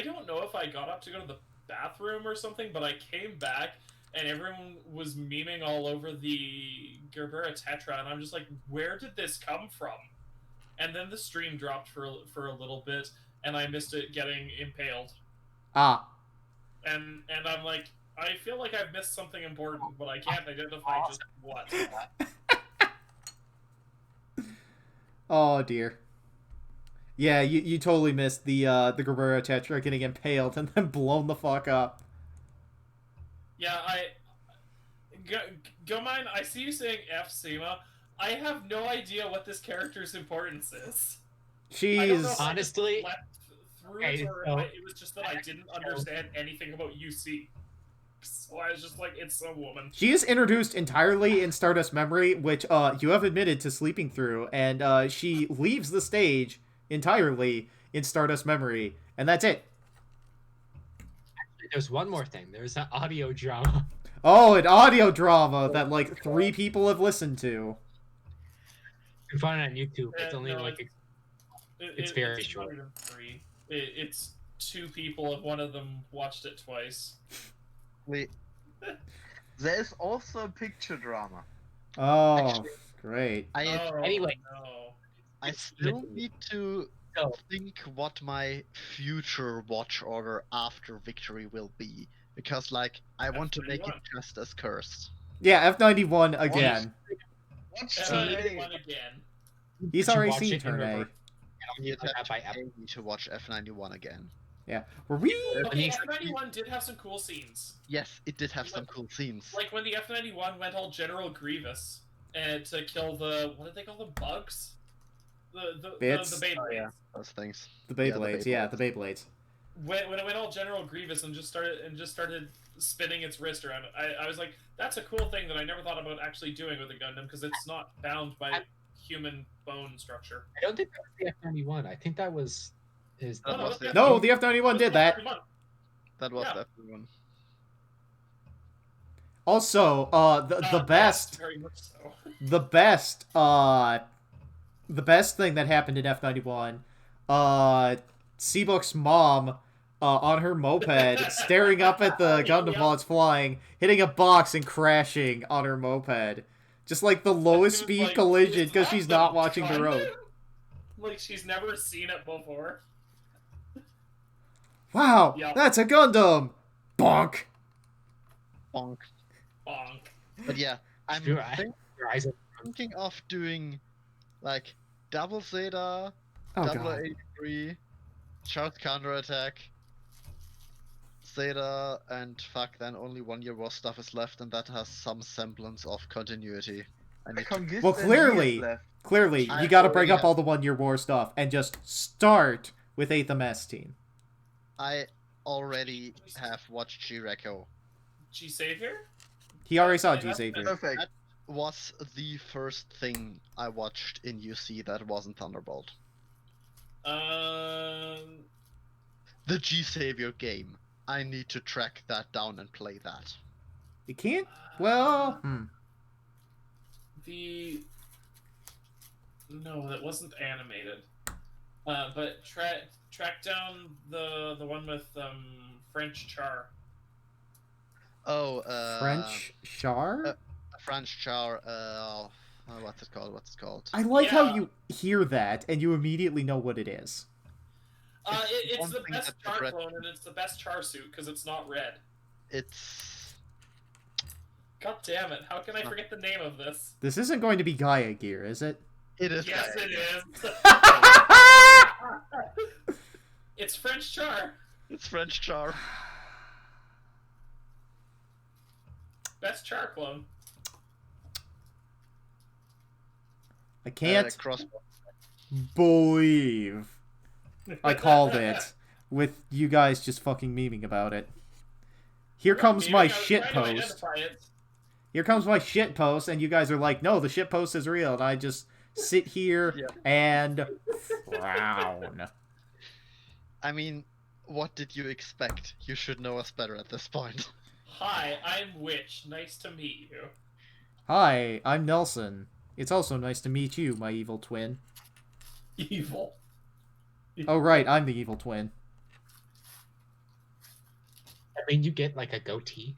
don't know if I got up to go to the bathroom or something, but I came back and everyone was memeing all over the Gerbera Tetra, and I'm just like, where did this come from? And then the stream dropped for a little bit, and I missed it getting impaled. Ah. And I'm like, I feel like I've missed something important, but I can't identify just what. Oh dear. Yeah, you totally missed the Gerbera Tetra getting impaled and then blown the fuck up. Yeah, Gomine, I see you saying F Sema. I have no idea what this character's importance is. She's honestly. It was just that I didn't understand anything about UC. So I was just like, it's a woman. She is introduced entirely in Stardust Memory, which you have admitted to sleeping through, and she leaves the stage entirely in Stardust Memory, and that's it. Actually, there's one more thing. There's an audio drama. Oh, an audio drama that like 3 people have listened to. You can find it on YouTube. It's only it's very short. It's 2 people, and one of them watched it twice. Wait. There is also a picture drama. Oh, Actually, great. Anyway. No. I still need to think what my future watch order after Victory will be. Because, like, I want to make it just as cursed. Yeah, F91 again. F91 again. He's already seen Turn A. I need to watch F91 again. Yeah. Were we... Okay, F91 did have some cool scenes. Yes, it did have some cool scenes. Like when the F91 went all General Grievous and to kill the... what did they call them? Bugs? The Beyblades. Oh, yeah. Those things. The Beyblades, the Beyblades. When it went all General Grievous and just started spinning its wrist around, I was like, that's a cool thing that I never thought about actually doing with a Gundam, because it's not bound by human bone structure. I don't think that was the F91. I think that was his... No, the F91 did that. That was the F91. Also, the best... Very much so. The best thing that happened in F91, Seabook's mom, on her moped, staring up at the Gundam while it's flying, hitting a box and crashing on her moped. Just like the lowest speed like, collision because she's not watching the road. Like she's never seen it before. Wow, that's a Gundam! Bonk! Bonk. Bonk. But yeah, I'm thinking of doing like Double Zeta, Oh Doubler god. 83, Charge Counterattack, Zeta, and fuck, then only 1 year war stuff is left, and that has some semblance of continuity. I need to... Conquista Well, G is clearly, left. clearly, I you gotta already break up have- all the 1 year war stuff and just start with 8th MS team. I already have watched G-Reco. G Savior? He already saw Yeah, G Savior. Perfect. Was the first thing I watched in UC that wasn't Thunderbolt. Um, The G-Savior game. I need to track that down and play that. You can't? Well, the no, that wasn't animated. But track down the one with French Char. Oh, French Char? French Char, what's it called? What's it called? I like how Yeah. you hear that and you immediately know what it is. It's one the thing best that Char red- clone, and it's the best Char suit because it's not red. It's... God damn it! How can I forget the name of this? This isn't going to be Gaia Gear, is it? It is... Yes, it is. It's French Char. It's French Char. Best Char clone. I can't Crossbow. believe I called it with you guys just fucking memeing about it. Here comes Maybe I my was shit trying to post. identify it. Here comes my shit post, and you guys are like, no, the shit post is real, and I just sit here Yeah. and frown. I mean, what did you expect? You should know us better at this point. Hi, I'm Witch. Nice to meet you. Hi, I'm Nelson. It's also nice to meet you, my evil twin. Evil. Oh, right, I'm the evil twin. I mean, you get like a goatee.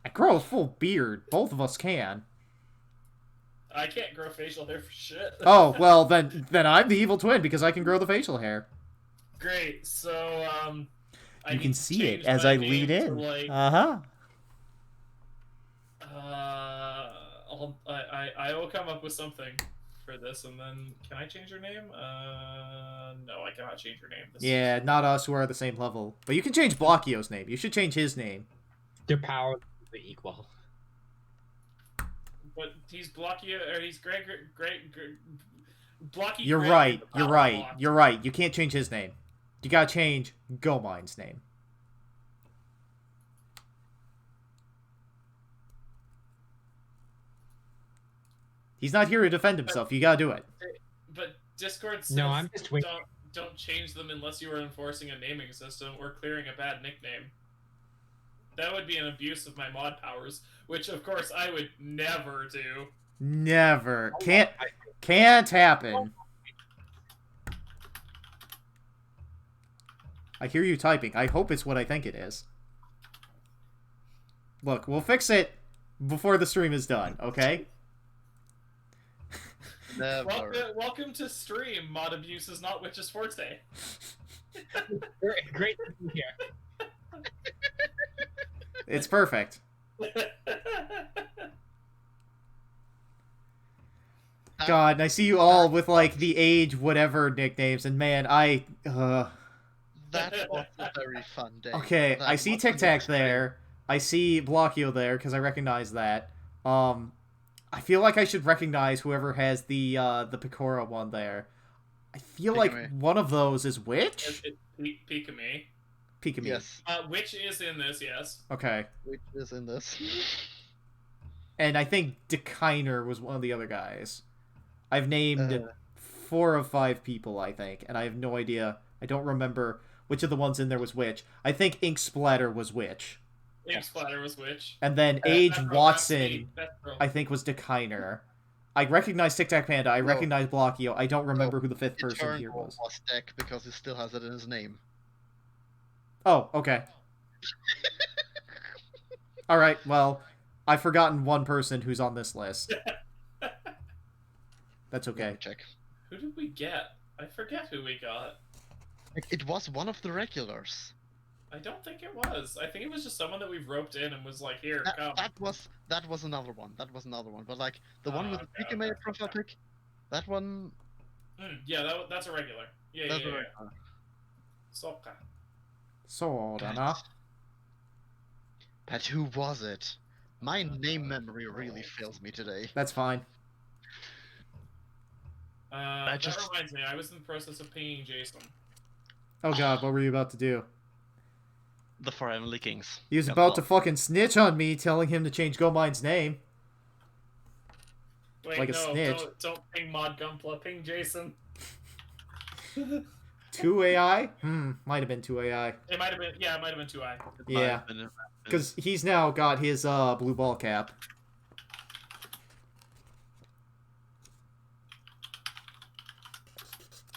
I grow a full beard. Both of us can. I can't grow facial hair for shit. Oh, well, then I'm the evil twin because I can grow the facial hair. Great. So, I You need can to see it change as my I name lead to, in. like, Uh-huh. I will come up with something for this, and then can I change your name? No, I cannot change your name. This Yeah, not us who are the same level. But you can change Blockio's name. You should change his name. Their power is equal. But he's Blockio, or he's Greg. Blocky. You're Greg right. with the You're power right. block. You're right. You can't change his name. You gotta change Gomine's name. He's not here to defend himself. You gotta do it. But Discord says No, I'm just waiting. don't change them unless you are enforcing a naming system or clearing a bad nickname. That would be an abuse of my mod powers, which of course I would never do. Never. Can't happen. I hear you typing. I hope it's what I think it is. Look, we'll fix it before the stream is done, okay? Never. Welcome to stream. Mod abuse is not Witch's forte. Great to be here. It's perfect. God, and I see you all with, like, the age whatever nicknames, and man, That was a very fun day. Okay, That I see was Tic Tac very- there. I see Blockio there, because I recognize that. I feel like I should recognize whoever has the Picora one there. I feel like Pikami. one of those is Witch? Pikami. Pikami. Yes, Witch is in this, yes. Okay. which is in this. And I think Dekiner was one of the other guys. I've named 4 of 5 people, I think, and I have no idea. I don't remember which of the ones in there was which. I think Ink Splatter was which. Ink Splatter was Witch. And then Age That's Watson, that's Roll. I think, was Dekiner. I recognize Tic Tac Panda. I No. recognize Blockio. I don't remember who the 5th person here Eternal was. Deck because he still has it in his name. Oh, okay. All right. Well, I've forgotten one person who's on this list. That's Let me okay. check. Who did we get? I forget who we got. It was one of the regulars. I don't think it was. I think it was just someone that we've roped in and was like, here, come. That was another one. That was another one. But like the one with the Okay, Pikami okay. profile pic, that one Yeah, that's a regular. Yeah, That's yeah, yeah. right. Sokka. Sordana. But who was it? My name memory really fails me today. That's fine. That just- reminds me, I was in the process of pinging Jason. Oh god, what were you about to do? The Four Heavenly Kings. He was Got about to lost. fucking snitch on me, telling him to change Gomine's name. Wait, Like a no, snitch. Don't ping Mod Gunpla, ping Jason. 2 AI? Might have been 2 AI. It might have been 2i. It might Yeah. have been- Because he's now got his blue ball cap.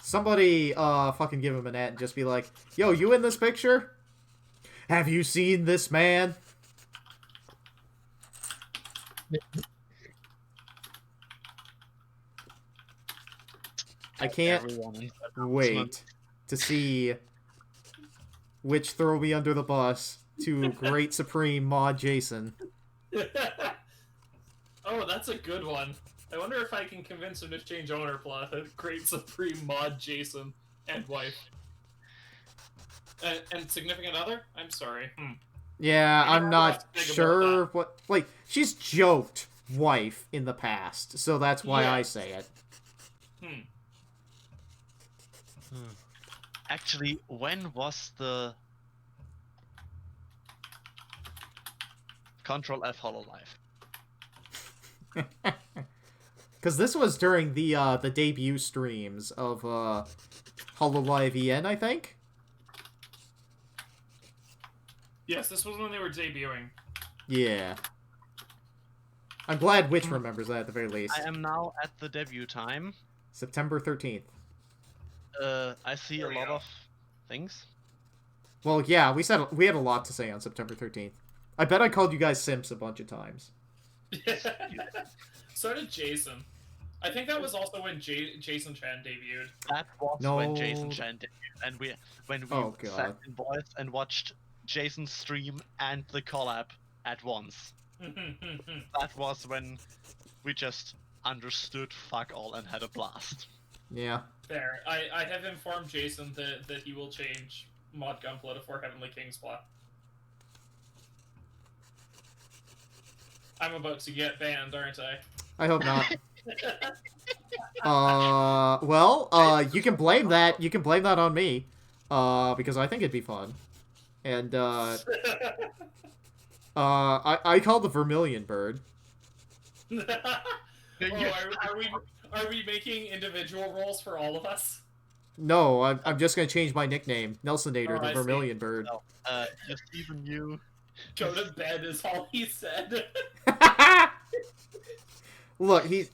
Somebody fucking give him an ad and just be like, yo, you in this picture? Have you seen this man? I can't Everyone in that wait to see which throw me under the bus to Great Supreme Mod Jason. Oh, that's a good one. I wonder if I can convince him to change owner plot. A Great Supreme Mod Jason and wife. And significant other? I'm sorry. Yeah, Maybe I'm we're not off big about sure what. Like, she's joked wife in the past, so that's why I Yes. say it. Actually, when was the Control F Hololive? Because this was during the debut streams of Hololive EN, I think. Yes, this was when they were debuting. Yeah. I'm glad Witch remembers that at the very least. I am now at the debut time. September 13th. I see There a we lot go. of things. Well, yeah, we had a lot to say on September 13th. I bet I called you guys simps a bunch of times. So did Jason. I think that was also when Jason Chan debuted. That was No. when Jason Chan debuted, and when we Oh, sat God. in voice and watched Jason's stream and the collab at once. That was when we just understood fuck all and had a blast. Yeah. Fair. I have informed Jason that he will change Mod Gunpla to Four Heavenly Kings plot. I'm about to get banned, aren't I? I hope not. You can blame that. You can blame that on me, because I think it'd be fun, and I called the Vermilion Bird. Are we making individual roles for all of us? No, I'm just gonna change my nickname, Nelsonator, Oh, the I see. Vermilion Bird. No, just even you. Go to bed is all he said. Look, he's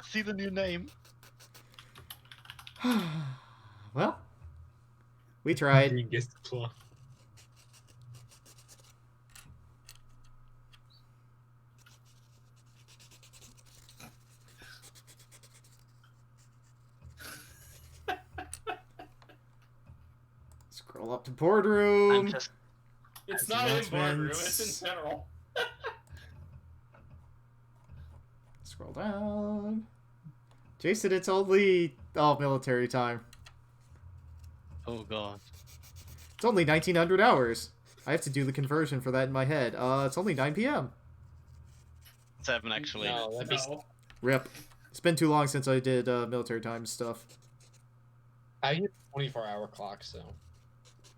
See the new name. well. We tried. Dingus Claw. Scroll up to boardroom. I'm just It's not in boardroom, Announcements. it's in general. Scroll down. Jason, it's only military time. oh god. It's only 1900 hours. I have to do the conversion for that in my head. It's only 9 p.m. 7 actually. No, that'd be No. Rip. It's been too long since I did military time stuff. I use 24-hour clock, so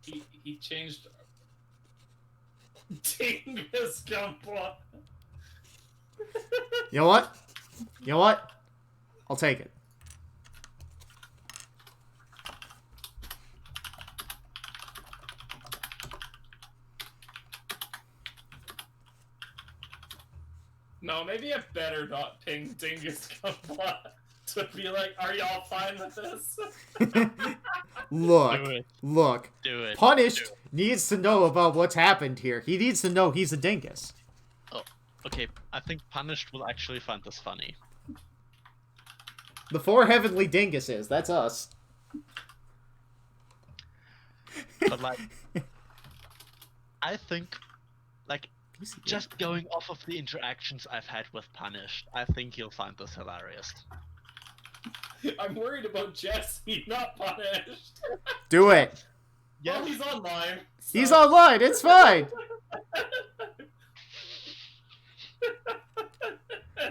He changed Dingus Gunpla. You know what? You know what? I'll take it. No, maybe I better not ping Dingus Gunpla to be like, are y'all fine with this? Look, Do it. look. Do it. Punished needs to know about what's happened here. He needs to know he's a dingus. Okay, I think Punished will actually find this funny. The 4 heavenly dinguses, that's us. But like, I think, like, just going off of the interactions I've had with Punished, I think you'll find this hilarious. I'm worried about Jesse not punished. Do it. Well, he's online. He's so- online. It's fine.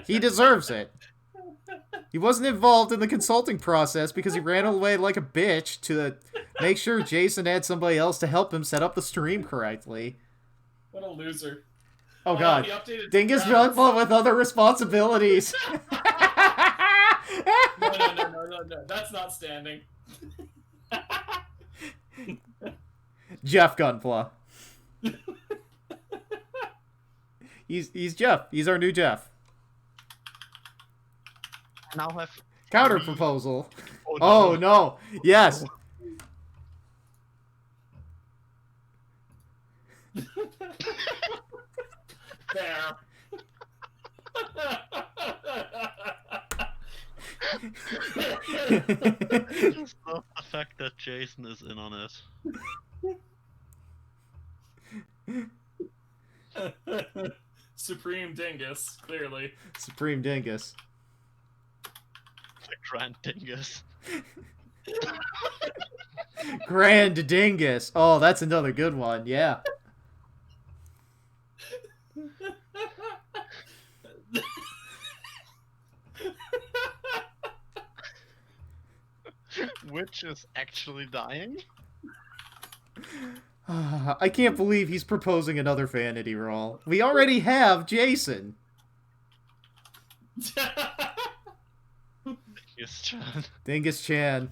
He deserves it. He wasn't involved in the consulting process because he ran away like a bitch to make sure Jason had somebody else to help him set up the stream correctly. What a loser. Oh god. He updated Dingus Browns. Jugful with other responsibilities. No. That's not standing. Jeff Gunpla. He's Jeff. He's our new Jeff. Now have Counter proposal. Oh, Oh no. Yes. There. Just love the fact that Jason is in on it. Supreme Dingus, clearly. Supreme Dingus. The Grand Dingus. Grand Dingus. Oh, that's another good one. Yeah. Which is actually dying? I can't believe he's proposing another vanity roll. We already have Jason. Yes, Chan. Dingus Chan.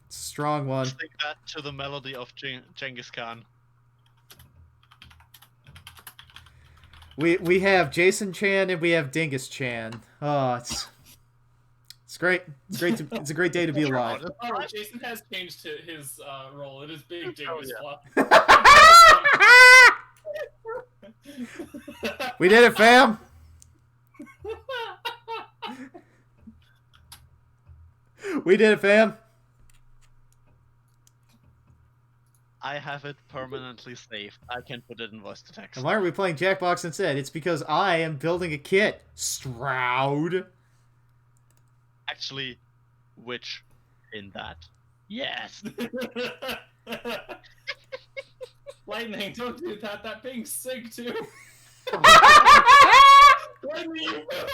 It's a strong one. Sing that to the melody of Genghis Khan. We have Jason Chan and we have Dingus Chan. Oh, it's great. It's a great day to be alive. Oh, Jason has changed his role. It is Big Dingus yeah. Fluff. We did it, fam. We did it, fam. I have it permanently saved. I can put it in voice to text. And why are we playing Jackbox instead? It's because I am building a kit. Stroud. Actually, which in that? Yes. Lightning, don't do that. That being sick too. Lightning, you will.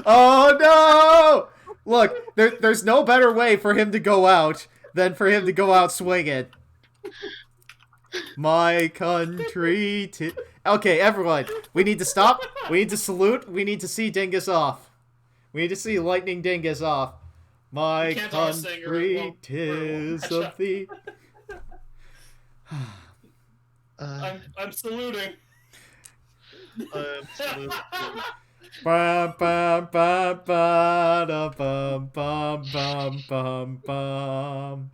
Oh no! Look, there's no better way for him to go out than for him to go out swinging. My country. Okay, everyone, we need to stop. We need to salute. We need to see Dingus off. We need to see Lightning Dingus off. My can't all sing or country, it won't- tis catch of up. thee. I'm saluting. Bum bum bum ba da bum bum bum bum bum.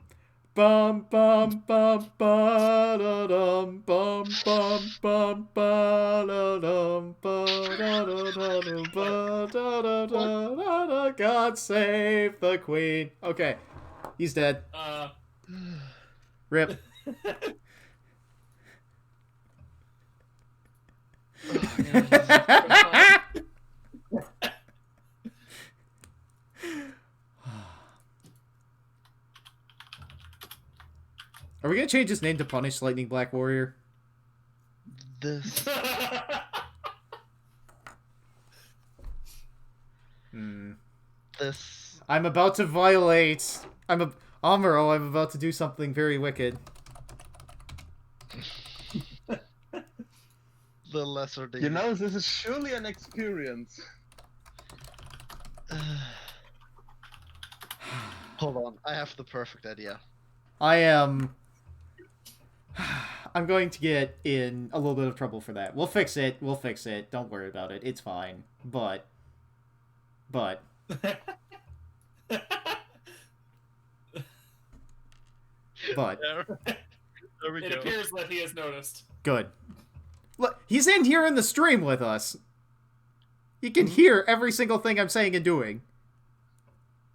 Bum bum bum ba da dum bum bum bum ba da dum ba da da da da ba da da da da da. God save the Queen. Okay, he's dead. Rip. Are we gonna change his name to Punish Lightning Black Warrior? This. This. I'm about to violate. Amuro, I'm about to do something very wicked. The lesser You know, this is surely an experience. Hold on, I have the perfect idea. I am. I'm going to get in a little bit of trouble for that. We'll fix it. We'll fix it. Don't worry about it. It's fine. But. There we It go. appears that he has noticed. Good. Look, he's in here in the stream with us. He can hear every single thing I'm saying and doing.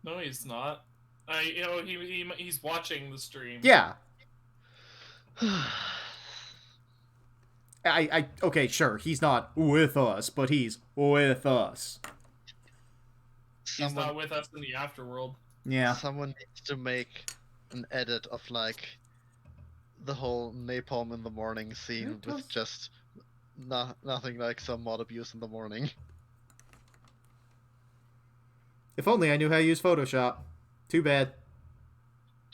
No, he's not. He's watching the stream. Yeah. Okay, sure, he's not with us, but he's with us. He's not with us in the afterworld. Yeah. Someone needs to make an edit of like the whole napalm in the morning scene It was- with just nothing like some mod abuse in the morning. If only I knew how to use Photoshop. Too bad.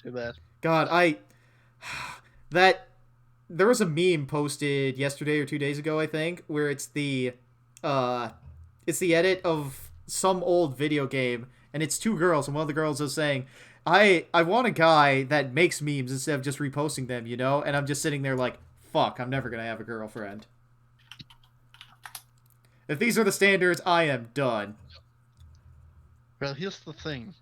Too bad. God, there was a meme posted yesterday or 2 days ago, I think, where it's the edit of some old video game, and it's two girls, and one of the girls is saying, I want a guy that makes memes instead of just reposting them, you know? And I'm just sitting there like, fuck, I'm never gonna have a girlfriend. If these are the standards, I am done. Well, here's the thing.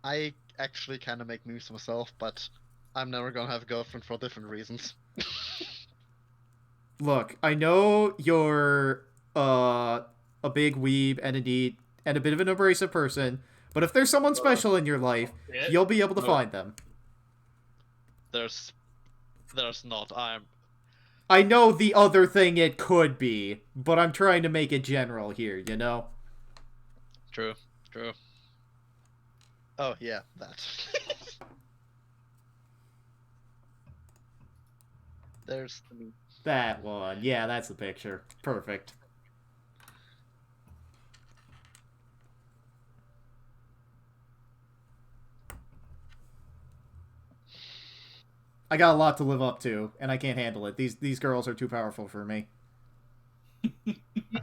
I actually kind of make memes myself, but I'm never gonna have a girlfriend for different reasons. Look, I know you're a big weeb and a neat and a bit of an abrasive person, but if there's someone special in your life, you'll be able to find them. There's not. I know the other thing it could be, but I'm trying to make it general here, you know? True. Oh, yeah, that. There's the meme. That one. Yeah, that's the picture. Perfect. I got a lot to live up to, and I can't handle it. These girls are too powerful for me.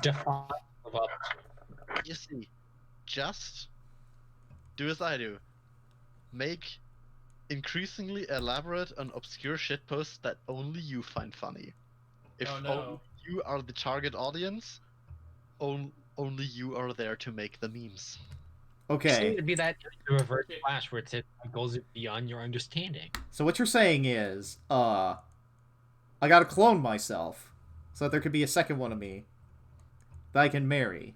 Define love. You see, just do as I do. Make increasingly elaborate and obscure shitposts that only you find funny. If Oh, no. only you are the target audience, only you are there to make the memes. Okay. It'd be that reverse flash where it goes beyond your understanding. So what you're saying is, I gotta clone myself, so that there could be a second one of me that I can marry.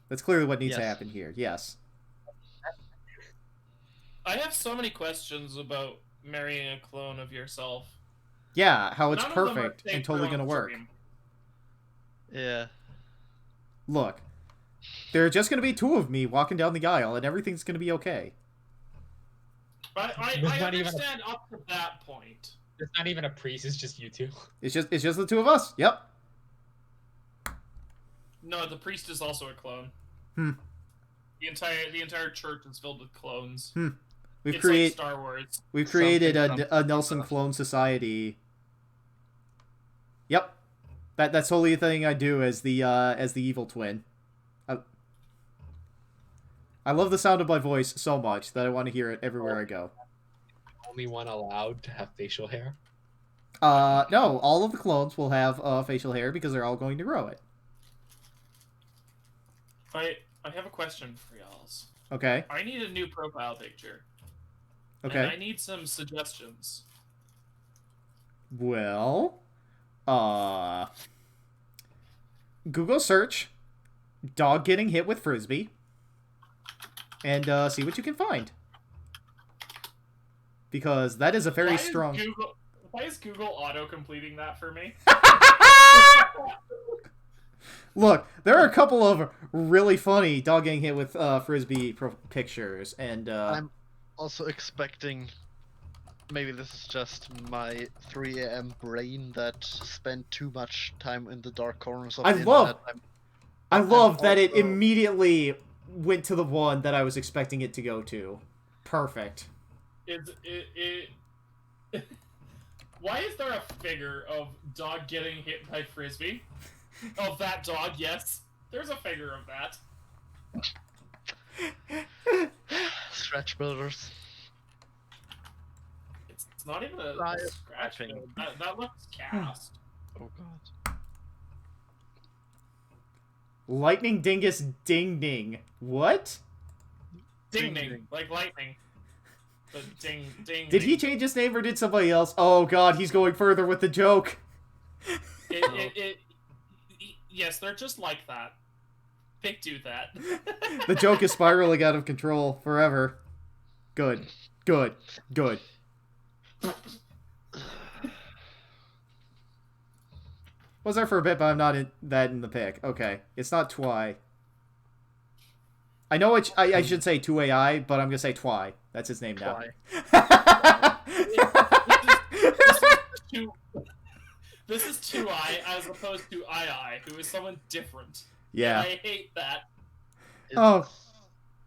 That's clearly what needs to Yes. happen here. Yes. I have so many questions about marrying a clone of yourself. Yeah, how it's None of them are perfect and safe totally for gonna work. upstream. Yeah. Look, there are just gonna be two of me walking down the aisle, and everything's gonna be okay. But I There's not even a- understand up to that point. It's not even a priest, it's just you two. It's just the two of us. Yep. No, the priest is also a clone. Hmm. The entire church is filled with clones. We've It's created like Star Wars. we've created Something, a Nelson clone society. Yep. That's totally a thing I do as the evil twin. I love the sound of my voice so much that I want to hear it everywhere I go. Only one allowed to have facial hair. No, all of the clones will have facial hair because they're all going to grow it. I have a question for y'all's. Okay. I need a new profile picture. And I Okay. need some suggestions. Well, Google search dog getting hit with frisbee and see what you can find. Because that is a very strong... Why is Google auto-completing that for me? Look, there are a couple of really funny dog getting hit with frisbee pictures, and I'm also expecting. Maybe this is just my 3 a.m. brain that spent too much time in the dark corners of I the love- internet. I love that it also- immediately went to the one that I was expecting it to go to. Perfect. Why is there a figure of dog getting hit by frisbee? Of that dog, yes. There's a figure of that. Stretch builders. It's not even a Right. scratch Scratching. build. That looks cast. Oh god. Lightning Dingus Ding Ding. What? Ding Ding, ding, ding. like lightning. The ding ding. Did he ding. change his name or did somebody else? Oh god, he's going further with the joke. Yes, they're just like that. They do that. The joke is spiraling out of control forever. Good. Good. Good. Was there for a bit, but I'm not in the pick. Okay. It's not Twy. I know I should say 2AI, but I'm gonna say Twy. That's his name now. This is 2I as opposed to II, who is someone different. Yeah. And I hate that. Oh.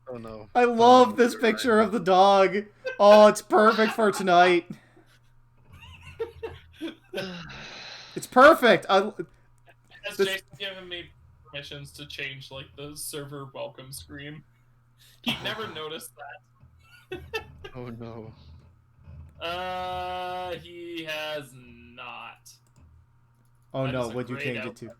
Oh no. I love this picture of the dog. Oh, it's perfect for tonight. It's perfect. Has Jason given me permissions to change like the server welcome screen? He never noticed that. Oh no. He has not. Oh That no, is a what'd you great change it outcome. to?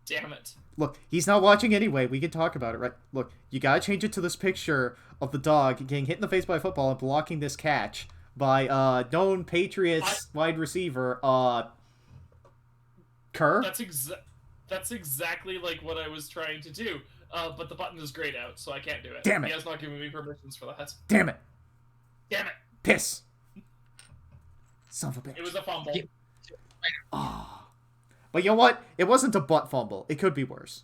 Damn it. Look, he's not watching anyway. We can talk about it, right? Look, you gotta change it to this picture of the dog getting hit in the face by a football and blocking this catch by known Patriots wide receiver Kerr. That's exactly like what I was trying to do. But the button is grayed out, so I can't do it. Damn it. He has not given me permissions for that. Damn it. Damn it. Piss. Son of a bitch. It was a fumble. Oh. But you know what? It wasn't a butt fumble. It could be worse.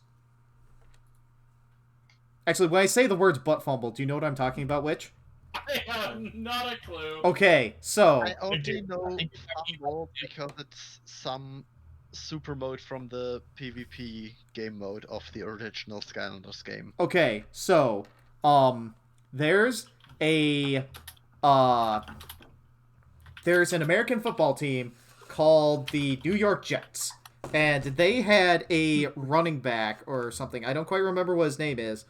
Actually, when I say the words butt fumble, do you know what I'm talking about, Witch? I have not a clue. Okay, so... I only know fumble because it's some super mode from the PvP game mode of the original Skylanders game. Okay, so, there's an American football team called the New York Jets, and they had a running back or something. I don't quite remember what his name is,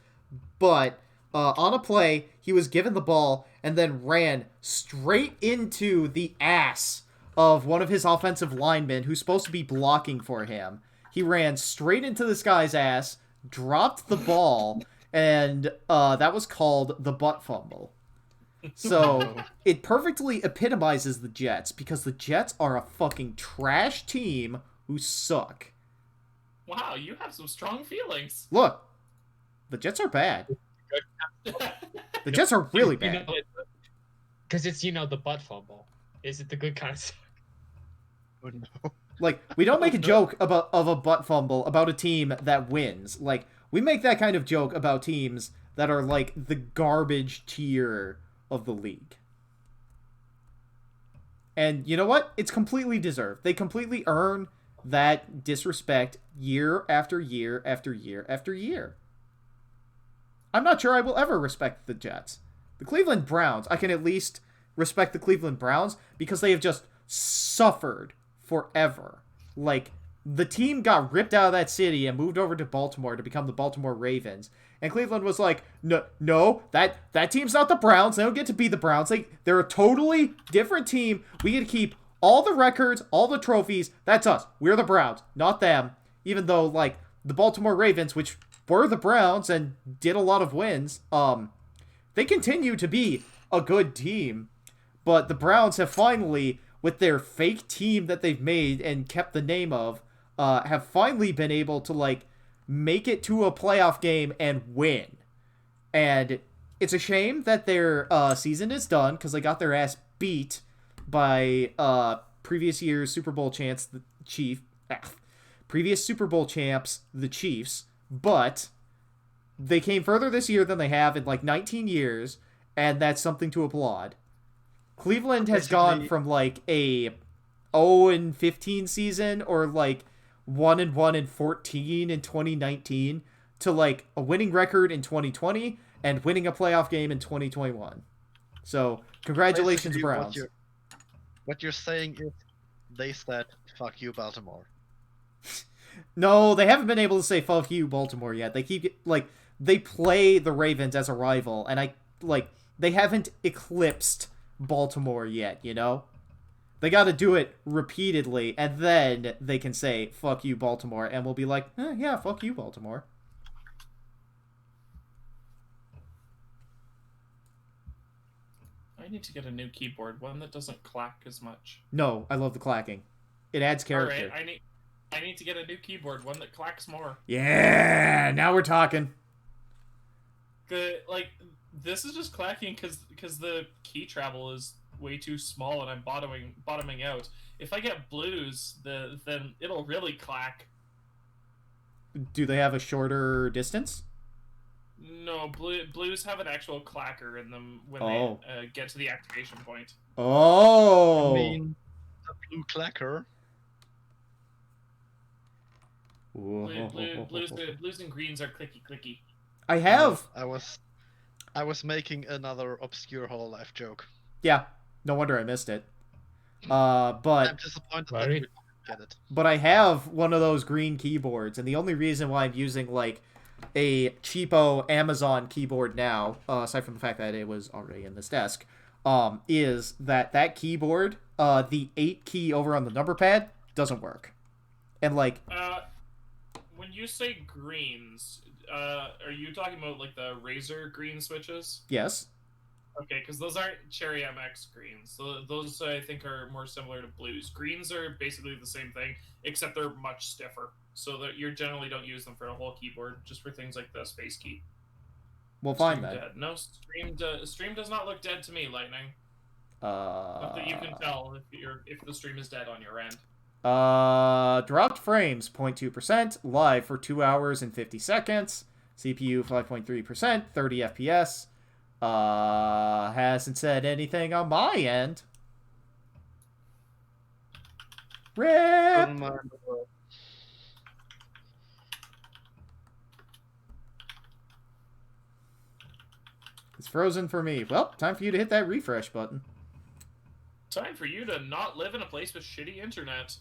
but on a play, he was given the ball and then ran straight into the ass of one of his offensive linemen who's supposed to be blocking for him. He ran straight into this guy's ass, dropped the ball, and that was called the butt fumble. So, it perfectly epitomizes the Jets, because the Jets are a fucking trash team who suck. Wow, you have some strong feelings. Look, the Jets are bad. The Jets are really bad. Because it's, the butt fumble. Is it the good kind of suck? Oh no. Like, we don't make a joke of a butt fumble about a team that wins. Like, we make that kind of joke about teams that are, like, the garbage tier of the league. And you know what? It's completely deserved. They completely earn that disrespect year after year after year after year. I'm not sure I will ever respect the Jets. The Cleveland Browns, I can at least respect the Cleveland Browns because they have just suffered forever. Like, the team got ripped out of that city and moved over to Baltimore to become the Baltimore Ravens. And Cleveland was like, no, that team's not the Browns. They don't get to be the Browns. They're a totally different team. We get to keep all the records, all the trophies. That's us. We're the Browns, not them. Even though, like, the Baltimore Ravens, which were the Browns and did a lot of wins, they continue to be a good team. But the Browns have finally, with their fake team that they've made and kept the name of, have finally been able to, like, make it to a playoff game and win. And it's a shame that their season is done because they got their ass beat by previous year's Super Bowl champs, the previous Super Bowl champs, the Chiefs. But they came further this year than they have in like 19 years, and that's something to applaud. Cleveland has gone from like a 0-15 season or like 1-14 in 2019 to like a winning record in 2020 and winning a playoff game in 2021. So congratulations, Basically, Browns. What you're saying is they said, fuck you, Baltimore. No, they haven't been able to say fuck you, Baltimore yet. They keep, like, they play the Ravens as a rival, and they haven't eclipsed Baltimore yet, you know? They gotta do it repeatedly, and then they can say, fuck you, Baltimore, and we'll be like, yeah, fuck you, Baltimore. I need to get a new keyboard, one that doesn't clack as much. No, I love the clacking. It adds character. Alright, I need to get a new keyboard, one that clacks more. Yeah, now we're talking. This is just clacking because the key travel is way too small and I'm bottoming out. If I get blues, then it'll really clack. Do they have a shorter distance? No, blues have an actual clacker in them when Oh. they get to the activation point. Oh. I mean, the blue clacker. Blues and greens are clicky clicky. I have. I was making another obscure Hololive joke. Yeah. No wonder I missed it. I'm But disappointed that Right. we didn't get it. but I have one of those green keyboards, and the only reason why I'm using like a cheapo Amazon keyboard now, aside from the fact that it was already in this desk, is that keyboard, the 8 key over on the number pad doesn't work, and like When you say greens, are you talking about like the Razer green switches? yes, Okay, because those aren't Cherry MX greens. So those I think are more similar to blues. Greens are basically the same thing, except they're much stiffer. So that you generally don't use them for a whole keyboard, just for things like the space key. we'll find Stream that. dead. No, stream does not look dead to me, Lightning. Not that you can tell if the stream is dead on your end. Dropped frames 0.2%, live for 2 hours and 50 seconds, CPU 5.3%, 30 FPS. Hasn't said anything on my end. Rip. Couldn't mind the word. It's frozen for me. Well, time for you to hit that refresh button. Time for you to not live in a place with shitty internet.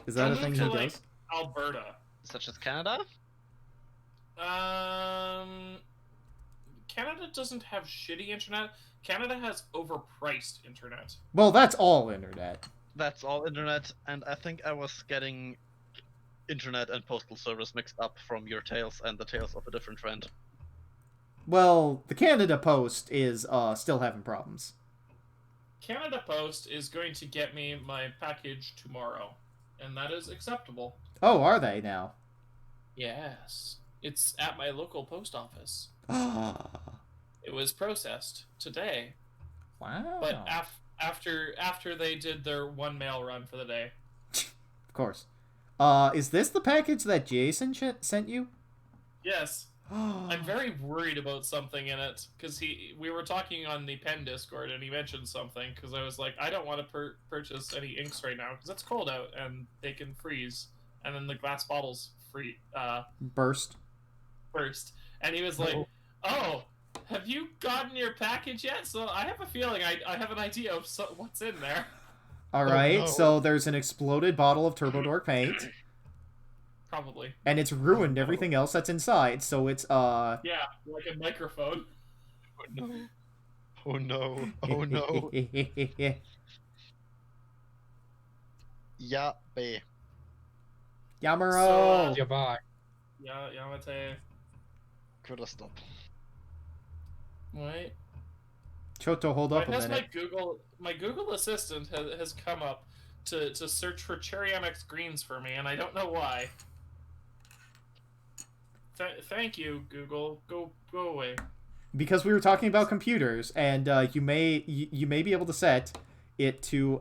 Is that a Move thing to, he like, does? Alberta. Such as Canada? Canada doesn't have shitty internet. Canada has overpriced internet. Well, that's all internet. That's all internet, and I think I was getting internet and postal service mixed up from your tales and the tales of a different friend. Well, the Canada Post is still having problems. Canada Post is going to get me my package tomorrow, and that is acceptable. Oh, are they now? Yes. It's at my local post office. Wow. It was processed today, but after they did their one mail run for the day. Of course. Is this the package that Jason sent you? Yes. I'm very worried about something in it because we were talking on the Pen Discord and he mentioned something because I was like, I don't want to purchase any inks right now because it's cold out and they can freeze, and then the glass bottles burst, and he was like, "Oh, have you gotten your package yet?" So I have a feeling I have an idea of what's in there. All right, no. so there's an exploded bottle of Turbo Dork paint. Probably. And it's ruined everything else that's inside, so it's, Yeah, like a microphone. Oh no. Oh no. Oh no. Yeah, bae. Yamaro! Goodbye. Yeah, Yamate. Could have stopped. Right. Choto, hold up a minute. My Google Assistant has come up to search for Cherry MX greens for me, and I don't know why. Thank you, Google. Go away. Because we were talking about computers, and you may be able to set it to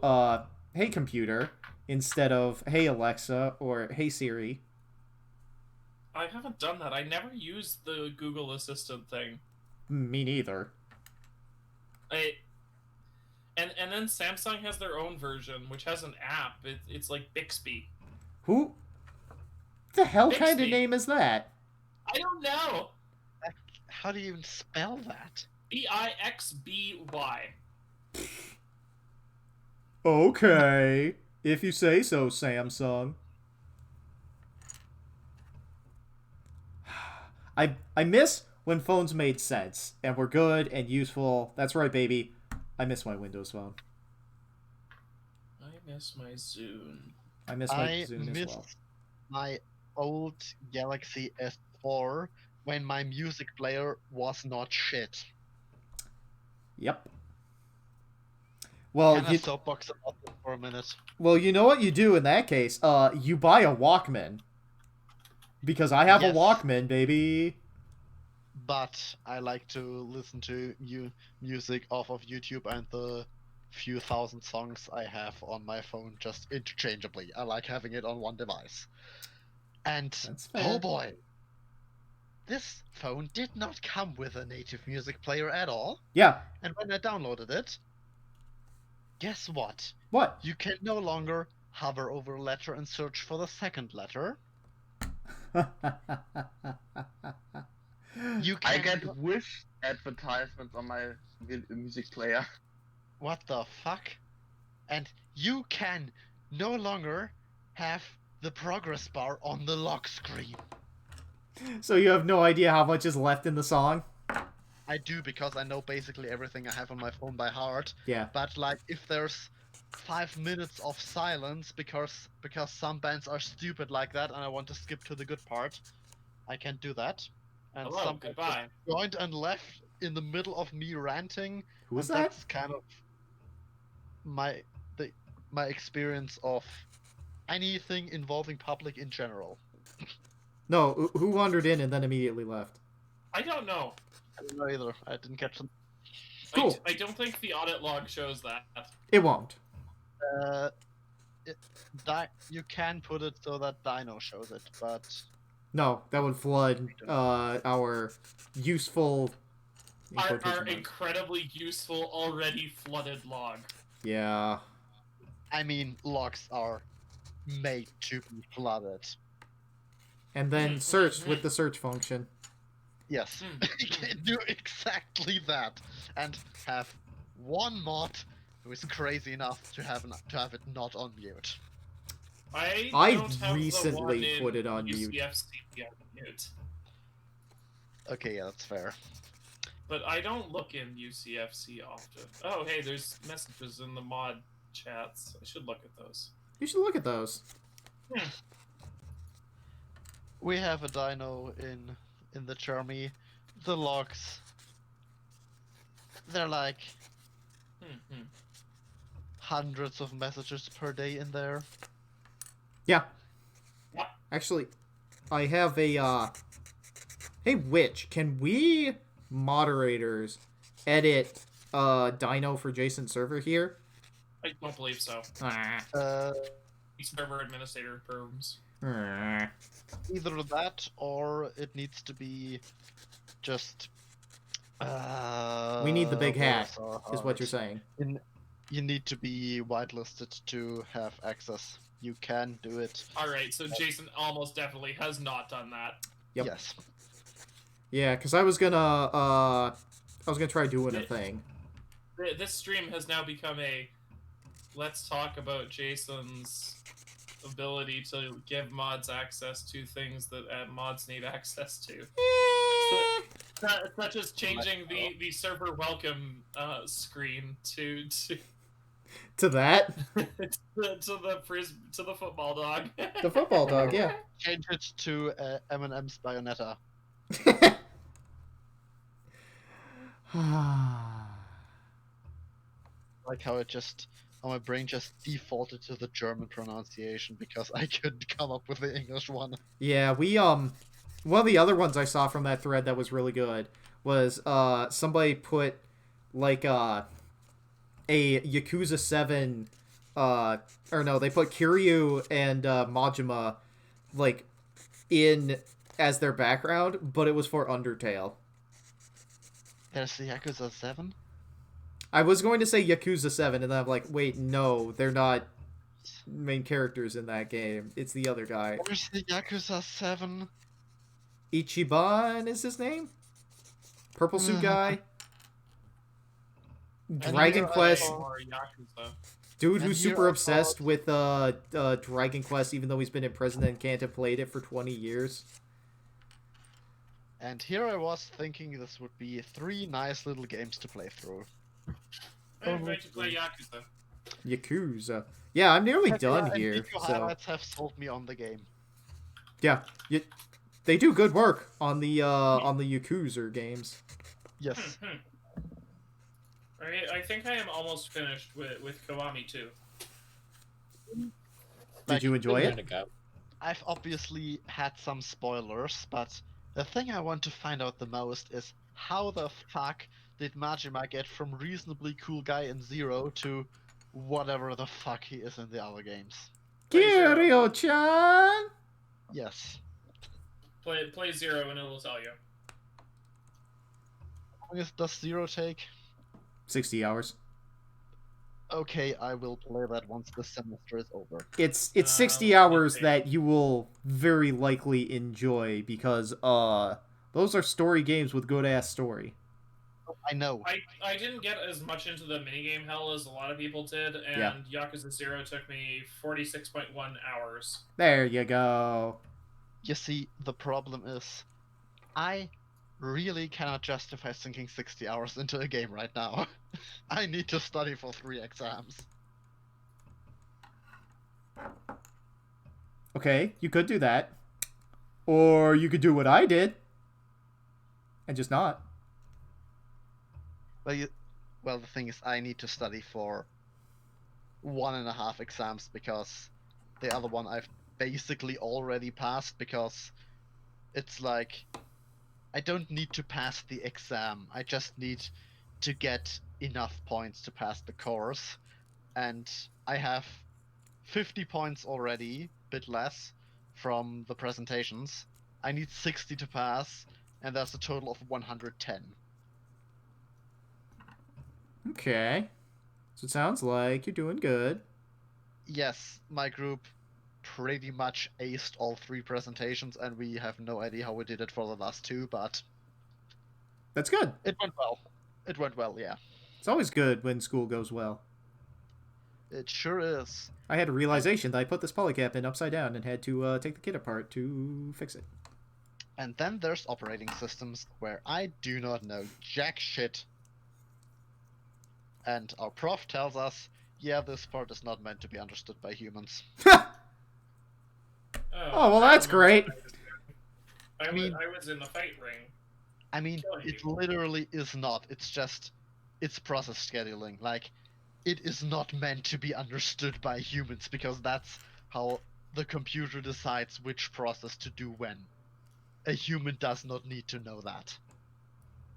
Hey Computer instead of Hey Alexa or Hey Siri. I haven't done that. I never used the Google Assistant thing. Me neither. And then Samsung has their own version, which has an app. It's like Bixby. Who the hell kind of Bixby. name is that? I don't know. How do you even spell that? Bixby. Okay, if you say so, Samsung. I miss when phones made sense and were good and useful. That's right, baby. I miss my Windows Phone. I miss my Zune. I miss my I Zune as miss well. my old Galaxy S4 when my music player was not shit. Yep. Well, Can I soapbox about it for a minute? well, you know what you do in that case? You buy a Walkman. Because I have a Yes. Walkman, baby. But I like to listen to music off of YouTube and the few thousand songs I have on my phone just interchangeably. I like having it on one device. And That's fair. oh boy, this phone did not come with a native music player at all. Yeah. And when I downloaded it, guess what? What? You can no longer hover over a letter and search for the second letter. You I can get Wish advertisements on my music player. What the fuck? And you can no longer have the progress bar on the lock screen. So you have no idea how much is left in the song? I do, because I know basically everything I have on my phone by heart. Yeah. But like, if there's 5 minutes of silence because some bands are stupid like that and I want to skip to the good part, I can't do that. And Hello, some goodbye. joined and left in the middle of me ranting. Who was and that? That's kind of my experience of anything involving public in general. No, who wandered in and then immediately left? I don't know. I don't know either. I didn't catch them. Cool. I don't think the audit log shows that. It won't. You can put it so that Dino shows it, but No, that would flood our useful... in Our quotation marks. incredibly useful, already flooded log. Yeah. I mean, logs are made to be flooded. And then searched with the search function. Yes, you can do exactly that, and have one mod who is crazy enough to have it not on mute. I don't have recently the one put it on mute. UCFC on mute. Okay, yeah, that's fair. But I don't look in UCFC often. Oh, hey, there's messages in the mod chats. I should look at those. You should look at those. We have a Dino in the Chermy. The logs, they're like hundreds of messages per day in there. Yeah. Actually, I have a, Hey, Witch, can we, moderators, edit, Dino for Jason's server here? I don't believe so. Server administrator terms. Either that, or it needs to be just... we need the big hat, bless is our what you're hearts. saying. You need to be whitelisted to have access. You can do it. Alright, so Jason almost definitely has not done that. Yep. Yes. Yeah, because I was gonna try doing a thing. This stream has now become a let's talk about Jason's ability to give mods access to things that mods need access to. Such as changing the server welcome screen to that? to the football dog. The football dog, yeah. Change it to Eminem's Bayonetta. Like how it just, my brain just defaulted to the German pronunciation because I couldn't come up with the English one. Yeah, we, one of the other ones I saw from that thread that was really good was, somebody put, like, a Yakuza 7, or no, they put Kiryu and, Majima, like, in as their background, but it was for Undertale. There's the Yakuza 7? I was going to say Yakuza 7, and then I'm like, wait, no, they're not main characters in that game. It's the other guy. Where's the Yakuza 7? Ichiban is his name? Purple suit guy? Dragon Quest. Dude who's super obsessed with Dragon Quest, even though he's been in prison and can't have played it for 20 years. And here I was thinking this would be 3 nice little games to play through. I'm ready to play Yakuza. Yakuza. Yeah, I'm nearly done and here. video So highlights have sold me on the game. yeah, they do good work on the Yakuza games. Yes. I think I am almost finished with Kiwami too. Did you enjoy it? I've obviously had some spoilers, but the thing I want to find out the most is how the fuck did Majima get from reasonably cool guy in Zero to whatever the fuck he is in the other games? Kiryu-chan! Yes. Play 0 and it will tell you. How long does 0 take? 60 hours. Okay, I will play that once the semester is over. It's 60 hours that you will very likely enjoy because those are story games with good ass story. I know. I didn't get as much into the minigame hell as a lot of people did, and Yeah. Yakuza 0 took me 46.1 hours. There you go. You see, the problem is, I really cannot justify sinking 60 hours into a game right now. I need to study for 3 exams. Okay, you could do that. Or you could do what I did. And just not. Well, the thing is, I need to study for 1.5 exams because the other one I've basically already passed because it's like I don't need to pass the exam. I just need to get enough points to pass the course. And I have 50 points already, bit less, from the presentations. I need 60 to pass, and that's a total of 110. Okay. So it sounds like you're doing good. Yes, my group pretty much aced all 3 presentations, and we have no idea how we did it for the last 2, but That's good. it went well. It went well, yeah. It's always good when school goes well. It sure is. I had a realization that I put this polycap in upside down and had to take the kit apart to fix it. And then there's operating systems where I do not know jack shit. And our prof tells us, yeah, this part is not meant to be understood by humans. Oh, well, that's great. I was in the fight ring. I mean, it literally is not. It's just, it's process scheduling. Like, it is not meant to be understood by humans because that's how the computer decides which process to do when. A human does not need to know that.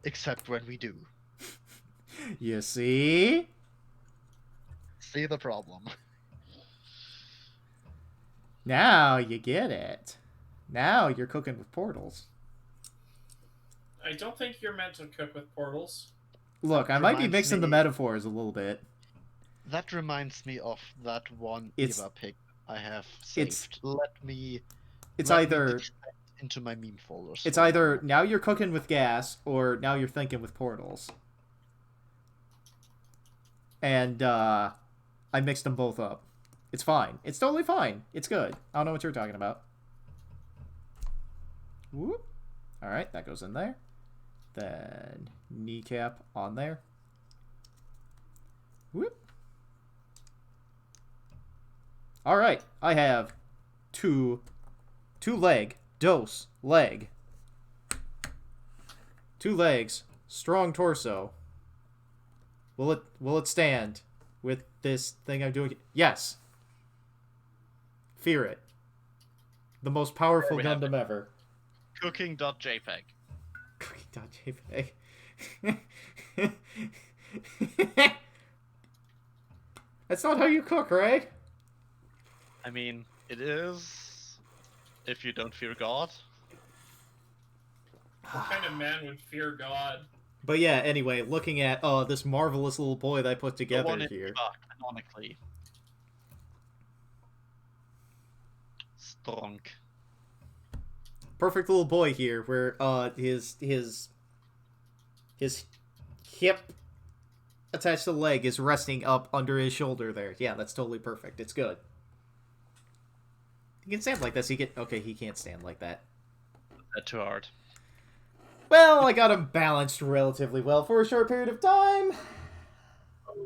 Except when we do. You see? See the problem. Now you get it. Now you're cooking with portals. I don't think you're meant to cook with portals. Look, I might be Reminds mixing the me- metaphors a little bit. That reminds me of that one It's- Eva pic I have it's- saved. Let me Either dig that into my meme folders. it's either now you're cooking with gas or now you're thinking with portals. And I mixed them both up. It's fine. It's totally fine. It's good. I don't know what you're talking about. Whoop. All right, that goes in there. Then kneecap on there. Whoop. All right, I have two leg, dose, leg. 2 legs, strong torso. Will it stand with this thing I'm doing? Yes. Fear it. The most powerful There we have Gundam ever. Cooking.jpg. Cooking.jpg. That's not how you cook, right? I mean, it is. If you don't fear God. What kind of man would fear God? But yeah, anyway, looking at this marvelous little boy that I put The one together in here. Eva, canonically. Strong. Perfect little boy here, where his hip attached to the leg is resting up under his shoulder there. Yeah, that's totally perfect. It's good. He can stand like this. He can't stand like that. That's too hard. Well, I got him balanced relatively well for a short period of time.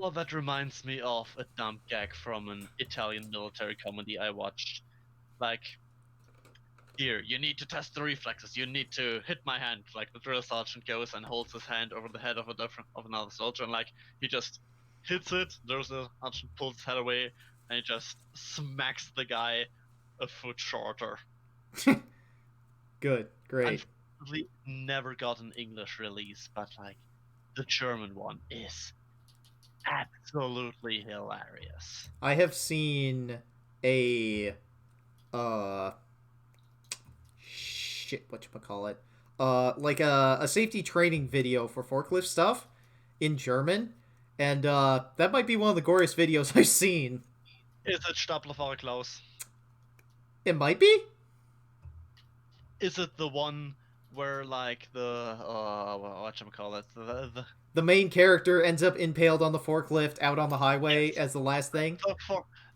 Oh, that reminds me of a dumb gag from an Italian military comedy I watched. Like, here, you need to test the reflexes. You need to hit my hand. Like, the drill sergeant goes and holds his hand over the head of another soldier, and like he just hits it. There's a sergeant pulls his head away, and he just smacks the guy a foot shorter. Good, great. Unfortunately, never got an English release, but like the German one is absolutely hilarious. I have seen a whatchamacallit, like a safety training video for forklift stuff in German, and that might be one of the goriest videos I've seen. Is it Staplerfahrer Klaus? It might be. Is it the one where like the whatchamacallit, The main character ends up impaled on the forklift out on the highway as the last thing.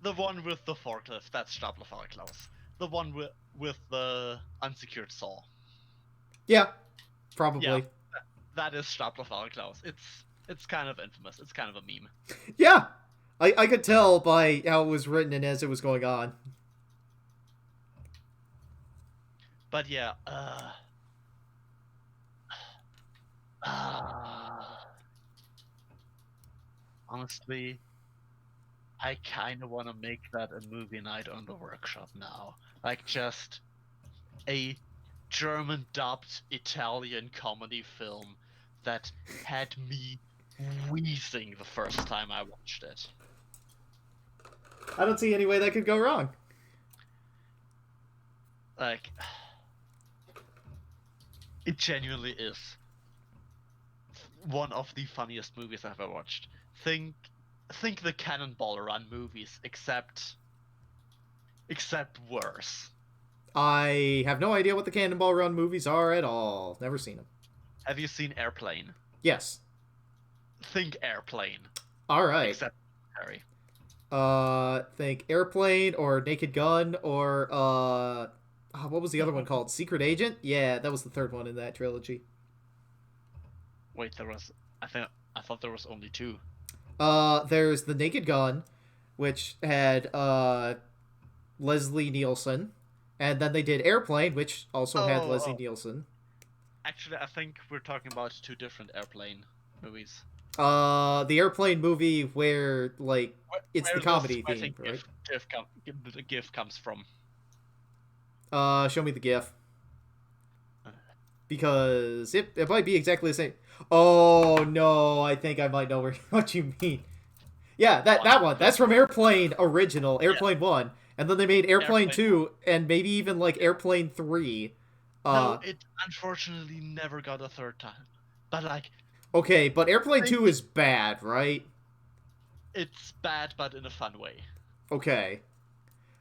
the one with the forklift? That's Staplerfahrer Klaus. The one with the unsecured saw. Yeah, probably. Yeah, that is Staplerfahrer Klaus. It's kind of infamous. It's kind of a meme. Yeah, I could tell by how it was written and as it was going on. But yeah, honestly, I kind of want to make that a movie night on the workshop now. Like just a German dubbed Italian comedy film that had me wheezing the first time I watched it. I don't see any way that could go wrong. Like, it genuinely is one of the funniest movies I've ever watched. Think the Cannonball Run movies, except worse. I have no idea what the Cannonball Run movies are at all. Never seen them. Have you seen Airplane? Yes. Think Airplane. All right. Except Harry. Think Airplane or Naked Gun or what was the other one called? Secret Agent? Yeah, that was the third one in that trilogy. Wait, I thought there was only two. There's the Naked Gun, which had Leslie Nielsen, and then they did Airplane, which also had Leslie Nielsen. Actually, I think we're talking about two different Airplane movies. The Airplane movie where like it's Where the comedy the theme, right? The GIF comes from. Show me the GIF. Because it might be exactly the same. Oh no, I think I might know what you mean. Yeah, that one. That's from Airplane original, Airplane 1. And then they made Airplane 2 and maybe even like Airplane 3. No, it unfortunately never got a third time. But like okay, but Airplane 2 is bad, right? It's bad but in a fun way. Okay.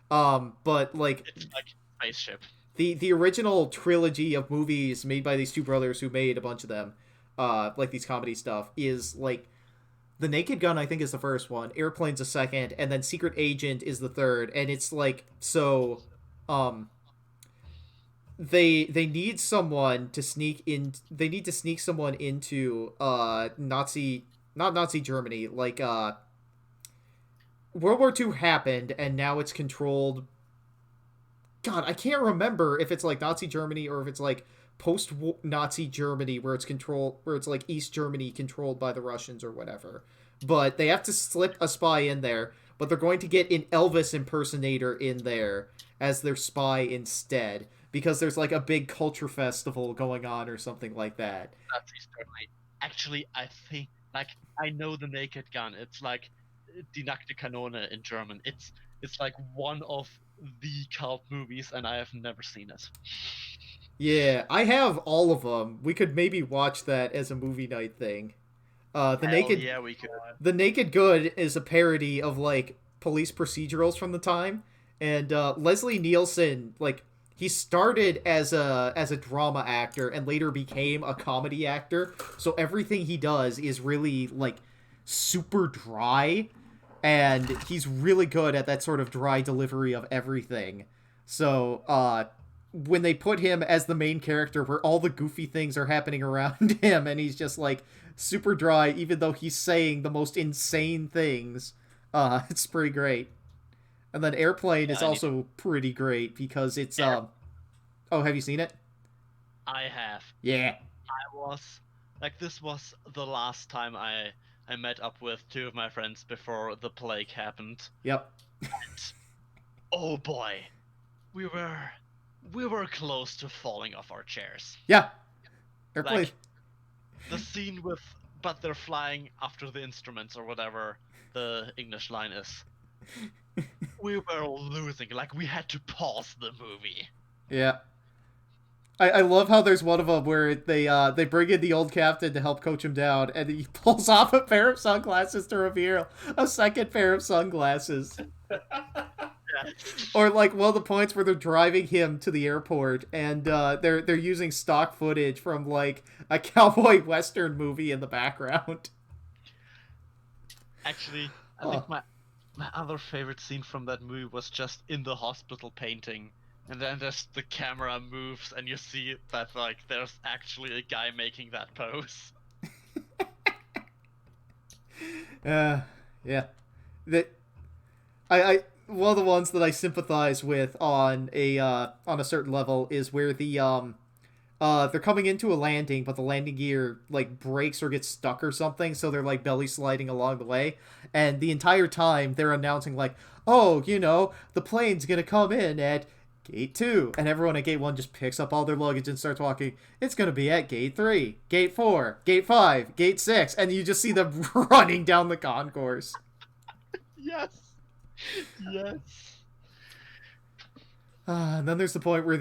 But like it's like spaceship. The original trilogy of movies made by these two brothers who made a bunch of them, like these comedy stuff, is like The Naked Gun, I think, is the first one, Airplane's the second, and then Secret Agent is the third, and it's like so they need someone to sneak in someone into not Nazi Germany, like World War II happened and now it's controlled. God, I can't remember if it's like Nazi Germany or if it's like post-Nazi Germany where it's like East Germany controlled by the Russians or whatever. But they have to slip a spy in there, but they're going to get an Elvis impersonator in there as their spy instead because there's like a big culture festival going on or something like that. Nazi Germany. Actually, I think like I know The Naked Gun. It's like Die nackte Kanone in German. It's like one of the cult movies and I have never seen it. Yeah, I have all of them. We could maybe watch that as a movie night thing. Yeah, we could. The Naked Good is a parody of like police procedurals from the time, and Leslie Nielsen, like he started as a drama actor and later became a comedy actor. So everything he does is really like super dry. And he's really good at that sort of dry delivery of everything. So, when they put him as the main character where all the goofy things are happening around him and he's just, like, super dry, even though he's saying the most insane things, it's pretty great. And then Airplane is also pretty great because it's, Oh, have you seen it? I have. Yeah. This was the last time I met up with two of my friends before the plague happened. Yep. And, oh boy, we were close to falling off our chairs. Yeah. Airplane. Like, the scene but they're flying after the instruments or whatever the English line is. We were losing. Like, we had to pause the movie. Yeah. I love how there's one of them where they bring in the old captain to help coach him down, and he pulls off a pair of sunglasses to reveal a second pair of sunglasses. Or like one of the points where they're driving him to the airport, and they're using stock footage from like a cowboy western movie in the background. Actually, I think my other favorite scene from that movie was just in the hospital painting. And then just the camera moves, and you see that like there's actually a guy making that pose. Yeah. That I one of the ones that I sympathize with on a certain level is where they're coming into a landing, but the landing gear like breaks or gets stuck or something, so they're like belly sliding along the way, and the entire time they're announcing like, oh, you know, the plane's gonna come in at Gate 2, and everyone at Gate 1 just picks up all their luggage and starts walking. It's gonna be at Gate 3, Gate 4, Gate 5, Gate 6, and you just see them running down the concourse. Yes. And then there's the point where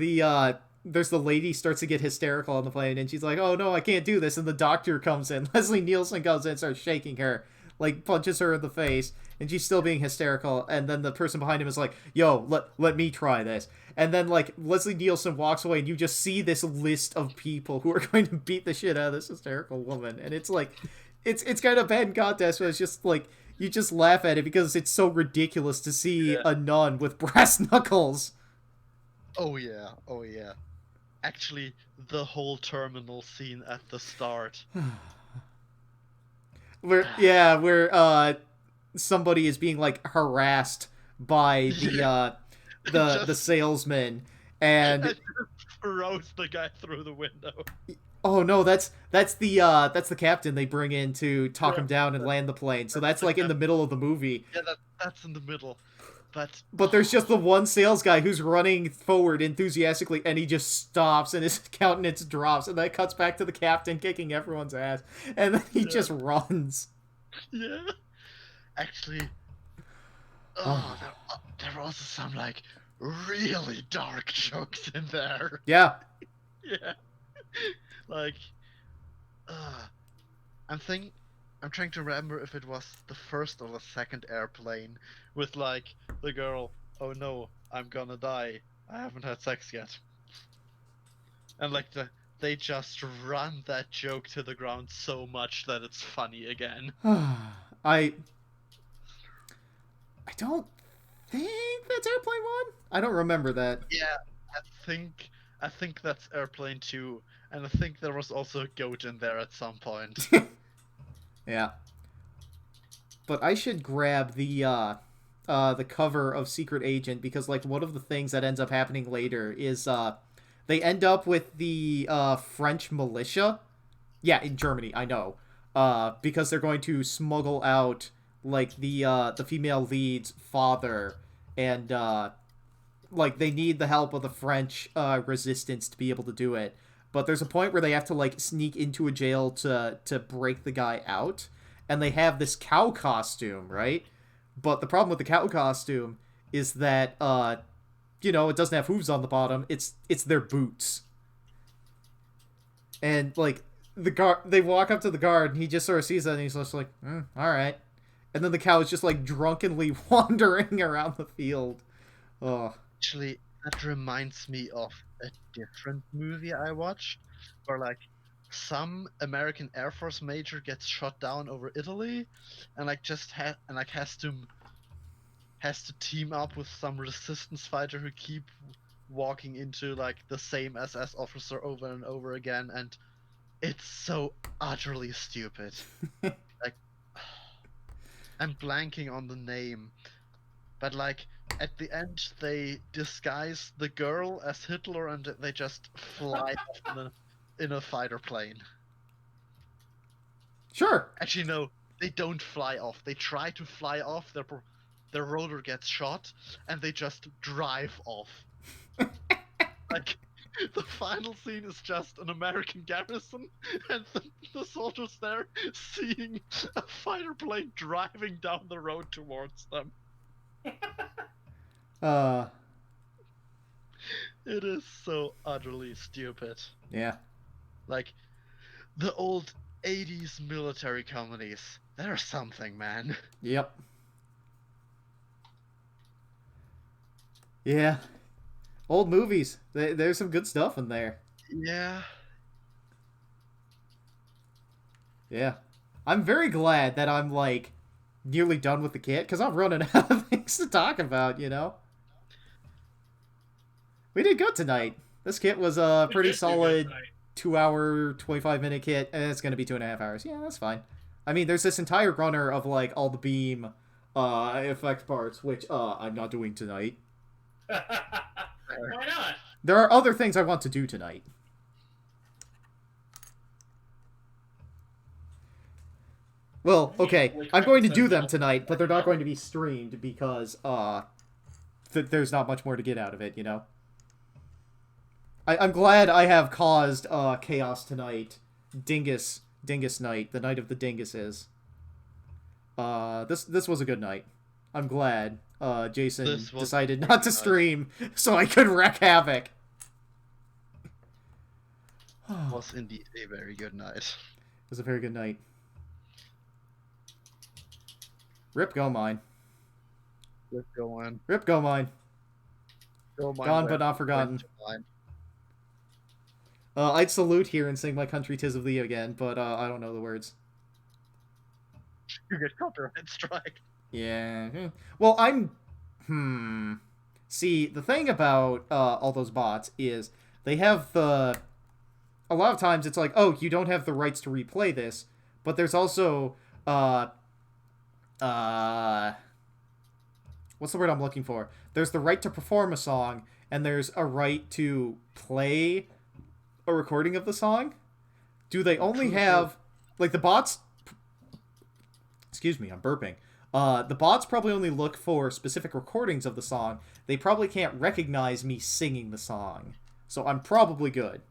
there's the lady starts to get hysterical on the plane, and she's like, oh no, I can't do this, and the doctor comes in. Leslie Nielsen comes in and starts shaking her, like punches her in the face, and she's still being hysterical, and then the person behind him is like, yo, let me try this. And then like Leslie Nielsen walks away, and you just see this list of people who are going to beat the shit out of this hysterical woman, and it's like it's kind of bad in contest, but it's just like you just laugh at it because it's so ridiculous to see a nun with brass knuckles. Oh yeah. Actually, the whole terminal scene at the start. where somebody is being like harassed by the salesman, and throws the guy through the window. Oh no, that's the captain they bring in to talk him down and land the plane. So that's like in the middle of the movie. Yeah, that's in the middle. But there's just the one sales guy who's running forward enthusiastically, and he just stops, and his countenance drops, and then it cuts back to the captain kicking everyone's ass, and then he just runs. Yeah. Actually, there were also some like really dark jokes in there. Yeah. Yeah. Like, I'm trying to remember if it was the first or the second airplane with like the girl, oh no, I'm gonna die. I haven't had sex yet. And like they just run that joke to the ground so much that it's funny again. I don't think that's Airplane 1. I don't remember that. Yeah, I think that's Airplane 2, and I think there was also a goat in there at some point. Yeah. But I should grab the cover of Secret Agent, because like one of the things that ends up happening later is they end up with the French militia. Yeah, in Germany, I know. Because they're going to smuggle out like the female lead's father, and like they need the help of the French resistance to be able to do it. But there's a point where they have to like sneak into a jail to break the guy out, and they have this cow costume, right? But the problem with the cow costume is that it doesn't have hooves on the bottom. It's their boots. And like they walk up to the guard, and he just sort of sees that, and he's just like, all right. And then the cow is just like drunkenly wandering around the field. Oh. Actually, that reminds me of a different movie I watched, where like some American Air Force major gets shot down over Italy, and like has to team up with some resistance fighter who keep walking into like the same SS officer over and over again, and it's so utterly stupid. Like, I'm blanking on the name, but like at the end they disguise the girl as Hitler, and they just fly off in a fighter plane. Sure. Actually, no, they don't fly off. They try to fly off. Their rotor gets shot, and they just drive off. Like, the final scene is just an American garrison, and the soldiers there seeing a fighter plane driving down the road towards them. It is so utterly stupid. Yeah. Like, the old 80s military comedies. They're something, man. Yep. Yeah. Old movies. There's some good stuff in there. Yeah. Yeah. I'm very glad that I'm, like, nearly done with the kit, because I'm running out of things to talk about, you know? We did good tonight. This kit was a We pretty did do good solid tonight. 2-hour, 25-minute kit, and it's going to be 2.5 hours. Yeah, that's fine. I mean, there's this entire runner of, like, all the beam effect parts, which I'm not doing tonight. Why not? There are other things I want to do tonight. Well, okay, I'm going to do them tonight, but they're not going to be streamed because there's not much more to get out of it, you know? I'm glad I have caused chaos tonight. Dingus night, the night of the dinguses. This was a good night. I'm glad Jason decided not to stream so I could wreak havoc. It Was indeed a very good night. was a very good night. Rip Go Mine. Let's go on. Rip Go Mine. Go mine Gone where but not went forgotten. to mine. I'd salute here and sing My Country 'Tis of Thee again, but I don't know the words. You get copyright strike. Yeah. Well, See, the thing about all those bots is they have the... A lot of times it's like, oh, you don't have the rights to replay this, but there's also... What's the word I'm looking for? There's the right to perform a song, and there's a right to play a recording of the song. Do they only have... Like, the bots... Excuse me, I'm burping. The bots probably only look for specific recordings of the song. They probably can't recognize me singing the song. So I'm probably good.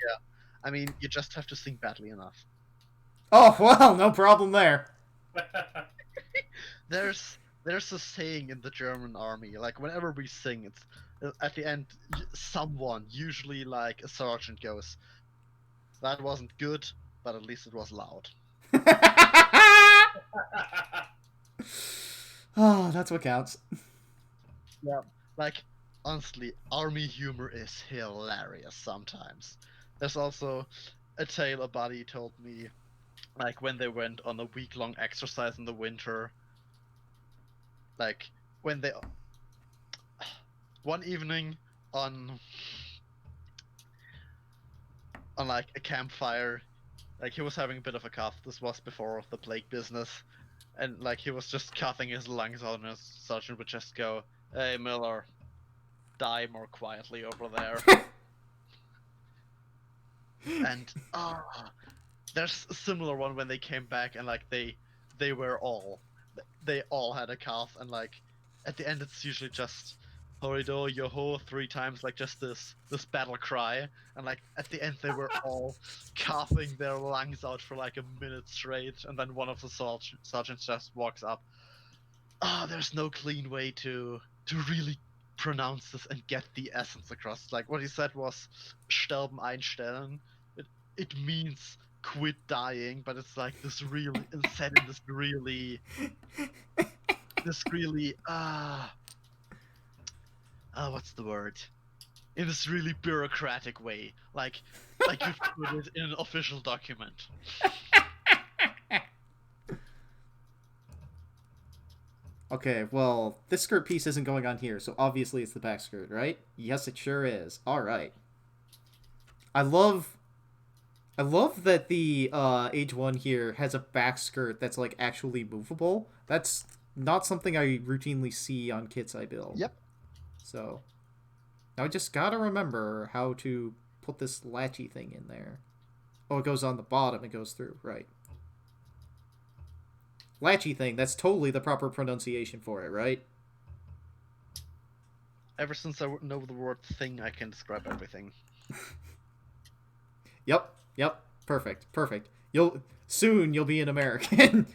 Yeah. I mean, you just have to sing badly enough. Oh, well, no problem there. There's a saying in the German army, like whenever we sing, it's at the end someone, usually like a sergeant, goes, "That wasn't good, but at least it was loud." Oh, that's what counts. Yeah. Like, honestly, army humor is hilarious sometimes. There's also a tale a buddy told me, like when they went on a week-long exercise in the winter. Like, when they... One evening on like a campfire, like he was having a bit of a cough. This was before the plague business. And like he was just coughing his lungs out and his sergeant would just go, "Hey Miller, die more quietly over there." And there's a similar one when they came back and like they all had a cough, and like at the end it's usually just "Horido, yo-ho" 3 times, like just this battle cry, and like at the end they were all coughing their lungs out for like a minute straight, and then one of the sergeants just walks up. There's no clean way to really pronounce this and get the essence across. Like what he said was "Sterben einstellen." It means quit dying, but it's like this really said in this really what's the word? In this really bureaucratic way, like you'd put it in an official document. Okay, well, this skirt piece isn't going on here, so obviously it's the back skirt, right? Yes, it sure is. Alright. I love that the Age 1 here has a back skirt that's, like, actually movable. That's not something I routinely see on kits I build. Yep. So, now I just gotta remember how to put this latchy thing in there. Oh, it goes on the bottom, it goes through, right. Latchy thing, that's totally the proper pronunciation for it, right? Ever since I know the word thing, I can describe everything. Yep, perfect. Soon you'll be an American.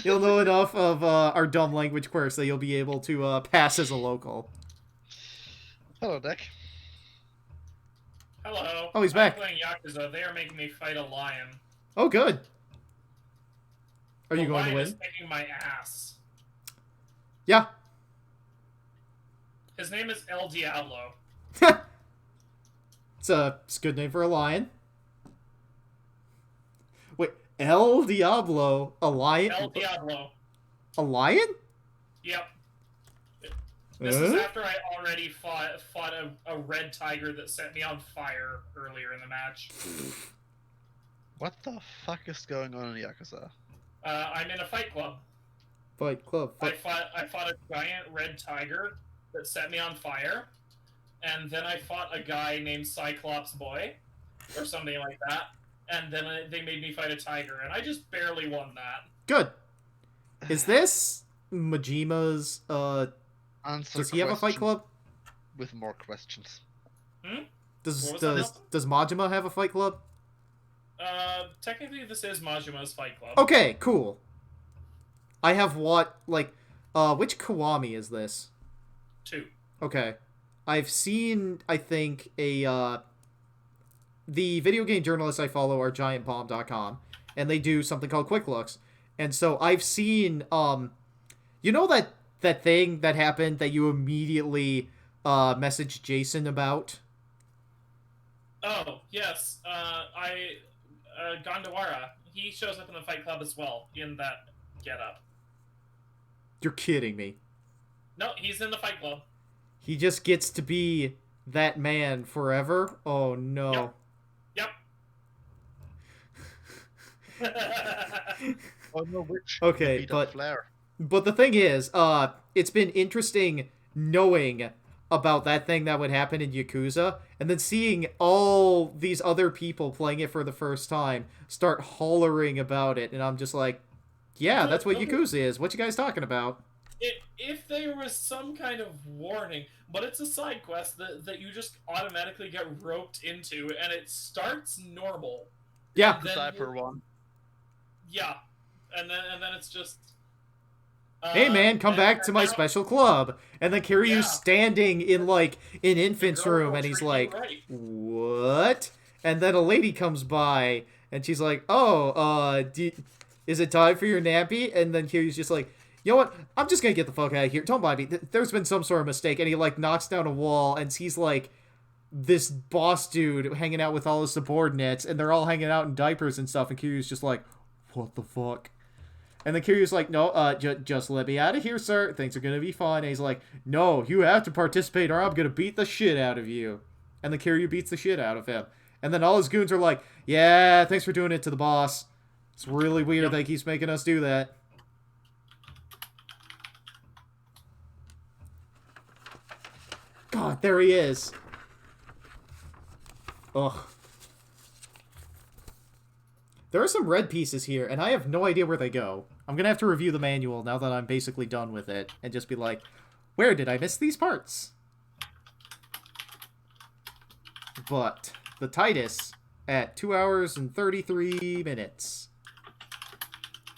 You'll know enough of our dumb language quirks that you'll be able to pass as a local. Hello, Deck. Hello. Oh, he's I'm back. playing Yakuza. They are making me fight a lion. Oh, good. Are The you going to lion win? is kicking my ass. Yeah. His name is El Diablo. It's a good name for a lion. Wait, El Diablo, a lion? El Diablo. A lion? Yep. This is after I already fought a red tiger that set me on fire earlier in the match. What the fuck is going on in Yakuza? I'm in a fight club. Fight Club. I fought a giant red tiger that set me on fire, and then I fought a guy named Cyclops Boy, or something like that, and then they made me fight a tiger, and I just barely won that. Good. Is this Majima's, Answer does he have a fight question club? with more questions? Does What was that? does Majima have a fight club? Technically this is Majima's fight club. Okay, cool. I have what, like, which Kiwami is this? 2. Okay. I've seen, I think, the video game journalists I follow are giantbomb.com, and they do something called Quick Looks. And so I've seen, you know that thing that happened that you immediately messaged Jason about? Oh, yes. Gondawara. He shows up in the fight club as well, in that getup. You're kidding me. No, he's in the fight club. He just gets to be that man forever? Oh, no. Yep. Oh no, which Okay, beat up but Flare. the thing is, it's been interesting knowing about that thing that would happen in Yakuza, and then seeing all these other people playing it for the first time start hollering about it, and I'm just like, yeah, that's what Yakuza is. What you guys talking about? If there was some kind of warning, but it's a side quest that you just automatically get roped into, and it starts normal. Yeah. The diaper one. Yeah, and then it's just. Hey man, come back to my special club. And then Kiryu's standing in like an infant's room, and he's like, what? And then a lady comes by, and she's like, oh, is it time for your nappy? And then Kiryu's just like, you know what? I'm just gonna get the fuck out of here. Don't mind me. There's been some sort of mistake. And he like knocks down a wall, and sees like this boss dude hanging out with all his subordinates, and they're all hanging out in diapers and stuff. And Kiryu's just like, what the fuck? And then Kiryu's like, no, just let me out of here, sir. Things are gonna be fine. And he's like, no, you have to participate or I'm gonna beat the shit out of you. And then Kiryu beats the shit out of him. And then all his goons are like, yeah, thanks for doing it to the boss. It's really weird that he keeps making us do that. God, there he is. Ugh. There are some red pieces here, and I have no idea where they go. I'm gonna have to review the manual now that I'm basically done with it, and just be like, where did I miss these parts? But the Titus, at 2 hours and 33 minutes,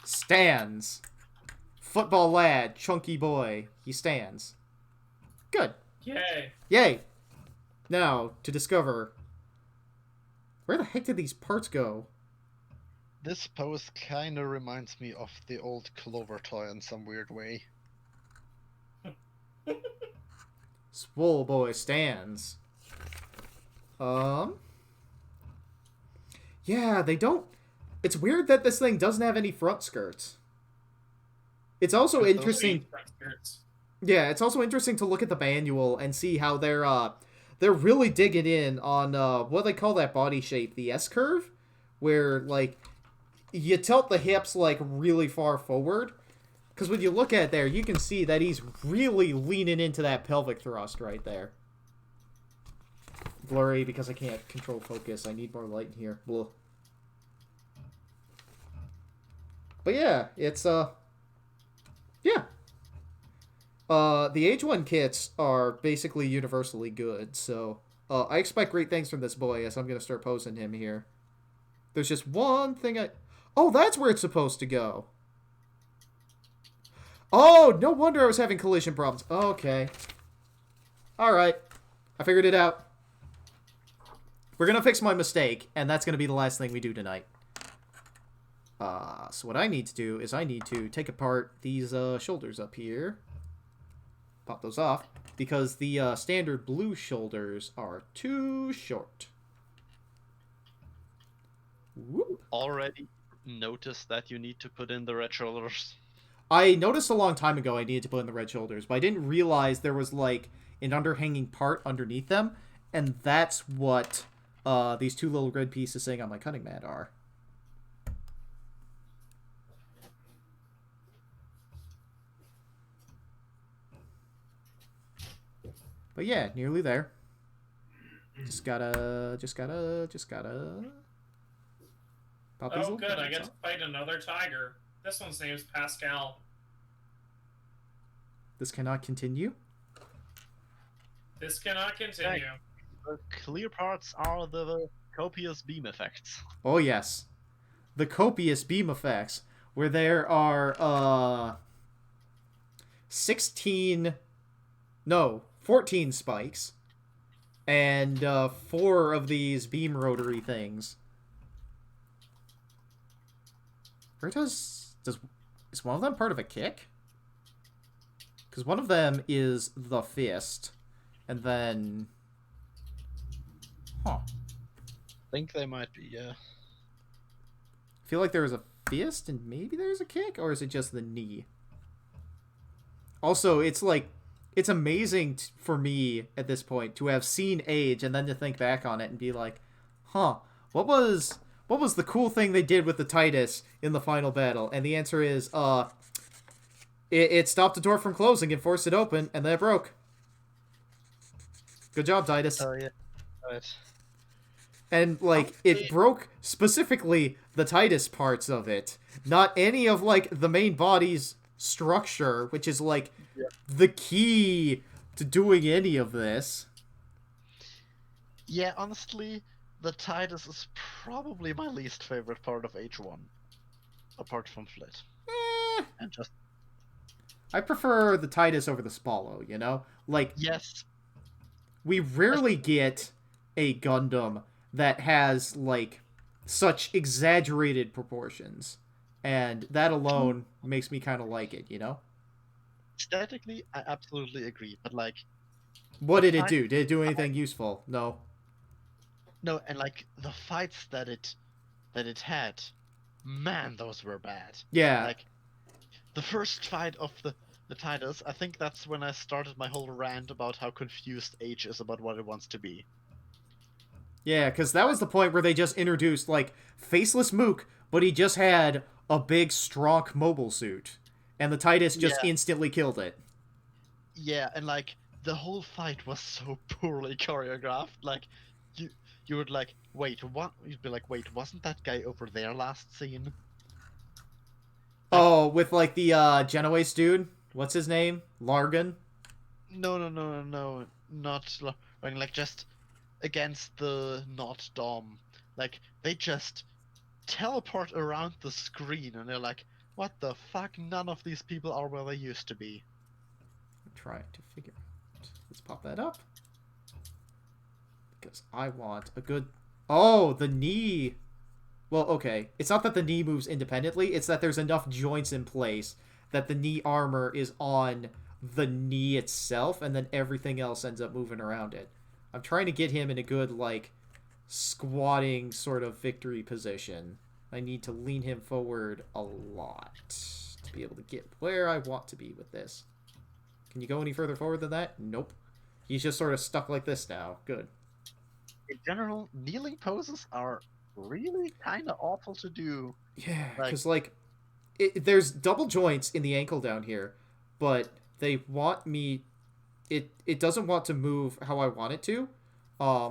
stands. Football lad, chunky boy, he stands. Good. Yay. Yay! Now, to discover, where the heck did these parts go? This pose kinda reminds me of the old Clover toy in some weird way. Swole boy stands. Yeah, they don't... It's weird that this thing doesn't have any front skirts. It's also interesting... Yeah, it's also interesting to look at the manual and see how they're really digging in on, what they call that body shape, the S-curve? Where, like, you tilt the hips, like, really far forward. Because when you look at it there, you can see that he's really leaning into that pelvic thrust right there. Blurry because I can't control focus. I need more light in here. Blah. But yeah, it's, yeah. The H1 kits are basically universally good, so I expect great things from this boy as I'm going to start posing him here. There's just one thing Oh, that's where it's supposed to go. Oh, no wonder I was having collision problems. Okay. Alright. I figured it out. We're gonna fix my mistake, and that's gonna be the last thing we do tonight. So what I need to do is I need to take apart these shoulders up here. Pop those off, because the standard blue shoulders are too short. Whoop. Already noticed that you need to put in the red shoulders. I noticed a long time ago I needed to put in the red shoulders, but I didn't realize there was, like, an underhanging part underneath them, and that's what these two little red pieces sitting on my cutting mat are. But yeah, nearly there. Just gotta... Pop these Oh, little good. I parts get off. to fight another tiger. This one's name is Pascal. This cannot continue. This cannot continue. The clear parts are the copious beam effects. Oh, yes. The copious beam effects, where there are, 14 spikes, and, 4 of these beam rotary things. Where is one of them part of a kick? Because one of them is the fist, and then... Huh. I think they might be, yeah. I feel like there was a fist, and maybe there's a kick, or is it just the knee? Also, it's like, it's amazing for me at this point to have seen Age and then to think back on it and be like, huh, what was the cool thing they did with the Titus in the final battle? And the answer is, it stopped the door from closing and forced it open, and then it broke. Good job, Titus. Oh, yeah. Right. And, like, it broke specifically the Titus parts of it. Not any of, like, the main body's structure, which is, like, the key to doing any of this. Yeah, honestly, the Titus is probably my least favorite part of H1. Apart from Flit. And just... I prefer the Titus over the Spallo, you know? Like, Yes. we rarely get a Gundam that has, like, such exaggerated proportions. And that alone makes me kind of like it, you know? Aesthetically, I absolutely agree, but, like... What did it do? Did it do anything useful? No. No, and, like, the fights that it had, man, those were bad. Yeah. Like, the first fight of the Titus, I think that's when I started my whole rant about how confused H is about what it wants to be. Yeah, because that was the point where they just introduced, like, Faceless Mook, but he just had a big Stronk mobile suit. And the Titus just instantly killed it. Yeah, and, like, the whole fight was so poorly choreographed. Like, you would, like, wait, what? You'd be like, wait, wasn't that guy over there last scene? Oh, with, like, the, Genoese dude? What's his name? Largan? No, not like just against the not Dom. Like, they just teleport around the screen and they're like, what the fuck? None of these people are where they used to be. I'm trying to figure out. Let's pop that up. Because I want a good... Oh, the knee. Well, okay. It's not that the knee moves independently. It's that there's enough joints in place that the knee armor is on the knee itself, and then everything else ends up moving around it. I'm trying to get him in a good, like, squatting sort of victory position. I need to lean him forward a lot to be able to get where I want to be with this. Can you go any further forward than that? Nope. He's just sort of stuck like this now. Good. In general, kneeling poses are really kind of awful to do. Yeah, because, like, there's double joints in the ankle down here, but they want me... It doesn't want to move how I want it to. I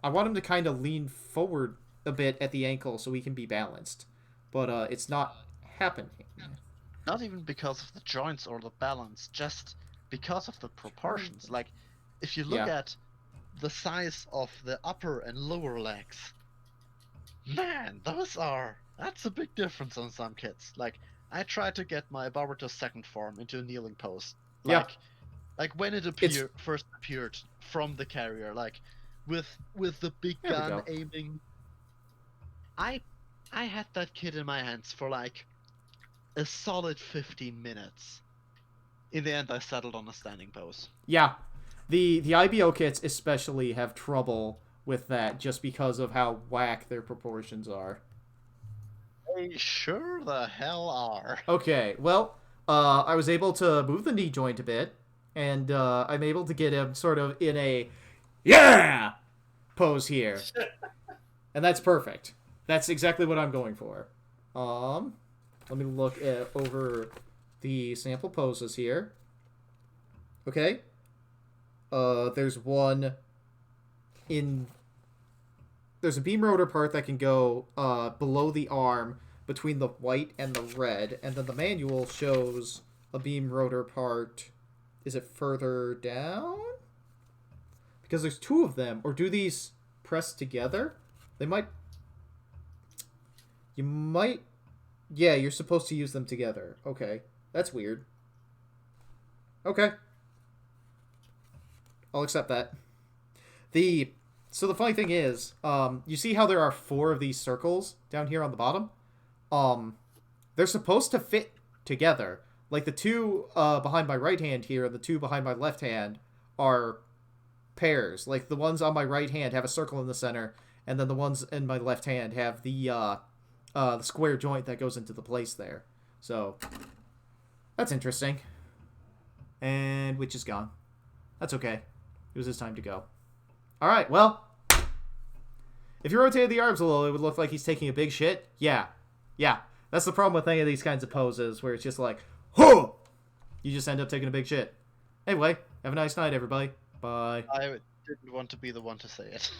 want him to kind of lean forward a bit at the ankle so he can be balanced. But it's not happening. Not even because of the joints or the balance, just because of the proportions. Like, if you look at the size of the upper and lower legs, man, that's a big difference on some kids. Like, I tried to get my Barbatos second form into a kneeling pose. Like, Like when it first appeared from the carrier, like with the big There we gun go. aiming. I had that kit in my hands for like a solid 15 minutes. In the end, I settled on a standing pose. Yeah, the IBO kits especially have trouble with that just because of how whack their proportions are. They sure the hell are. Okay, well, I was able to move the knee joint a bit, and I'm able to get him sort of in a yeah pose here, and that's perfect. That's exactly what I'm going for. Let me look over the sample poses here. Okay. There's one in. There's a beam rotor part that can go below the arm between the white and the red, and then the manual shows a beam rotor part. Is it further down? Because there's two of them. Or do these press together? They might. You might. Yeah, you're supposed to use them together. Okay. That's weird. Okay. I'll accept that. So the funny thing is, you see how there are 4 of these circles down here on the bottom? They're supposed to fit together. Like the 2 behind my right hand here and the 2 behind my left hand are pairs. Like the ones on my right hand have a circle in the center, and then the ones in my left hand have the square joint that goes into the place there. So that's interesting. And Witch is gone. That's okay. It was his time to go. Alright, well, if you rotated the arms a little, it would look like he's taking a big shit. Yeah. That's the problem with any of these kinds of poses, where it's just like, huh! You just end up taking a big shit. Anyway, have a nice night, everybody. Bye. I didn't want to be the one to say it.